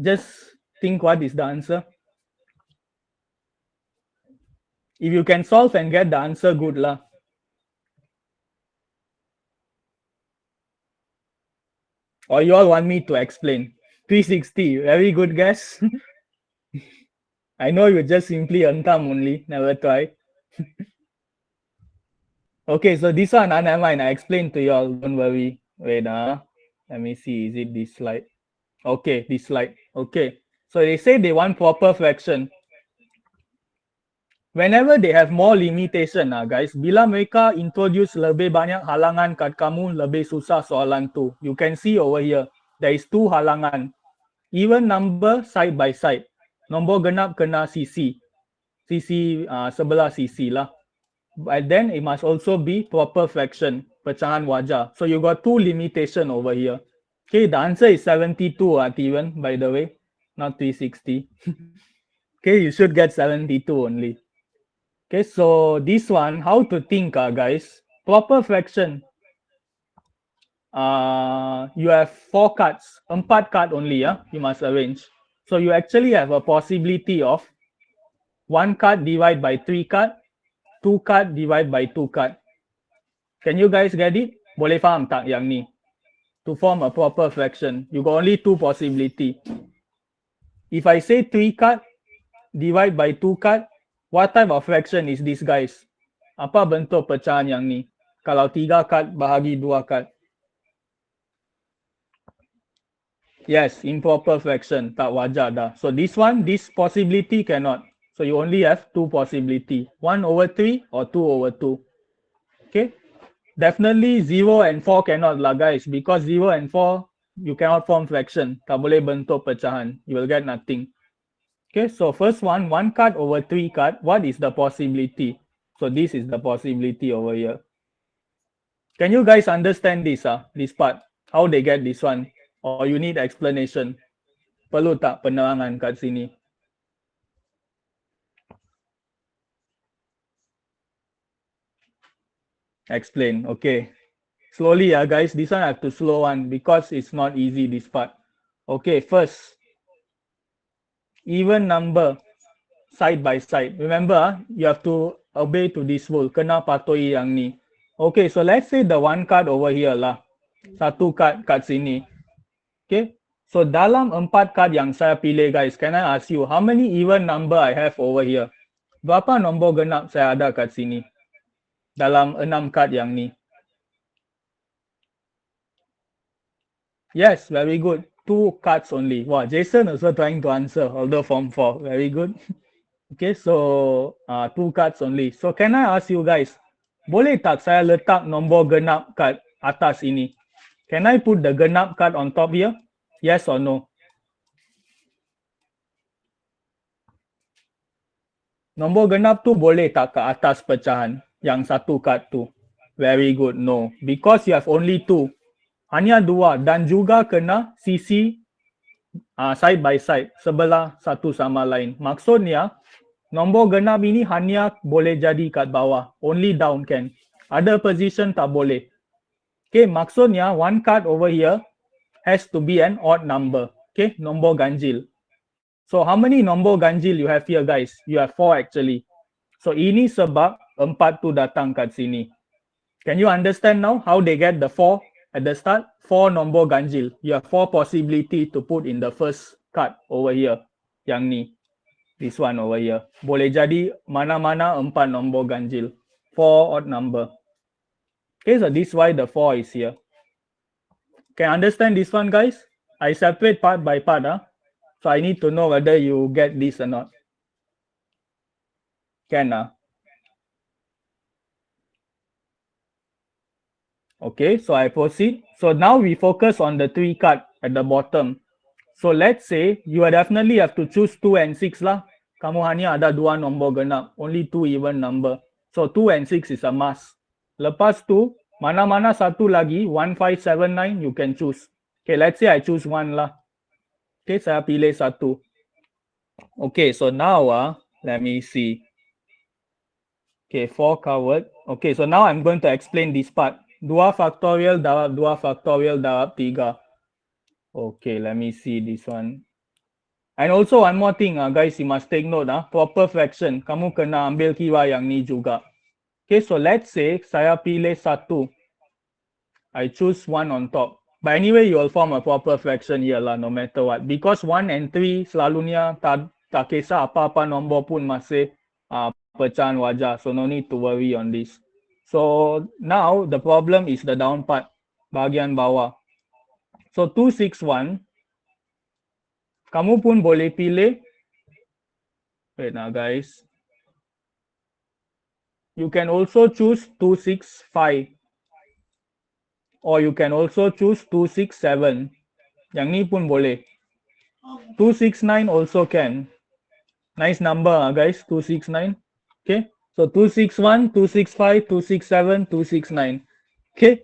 [SPEAKER 1] Just think what is the answer. If you can solve and get the answer, good lah. Or you all want me to explain? 360, very good guess. I know you just simply unthumb only, never try. Okay, so this one, never mind, I explained to you all, don't worry. Wait, let me see, is it this slide? Okay, this slide. Okay, so they say they want proper fraction. Whenever they have more limitation, guys, bila mereka introduce lebih banyak halangan kat kamu, lebih susah soalan tu. You can see over here, there is 2 halangan. Even number side by side. Nombor genap kena sisi. Sisi sebelah sisi lah. But then it must also be proper fraction, pecahan wajar. So you got 2 limitation over here. Okay, the answer is 72, Steven, by the way, not 360. Okay, you should get 72 only. Okay, so this one, how to think, guys? Proper fraction. you have 4 cards, 4 card only, yeah, you must arrange. So you actually have a possibility of 1 card divided by 3 card, 2 card divided by 2 card. Can you guys get it? Boleh faham tak yang ni? To form a proper fraction, you got only 2 possibility. If I say 3 card divide by 2 card, what type of fraction is this, guys? Apa bentuk pecahan yang ni? Kalau 3 card bahagi 2 card. Yes, improper fraction, tak wajar dah. So this one, this possibility cannot. So you only have 2 possibility, 1/3 or 2/2. Okay, definitely 0 and 4 cannot lah, guys, because 0 and 4 you cannot form fraction. Tak boleh bentuk pecahan. You will get nothing. Okay, so first one, 1 card over 3 card. What is the possibility? So this is the possibility over here. Can you guys understand this? This part, how they get this one, or you need explanation? Perlu tak penerangan kat sini? Explain. Okay. Slowly, guys. This one I have to slow one because it's not easy, this part. Okay, first, even number side by side. Remember, you have to obey to this rule. Kena patuhi yang ni. Okay, so let's say the 1 card over here lah. Satu card kat sini. Okay. So dalam 4 card yang saya pilih, guys, can I ask you, how many even number I have over here? Berapa nombor genap saya ada kat sini? Dalam 6 card yang ni. Yes, very good. 2 cards only. Wow, Jason also trying to answer, although form 4. Very good. Okay, so 2 cards only. So can I ask you guys, boleh tak saya letak nombor genap kat atas ini? Can I put the genap card on top here? Yes or no? Nombor genap tu boleh tak ke atas pecahan yang satu card tu? Very good. No, because you have only 2. Hanya 2 dan juga kena sisi side by side, sebelah satu sama lain. Maksudnya nombor genap ini hanya boleh jadi kat bawah, only down can. Other position tak boleh. Okay, maksudnya 1 card over here has to be an odd number. Okay, nombor ganjil. So how many nombor ganjil you have here, guys? You have 4 actually. So ini sebab 4 tu datang kat sini. Can you understand now how they get the 4 at the start? 4 nombor ganjil. You have 4 possibility to put in the first card over here. Yang ni. This one over here. Boleh jadi mana-mana 4 nombor ganjil. 4 odd number. Okay, so this is why the 4 is here. Can you understand this one, guys? I separate part by part. So I need to know whether you get this or not. Can Okay, so I proceed. So now we focus on the 3 card at the bottom. So let's say you definitely have to choose 2 and 6 lah. Kamu hanya ada 2 nombor genap, only 2 even number. So 2 and 6 is a must. Lepas tu, mana-mana satu lagi, 1, 5, 7, 9, you can choose. Okay, let's say I choose 1 lah. Okay, saya pilih 1. Okay, so now let me see. Okay, 4 covered. Okay, so now I'm going to explain this part. 2 factorial darab 2 factorial darab 3. Okay, let me see this one. And also one more thing, guys, you must take note. Proper fraction, kamu kena ambil kira yang ni juga. Okay, so let's say saya pilih 1. I choose 1 on top. But anyway, you will form a proper fraction here lah, no matter what. Because 1 and 3 selalunya tak kisah apa-apa nombor pun masih pecahan wajar. So no need to worry on this. So now the problem is the down part, bahagian bawah. So 261, kamu pun boleh pilih. Wait now, guys. You can also choose 265. Or you can also choose 267. Yang ni pun boleh. 269 also can. Nice number, guys. 269. Okay. So 261, 265, 267, 269. Okay.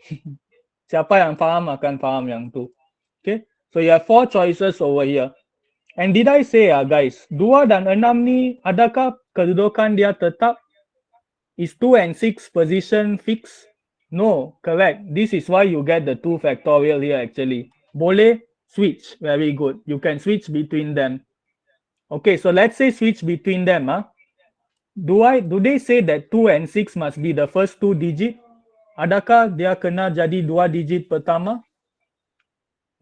[SPEAKER 1] Siapa yang faham akan faham yang tu. Okay. So you have 4 choices over here. And did I say, guys, 2 dan 6 ni adakah kedudukan dia tetap? Is 2 and 6 position fixed? No, correct. This is why you get the 2 factorial here actually. Boleh switch. Very good. You can switch between them. Okay, so let's say switch between them. Do they say that 2 and 6 must be the first 2 digit? Adakah dia kena jadi 2 digit pertama?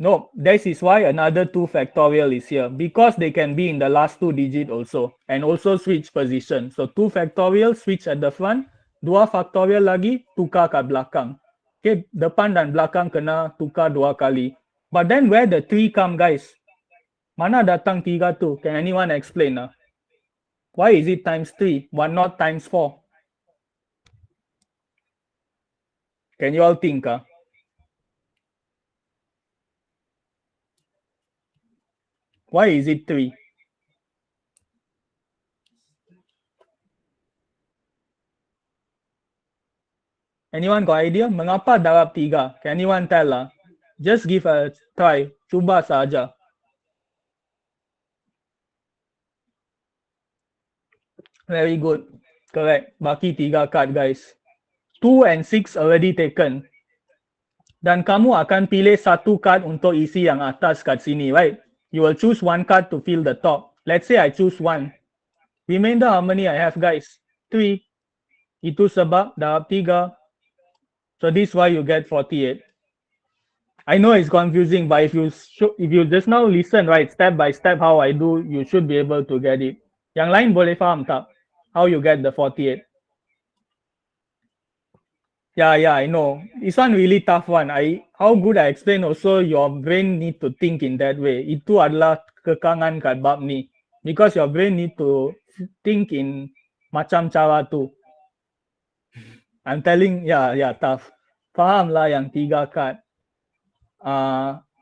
[SPEAKER 1] No, this is why another 2 factorial is here because they can be in the last 2 digit also and also switch position. So 2 factorial switch at the front, 2 factorial lagi tukar kat belakang. Okay, depan dan belakang kena tukar 2 kali. But then where the 3 come guys? Mana datang 3 tu? Can anyone explain? Why is it times 3? Why not times 4? Can you all think? Why is it 3? Anyone got idea? Mengapa darab 3? Can anyone tell? Just give a try. Cuba saja. Very good. Correct. Baki 3 card guys. 2 and 6 already taken. Dan kamu akan pilih satu card untuk isi yang atas kat sini, right? You will choose one card to fill the top. Let's say I choose 1. Remainder how many I have guys? 3. Itu sebab darab 3. So this why you get 48. I know it's confusing, but if you just now listen, right, step by step how I do, you should be able to get it. Yang lain boleh faham tak? How you get the 48? Yeah, I know. This one really tough one. How good I explain also, your brain need to think in that way. Itu adalah kekangan kat bab ni. Because your brain need to think in macam cara tu. I'm telling, tough. Faham lah yang 3 card.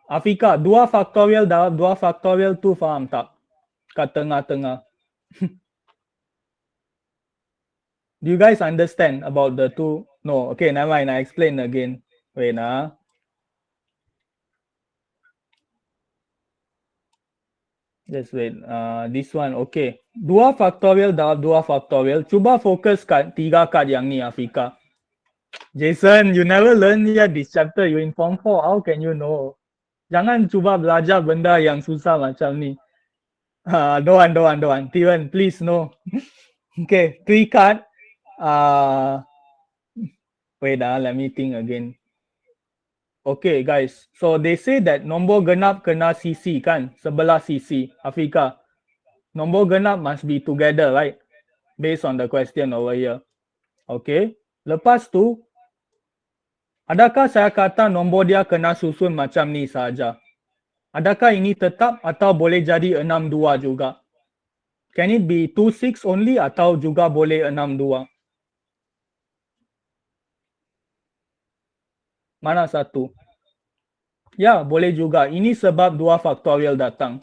[SPEAKER 1] Afika, 2 factorial darab 2 factorial tu faham tak? Kat tengah-tengah. Do you guys understand about the 2? No, okay, never mind. I explain again. Wait, just wait. This one, okay. 2 factorial darab 2 factorial. Cuba fokus kat 3 card yang ni, Afika. Jason, you never learn yet this chapter. You in Form 4. How can you know? Jangan cuba belajar benda yang susah macam ni. Don't want. Steven, please, no. Okay, 3 card. Wait, let me think again. Okay, guys. So they say that nombor genap kena CC kan? Sebelah CC. Afika. Nombor genap must be together, right? Based on the question over here. Okay. Lepas tu, adakah saya kata nombor dia kena susun macam ni saja? Adakah ini tetap atau boleh jadi 62 juga? Can it be 26 only atau juga boleh 62? Mana satu? Ya, boleh juga. Ini sebab 2 factorial datang.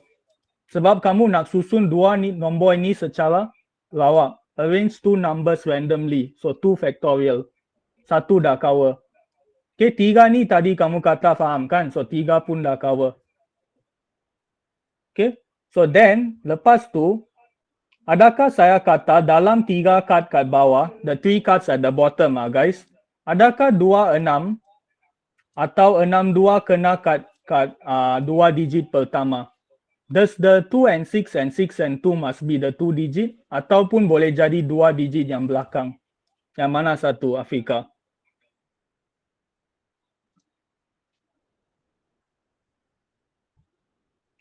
[SPEAKER 1] Sebab kamu nak susun 2 nombor ini secara lawak. Arrange 2 numbers randomly. So 2 factorial. 1 dah cover. Okay, 3 ni tadi kamu kata faham kan? So 3 pun dah cover. Okay. So then, lepas tu, adakah saya kata dalam 3 card kat bawah, the 3 cards at the bottom guys, adakah 26 atau 62 kena kat 2 digit pertama? Does the 2 and 6 and 6 and 2 must be the 2 digit ataupun boleh jadi 2 digit yang belakang? Yang mana satu, Afika?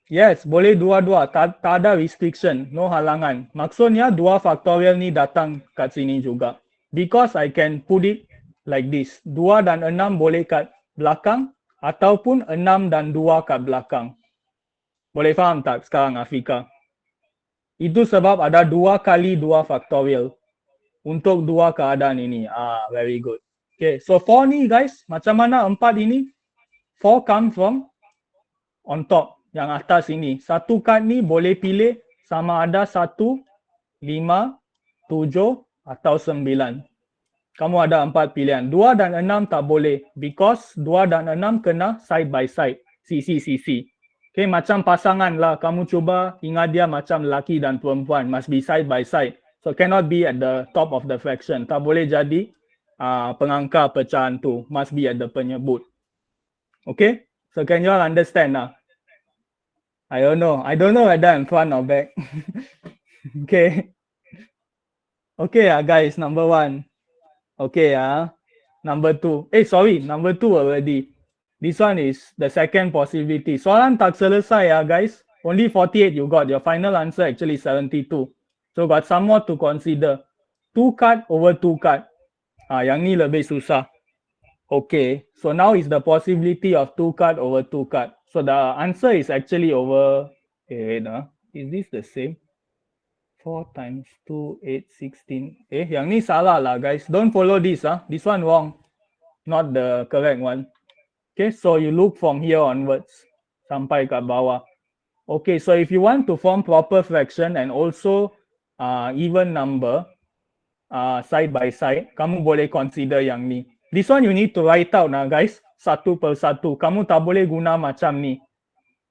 [SPEAKER 1] Yes, boleh dua-dua. Tak ada restriction, no halangan. Maksudnya 2 factorial ni datang kat sini juga. Because I can put it like this. 2 dan 6 boleh kat belakang ataupun 6 dan 2 kat belakang. Boleh faham tak sekarang, Afika? Itu sebab ada 2 kali 2 factorial untuk 2 keadaan ini. Very good. Okay, so 4 ni guys, macam mana 4 ini? 4 come from on top, yang atas ini. Satu kad ni boleh pilih sama ada 1, 5, 7 atau 9. Kamu ada 4 pilihan. 2 dan 6 tak boleh because 2 dan 6 kena side by side. CC. Okay, macam pasangan lah. Kamu cuba ingat dia macam lelaki dan perempuan. Must be side by side. So cannot be at the top of the fraction. Tak boleh jadi pengangka pecahan tu. Must be at the penyebut. Okay? So can you all understand now? I don't know. I don't know whether I'm front or back. Okay. Okay, guys, number 1. Okay, number 2. Sorry, number 2 already. This one is the second possibility. Soalan tak selesai, guys. Only 48 you got. Your final answer actually 72. So got some more to consider. 2 card over 2 card. Yang ni lebih susah. Okay, so now is the possibility of 2 card over 2 card. So the answer is actually over. Wait, is this the same? 4 times 2, 8, 16. Yang ni salah lah, guys. Don't follow this. This one wrong. Not the correct one. Okay, so you look from here onwards. Sampai kat bawah. Okay, so if you want to form proper fraction and also even number side by side, kamu boleh consider yang ni. This one you need to write out guys. Satu per satu. Kamu tak boleh guna macam ni.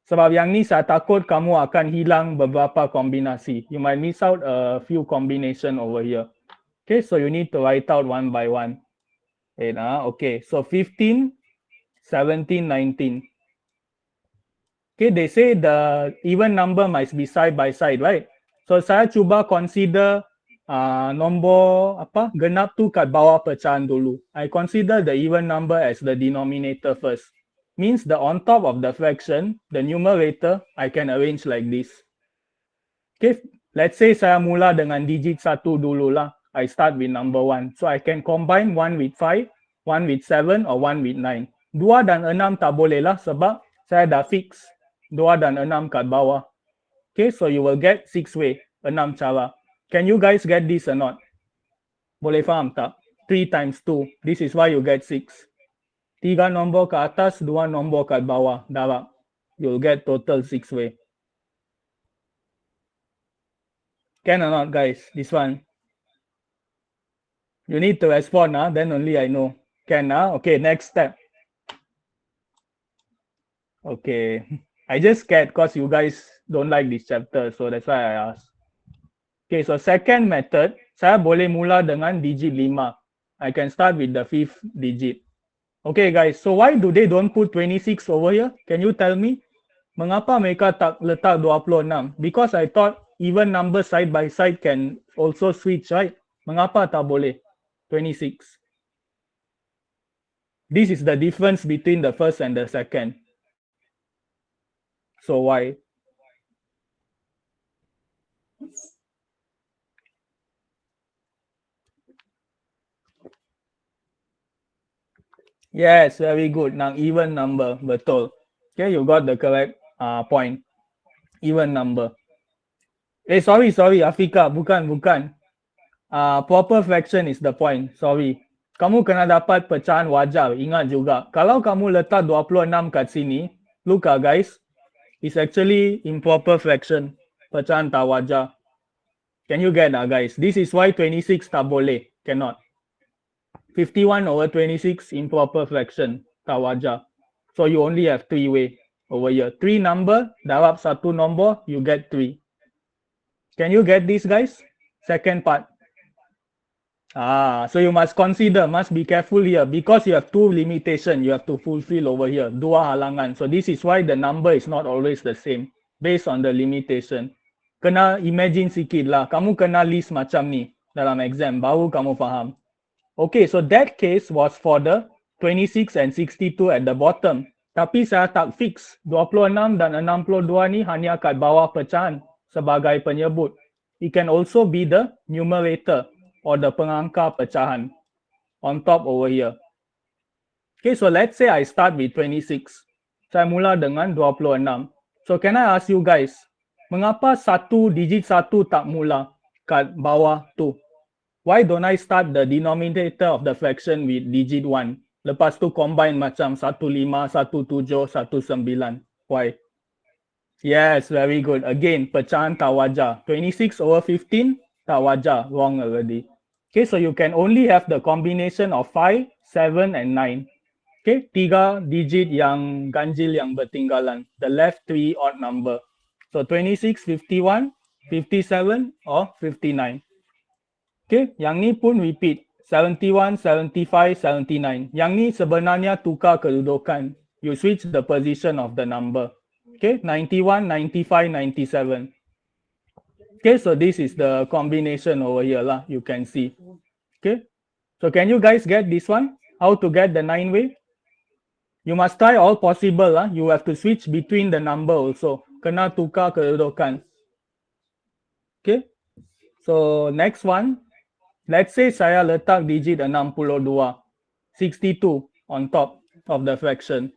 [SPEAKER 1] Sebab yang ni saya takut kamu akan hilang beberapa kombinasi. You might miss out a few combination over here. Okay, so you need to write out one by one. Okay, so 15, 17, 19. Okay, they say the even number must be side by side, right? So saya cuba consider nombor genap tu kat bawah pecahan dulu. I consider the even number as the denominator first. Means the on top of the fraction, the numerator, I can arrange like this. Okay, let's say saya mula dengan digit 1 dulu lah. I start with number 1. So I can combine 1 with 5, 1 with 7 or 1 with 9. 2 dan 6 tak boleh lah sebab saya dah fix 2 dan 6 kat bawah. Okay, so you will get 6 way, 6 cara. Can you guys get this or not? Boleh faham tak? 3 times 2. This is why you get 6. 3 nombor ke atas, 2 nombor kat bawah. Darab. You'll get total 6 way. Can or not, guys? This one. You need to respond, then only I know. Can, okay, next step. Okay. I just scared because you guys don't like this chapter, so that's why I asked. Okay, so second method, saya boleh mula dengan digit 5. I can start with the 5th digit. Okay, guys, so why do they don't put 26 over here? Can you tell me? Mengapa mereka tak letak 26? Because I thought even number side by side can also switch, right? Mengapa tak boleh? 26. This is the difference between the first and the second. So why? Yes, very good. Now even number, betul. Okay, you got the correct point. Even number. Sorry, Afika, bukan. Proper fraction is the point. Sorry. Kamu kena dapat pecahan wajar. Ingat juga. Kalau kamu letak 26 kat sini, look guys, it's actually improper fraction. Pecahan tak wajar. Can you get guys? This is why 26 tak boleh. Cannot. 51 over 26 improper fraction. Tak wajar. So you only have 3 way over here. 3 number, darab 1 nombor, you get 3. Can you get this, guys? Second part. So you must consider, must be careful here because you have 2 limitation you have to fulfill over here. 2 halangan. So this is why the number is not always the same based on the limitation. Kena imagine sikit lah. Kamu kena list macam ni dalam exam. Baru kamu faham. Okay, so that case was for the 26 and 62 at the bottom. Tapi saya tak fix. 26 dan 62 ni hanya kat bawah pecahan sebagai penyebut. It can also be the numerator or the pengangka pecahan on top over here. Okay, so let's say I start with 26. Saya mula dengan 26. So can I ask you guys, mengapa digit 1 tak mula kat bawah tu? Why don't I start the denominator of the fraction with digit 1? Lepas tu combine macam 15, 17, 19. Why? Yes, very good. Again, pecahan tak wajar. 26 over 15, tak wajar. Wrong already. Okay, so you can only have the combination of 5, 7, and 9. Okay, 3 digit yang ganjil yang bertinggalan. The left 3 odd number. So 26, 51, 57, or 59. Okay, yang ni pun repeat. 71, 75, 79. Yang ni sebenarnya tukar kedudukan. You switch the position of the number. Okay, 91, 95, 97. Okay, so this is the combination over here lah. You can see. Okay, so can you guys get this one? How to get the 9-way? You must try all possible lah. You have to switch between the number also. Kena tukar kedudukan. Okay, so next one. Let's say saya letak digit 62, 62 on top of the fraction.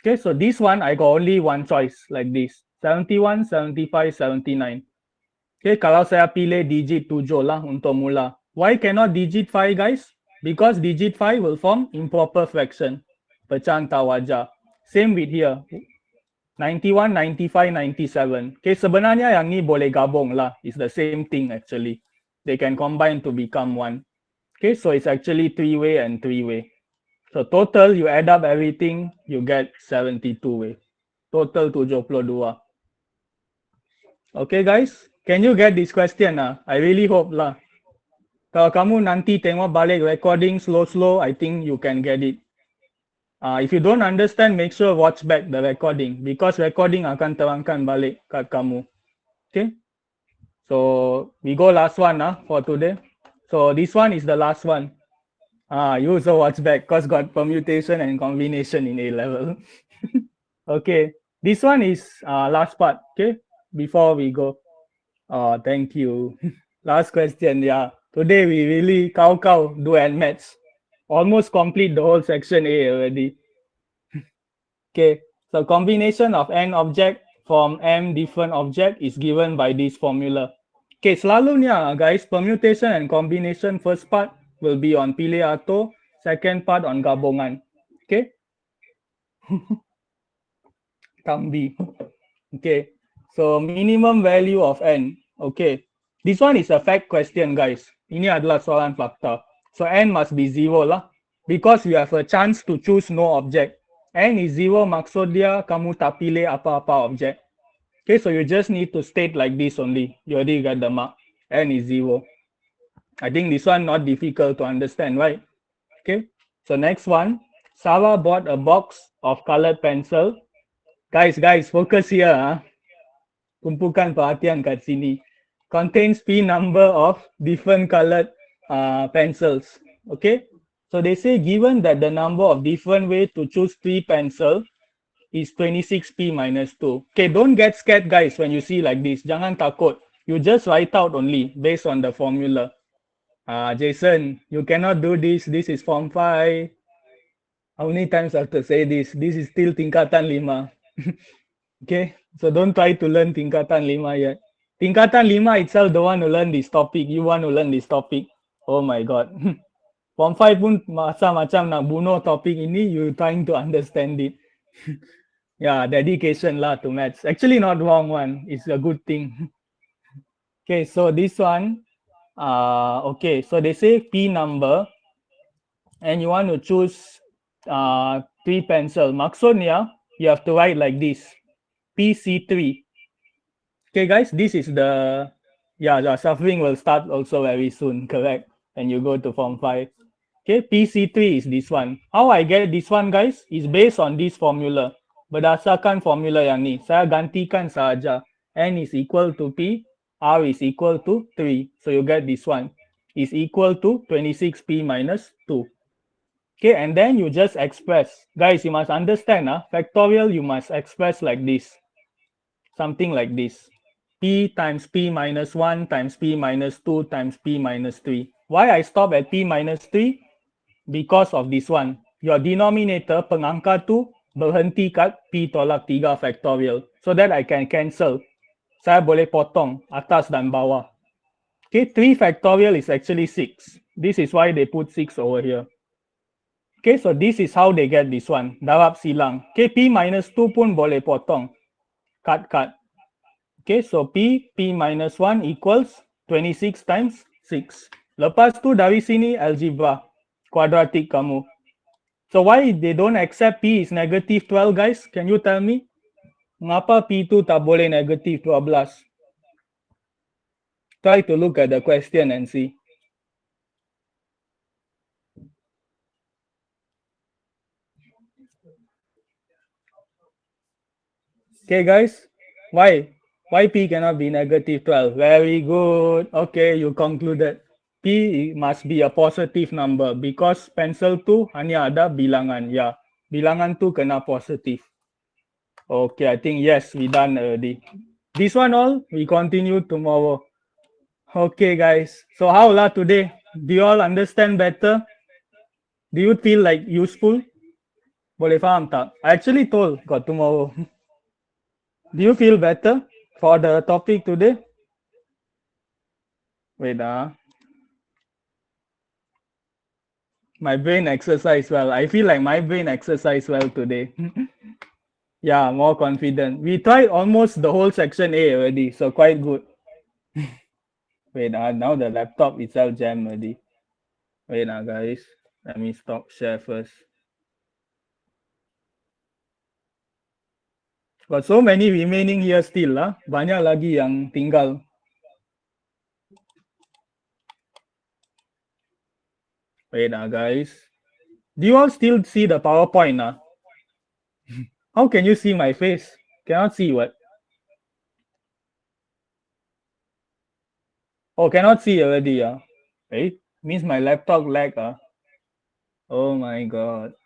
[SPEAKER 1] Okay, so this one I got only one choice like this. 71, 75, 79. Okay, kalau saya pilih digit 7 lah untuk mula. Why cannot digit 5 guys? Because digit 5 will form improper fraction. Pecahan tak wajar. Same with here. 91, 95, 97. Okay, sebenarnya yang ni boleh gabung lah. It's the same thing actually. They can combine to become one. Okay, so it's actually 3-way and 3-way. So total, you add up everything, you get 72-way. Total 72. Okay guys, can you get this question? I really hope lah. Kalau kamu nanti tengok balik recording slow, I think you can get it. If you don't understand, make sure watch back the recording because recording akan terangkan balik kat kamu. Okay, so we go last one for today. So this one is the last one. You also watch back because got permutation and combination in A level. Okay, this one is last part. Okay, before we go. Thank you. Last question. Yeah, today we really cow do maths. Almost complete the whole section A already. Okay, so combination of n object from m different object is given by this formula. Okay, selalunya guys, permutation and combination first part will be on pilih atau, second part on gabungan. Okay. Kambi. Okay, so minimum value of n. Okay, this one is a fact question guys. Ini adalah soalan fakta. So n must be 0 lah. Because you have a chance to choose no object. N is 0 maksud dia kamu tak pilih apa-apa object. Okay, so you just need to state like this only. You already got the mark. N is 0. I think this one not difficult to understand, right? Okay, so next one. Sarah bought a box of colored pencil. Guys, focus here. Kumpulkan perhatian kat sini. Contains P number of different colored pencils. Okay, so they say given that the number of different way to choose 3 pencil is 26p minus 2. Okay, don't get scared guys when you see like this. Jangan takut. You just write out only based on the formula. Jason, you cannot do this. This is form 5. How many times I have to say this? This is still tingkatan 5. Okay, so don't try to learn tingkatan 5 yet. Tingkatan 5 itself don't want to learn this topic. You want to learn this topic. Oh my God. Form 5 pun macam nak bunuh topik ini, you trying to understand it. Yeah, dedication lah to maths. Actually not wrong one. It's a good thing. Okay, so this one, okay, so they say P number and you want to choose 3 pencil. Maksudnya, you have to write like this. PC3. Okay guys, this is the, the suffering will start also very soon, correct? And you go to form 5. Okay, PC3 is this one. How I get this one guys is based on this formula. Berdasarkan formula yang ni, saya gantikan saja. N is equal to P, R is equal to 3. So you get this one is equal to 26P minus 2. Okay, and then you just express. Guys, you must understand, factorial you must express like this. Something like this. P times P minus 1 times P minus 2 times P minus 3. Why I stop at P minus 3? Because of this one. Your denominator, pengangka tu, berhenti kat P tolak 3 factorial. So that I can cancel. Saya boleh potong atas dan bawah. Okay, 3 factorial is actually 6. This is why they put 6 over here. Okay, so this is how they get this one. Darab silang. Okay, P minus 2 pun boleh potong. Cut. Okay, so P minus 1 equals 26 times 6. Lepas tu dari sini algebra. Quadratic kamu. So why they don't accept P is negative 12 guys? Can you tell me? Mengapa P tu tak boleh negative 12? Try to look at the question and see. Okay, guys. Why? Why P cannot be negative 12? Very good. Okay, you concluded. P must be a positive number because pencil tu hanya ada bilangan. Ya, bilangan tu kena positif. Okay, I think yes, we done already. This one all, we continue tomorrow. Okay, guys. So how lah today? Do you all understand better? Do you feel like useful? Boleh faham tak? I actually told got tomorrow. Do you feel better for the topic today? Wait, my brain exercise well. I feel like my brain exercise well today. Yeah, more confident. We tried almost the whole section A already, so quite good. Wait, now the laptop itself jam already. Wait, guys. Let me stop share first. Got so many remaining here still lah. Banyak lagi yang tinggal. Wait, guys. Do you all still see the PowerPoint? How can you see my face? Cannot see what? Oh, cannot see already. Wait, means my laptop lag. Oh my god.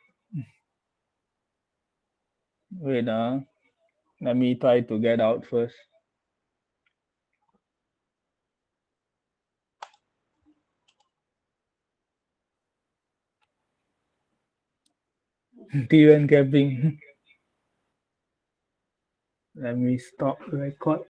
[SPEAKER 1] Wait, let me try to get out first. T1 capping. Let me stop record.